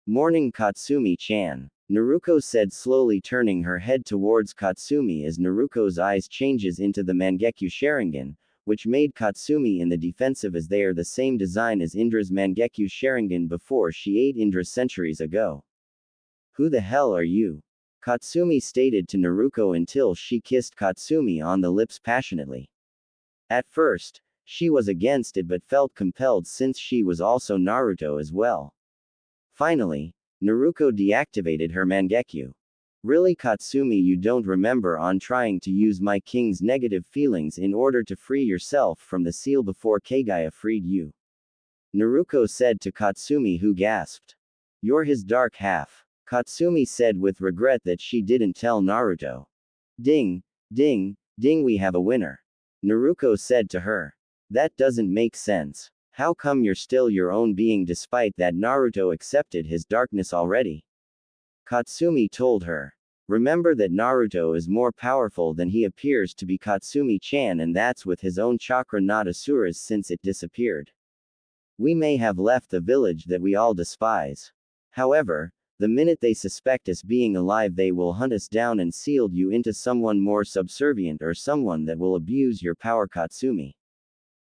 Morning Katsumi-chan. Naruko said slowly turning her head towards Katsumi as Naruko's eyes changes into the Mangekyo Sharingan, which made Katsumi in the defensive as they are the same design as Indra's Mangekyo Sharingan before she ate Indra centuries ago. Who the hell are you? Katsumi stated to Naruko until she kissed Katsumi on the lips passionately. At first, she was against it but felt compelled since she was also Naruto as well. Finally, Naruko deactivated her Mangekyo. Really Katsumi, you don't remember on trying to use my king's negative feelings in order to free yourself from the seal before Kaguya freed you? Naruko said to Katsumi who gasped. You're his dark half. Katsumi said with regret that she didn't tell Naruto. Ding, ding, ding, we have a winner. Naruko said to her. That doesn't make sense. How come you're still your own being despite that Naruto accepted his darkness already? Katsumi told her. Remember that Naruto is more powerful than he appears to be Katsumi-chan and that's with his own chakra not Asura's since it disappeared. We may have left the village that we all despise. However, the minute they suspect us being alive they will hunt us down and seal you into someone more subservient or someone that will abuse your power Katsumi.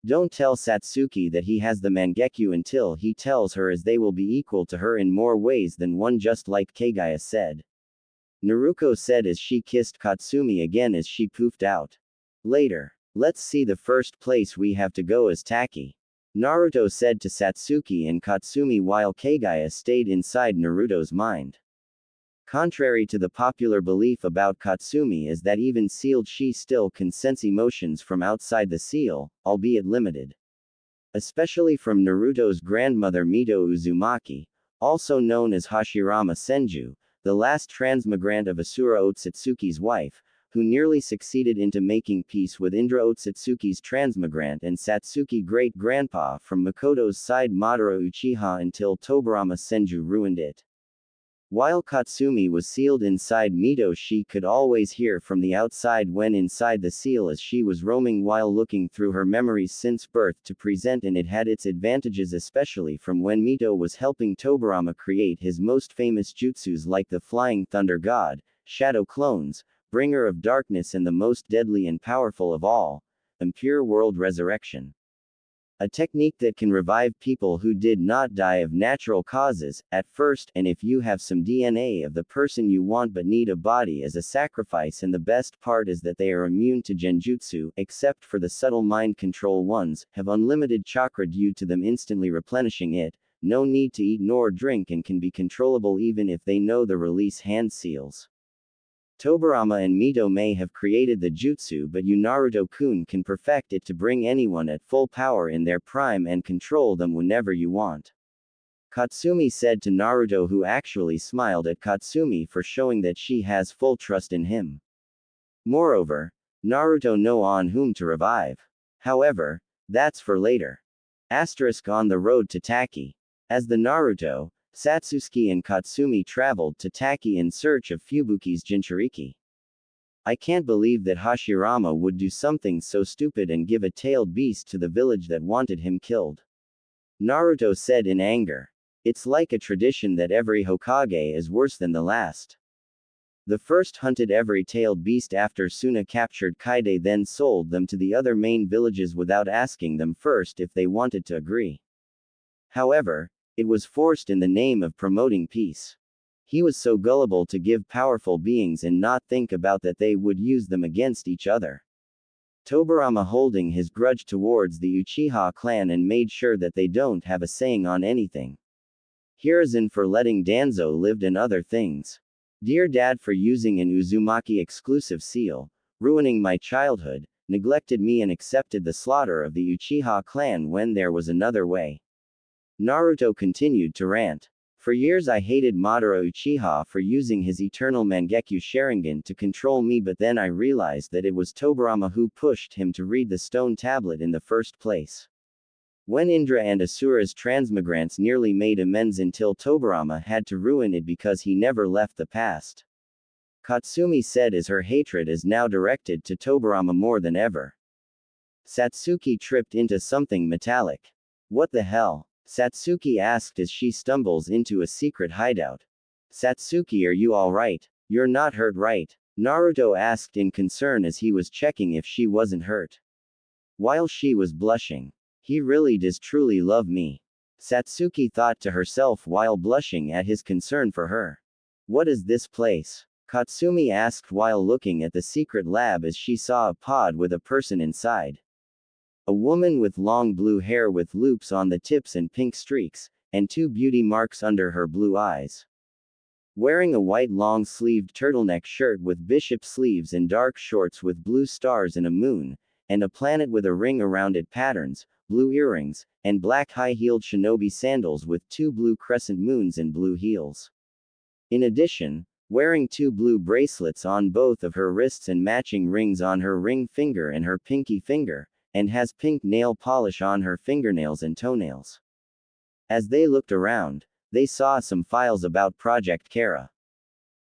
Don't tell Satsuki that he has the Mangekyo until he tells her as they will be equal to her in more ways than one just like Kaguya said. Naruko said as she kissed Katsumi again as she poofed out. Later. Let's see the first place we have to go is Taki. Naruto said to Satsuki and Katsumi while Kaguya stayed inside Naruto's mind. Contrary to the popular belief about Katsumi is that even sealed she still can sense emotions from outside the seal, albeit limited. Especially from Naruto's grandmother Mito Uzumaki, also known as Hashirama Senju, the last transmigrant of Asura Otsutsuki's wife, who nearly succeeded into making peace with Indra Otsutsuki's transmigrant and Satsuki great-grandpa from Makoto's side Madara Uchiha until Tobarama Senju ruined it. While Katsumi was sealed inside Mito, she could always hear from the outside when inside the seal, as she was roaming while looking through her memories since birth to present, and it had its advantages, especially from when Mito was helping Tobirama create his most famous jutsus like the Flying Thunder God, Shadow Clones, Bringer of Darkness, and the most deadly and powerful of all, Impure World Resurrection. A technique that can revive people who did not die of natural causes, at first, and if you have some DNA of the person you want but need a body as a sacrifice, and the best part is that they are immune to genjutsu, except for the subtle mind control ones, have unlimited chakra due to them instantly replenishing it, no need to eat nor drink, and can be controllable even if they know the release hand seals. Tobirama and Mito may have created the jutsu, but you Naruto-kun can perfect it to bring anyone at full power in their prime and control them whenever you want. Katsumi said to Naruto, who actually smiled at Katsumi for showing that she has full trust in him. Moreover, Naruto knows on whom to revive. However, that's for later. On the road to Taki. As the Naruto, Sasuke and Katsumi traveled to Taki in search of Fubuki's Jinchuriki. I can't believe that Hashirama would do something so stupid and give a tailed beast to the village that wanted him killed. Naruto said in anger. It's like a tradition that every Hokage is worse than the last. The first hunted every tailed beast after Suna captured Kaide, then sold them to the other main villages without asking them first if they wanted to agree. However, it was forced in the name of promoting peace. He was so gullible to give powerful beings and not think about that they would use them against each other. Tobirama holding his grudge towards the Uchiha clan and made sure that they don't have a saying on anything. Hiruzen for letting Danzo live and other things. Dear Dad for using an Uzumaki exclusive seal, ruining my childhood, neglected me and accepted the slaughter of the Uchiha clan when there was another way. Naruto continued to rant. For years I hated Madara Uchiha for using his eternal Mangekyo Sharingan to control me, but then I realized that it was Tobirama who pushed him to read the stone tablet in the first place. When Indra and Asura's transmigrants nearly made amends until Tobirama had to ruin it because he never left the past. Katsumi said as her hatred is now directed to Tobirama more than ever. Satsuki tripped into something metallic. What the hell? Satsuki asked as she stumbles into a secret hideout. Satsuki, are you alright? You're not hurt, right? Naruto asked in concern as he was checking if she wasn't hurt. While she was blushing. He really does truly love me. Satsuki thought to herself while blushing at his concern for her. What is this place? Katsumi asked while looking at the secret lab as she saw a pod with a person inside. A woman with long blue hair with loops on the tips and pink streaks, and 2 beauty marks under her blue eyes. Wearing a white long-sleeved turtleneck shirt with bishop sleeves and dark shorts with blue stars and a moon, and a planet with a ring around it patterns, blue earrings, and black high-heeled shinobi sandals with 2 blue crescent moons and blue heels. In addition, wearing 2 blue bracelets on both of her wrists and matching rings on her ring finger and her pinky finger, and has pink nail polish on her fingernails and toenails. As they looked around, they saw some files about Project Kara.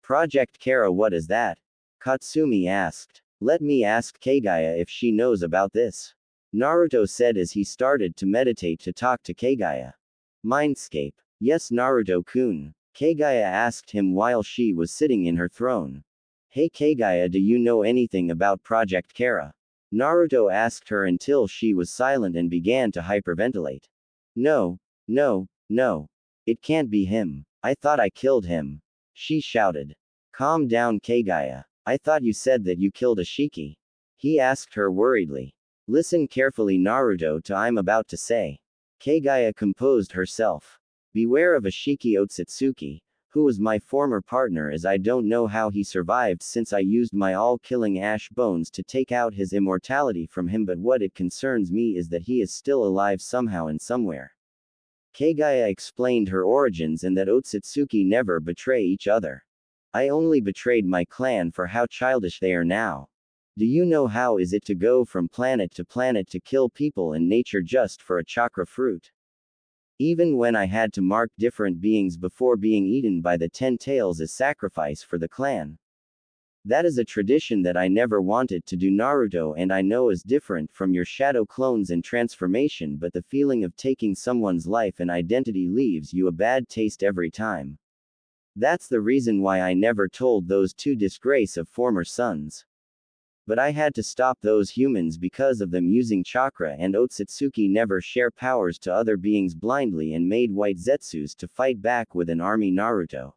Project Kara, what is that? Katsumi asked. Let me ask Kaguya if she knows about this. Naruto said as he started to meditate to talk to Kaguya. Mindscape. Yes, Naruto-kun. Kaguya asked him while she was sitting in her throne. Hey Kaguya, do you know anything about Project Kara? Naruto asked her until she was silent and began to hyperventilate. No. It can't be him. I thought I killed him. She shouted. Calm down, Kaguya. I thought you said that you killed Ashiki. He asked her worriedly. Listen carefully, Naruto, to I'm about to say. Kaguya composed herself. Beware of Ashiki Otsutsuki, who was my former partner, as I don't know how he survived since I used my all-killing ash bones to take out his immortality from him, but what it concerns me is that he is still alive somehow and somewhere. Kaguya explained her origins and that Otsutsuki never betray each other. I only betrayed my clan for how childish they are now. Do you know how is it to go from planet to kill people in nature just for a chakra fruit? Even when I had to mark different beings before being eaten by the 10 tails as sacrifice for the clan. That is a tradition that I never wanted to do, Naruto, and I know is different from your shadow clones and transformation, but the feeling of taking someone's life and identity leaves you a bad taste every time. That's the reason why I never told those two disgrace of former sons. But I had to stop those humans because of them using chakra, and Otsutsuki never share powers to other beings blindly and made white Zetsus to fight back with an army, Naruto.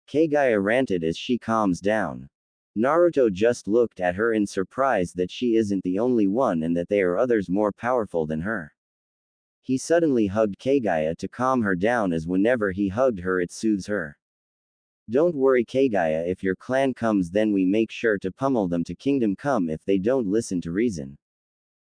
Kaguya ranted as she calms down. Naruto just looked at her in surprise that she isn't the only one and that there are others more powerful than her. He suddenly hugged Kaguya to calm her down, as whenever he hugged her it soothes her. Don't worry, Kaguya, if your clan comes then we make sure to pummel them to kingdom come if they don't listen to reason.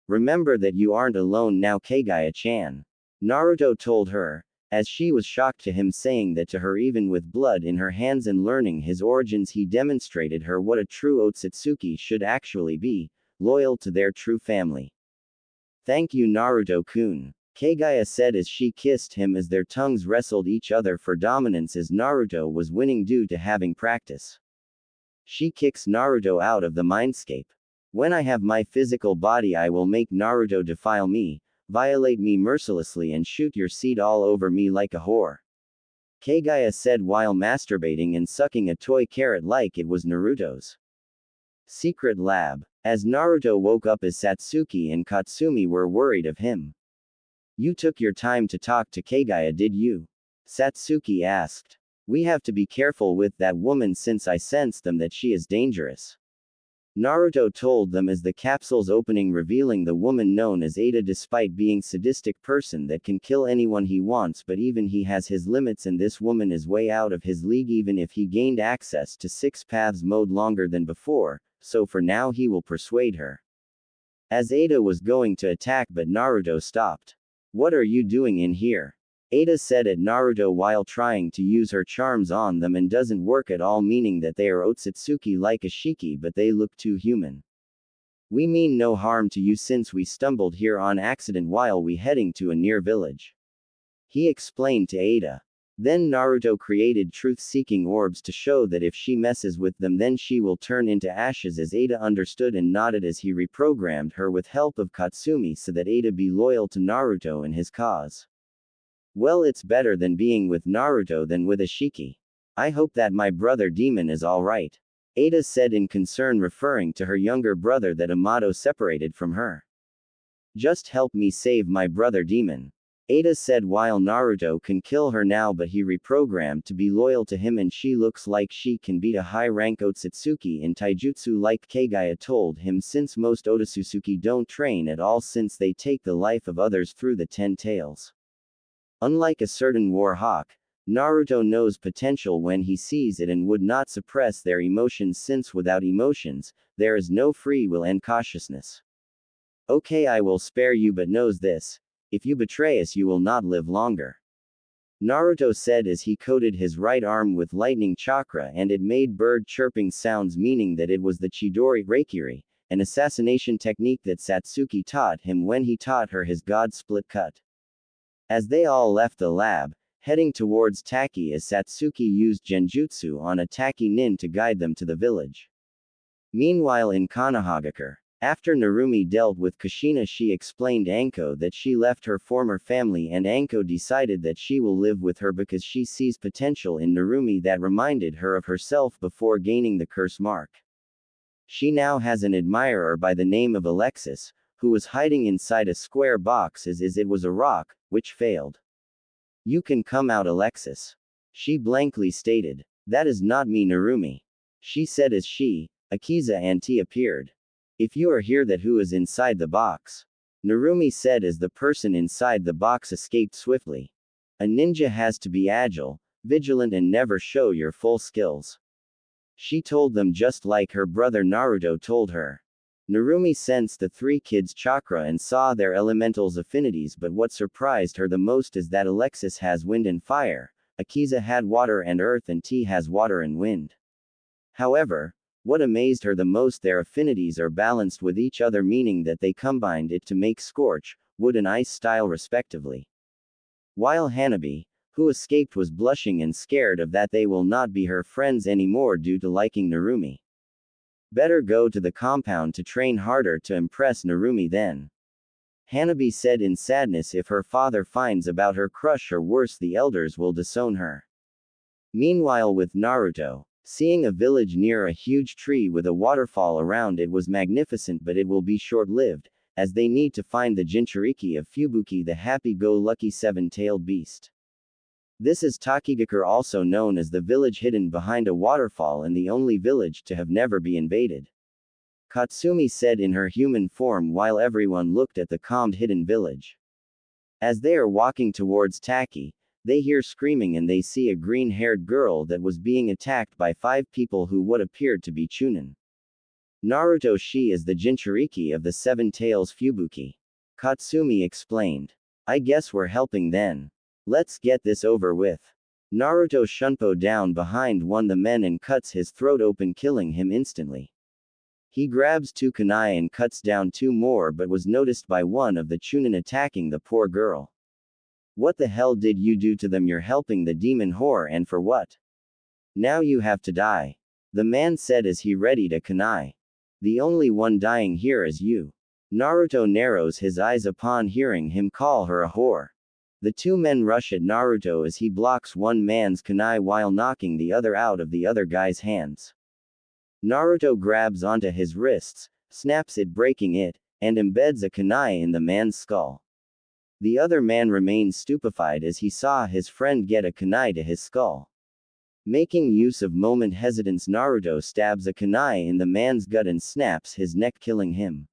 Remember that you aren't alone now, Kaguya-chan. Naruto told her, as she was shocked to him saying that to her even with blood in her hands and learning his origins he demonstrated her what a true Otsutsuki should actually be, loyal to their true family. Thank you, Naruto-kun, Kaguya said as she kissed him as their tongues wrestled each other for dominance as Naruto was winning due to having practice. She kicks Naruto out of the mindscape. When I have my physical body I will make Naruto defile me, violate me mercilessly and shoot your seed all over me like a whore. Kaguya said while masturbating and sucking a toy carrot like it was Naruto's. Secret lab. As Naruto woke up as Satsuki and Katsumi were worried of him. You took your time to talk to Kaguya, did you? Satsuki asked. We have to be careful with that woman since I sensed them that she is dangerous. Naruto told them as the capsule's opening revealing the woman known as Ada despite being sadistic person that can kill anyone he wants, but even he has his limits and this woman is way out of his league even if he gained access to 6 paths mode longer than before, so for now he will persuade her. As Ada was going to attack but Naruto stopped. What are you doing in here? Ada said at Naruto while trying to use her charms on them and doesn't work at all, meaning that they are Otsutsuki like Ashiki but they look too human. We mean no harm to you since we stumbled here on accident while we heading to a near village. He explained to Ada. Then Naruto created truth-seeking orbs to show that if she messes with them then she will turn into ashes, as Ada understood and nodded as he reprogrammed her with help of Katsumi so that Ada be loyal to Naruto and his cause. Well, it's better than being with Naruto than with Ashiki. I hope that my brother demon is alright. Ada said in concern, referring to her younger brother that Amato separated from her. Just help me save my brother demon. Ada said while Naruto can kill her now but he reprogrammed to be loyal to him and she looks like she can beat a high-rank Otsutsuki in taijutsu like Kaguya told him, since most Otsutsuki don't train at all since they take the life of others through the 10 tails. Unlike a certain war hawk, Naruto knows potential when he sees it and would not suppress their emotions since without emotions, there is no free will and cautiousness. Okay, I will spare you but knows this. If you betray us you will not live longer. Naruto said as he coated his right arm with lightning chakra and it made bird chirping sounds, meaning that it was the Chidori Reikiri, an assassination technique that Satsuki taught him when he taught her his god split cut. As they all left the lab, heading towards Taki as Satsuki used genjutsu on a Taki nin to guide them to the village. Meanwhile in Konohagakure, after Narumi dealt with Kushina she explained Anko that she left her former family and Anko decided that she will live with her because she sees potential in Narumi that reminded her of herself before gaining the curse mark. She now has an admirer by the name of Alexis, who was hiding inside a square box as it was a rock, which failed. You can come out, Alexis. She blankly stated. That is not me, Narumi. She said as she, Akiza and T appeared. If you are here, that who is inside the box? Narumi said as the person inside the box escaped swiftly. A ninja has to be agile, vigilant and never show your full skills. She told them just like her brother Naruto told her. Narumi sensed the 3 kids' chakra and saw their elementals' affinities, but what surprised her the most is that Alexis has wind and fire, Akiza had water and earth and T has water and wind. However, what amazed her the most, their affinities are balanced with each other, meaning that they combined it to make scorch, wood and ice style respectively. While Hanabi, who escaped, was blushing and scared of that they will not be her friends anymore due to liking Narumi. Better go to the compound to train harder to impress Narumi then. Hanabi said in sadness, if her father finds about her crush or worse the elders will disown her. Meanwhile with Naruto, seeing a village near a huge tree with a waterfall around it was magnificent, but it will be short-lived, as they need to find the Jinchuriki of Fubuki, the happy-go-lucky seven-tailed beast. This is Takigakure, also known as the village hidden behind a waterfall and the only village to have never be invaded. Katsumi said in her human form while everyone looked at the calmed hidden village. As they are walking towards Taki, they hear screaming and they see a green-haired girl that was being attacked by 5 people who what appeared to be Chunin. Naruto, she is the Jinchuriki of the Seven Tails Fubuki. Katsumi explained. I guess we're helping then. Let's get this over with. Naruto shunpo down behind one the men and cuts his throat open, killing him instantly. He grabs 2 kunai and cuts down 2 more, but was noticed by one of the Chunin attacking the poor girl. What the hell did you do to them? You're helping the demon whore, and for what? Now you have to die. The man said as he readied a kunai. The only one dying here is you. Naruto narrows his eyes upon hearing him call her a whore. The 2 men rush at Naruto as he blocks one man's kunai while knocking the other out of the other guy's hands. Naruto grabs onto his wrists, snaps it, breaking it, and embeds a kunai in the man's skull. The other man remains stupefied as he saw his friend get a kunai to his skull. Making use of moment hesitance, Naruto stabs a kunai in the man's gut and snaps his neck, killing him.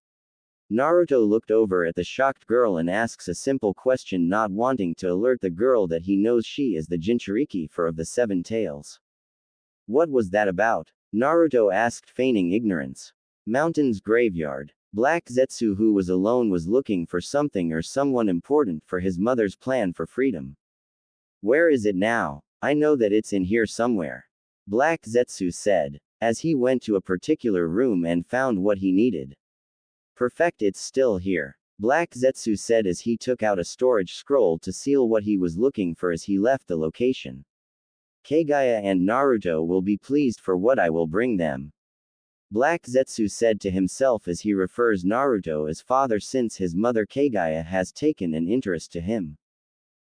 Naruto looked over at the shocked girl and asks a simple question, not wanting to alert the girl that he knows she is the Jinchuriki for of the 7 tails. What was that about? Naruto asked, feigning ignorance. Mountain's graveyard. Black Zetsu, who was alone, was looking for something or someone important for his mother's plan for freedom. Where is it now? I know that it's in here somewhere. Black Zetsu said, as he went to a particular room and found what he needed. Perfect, it's still here. Black Zetsu said as he took out a storage scroll to seal what he was looking for as he left the location. Kaguya and Naruto will be pleased for what I will bring them. Black Zetsu said to himself as he refers Naruto as father since his mother Kaguya has taken an interest to him.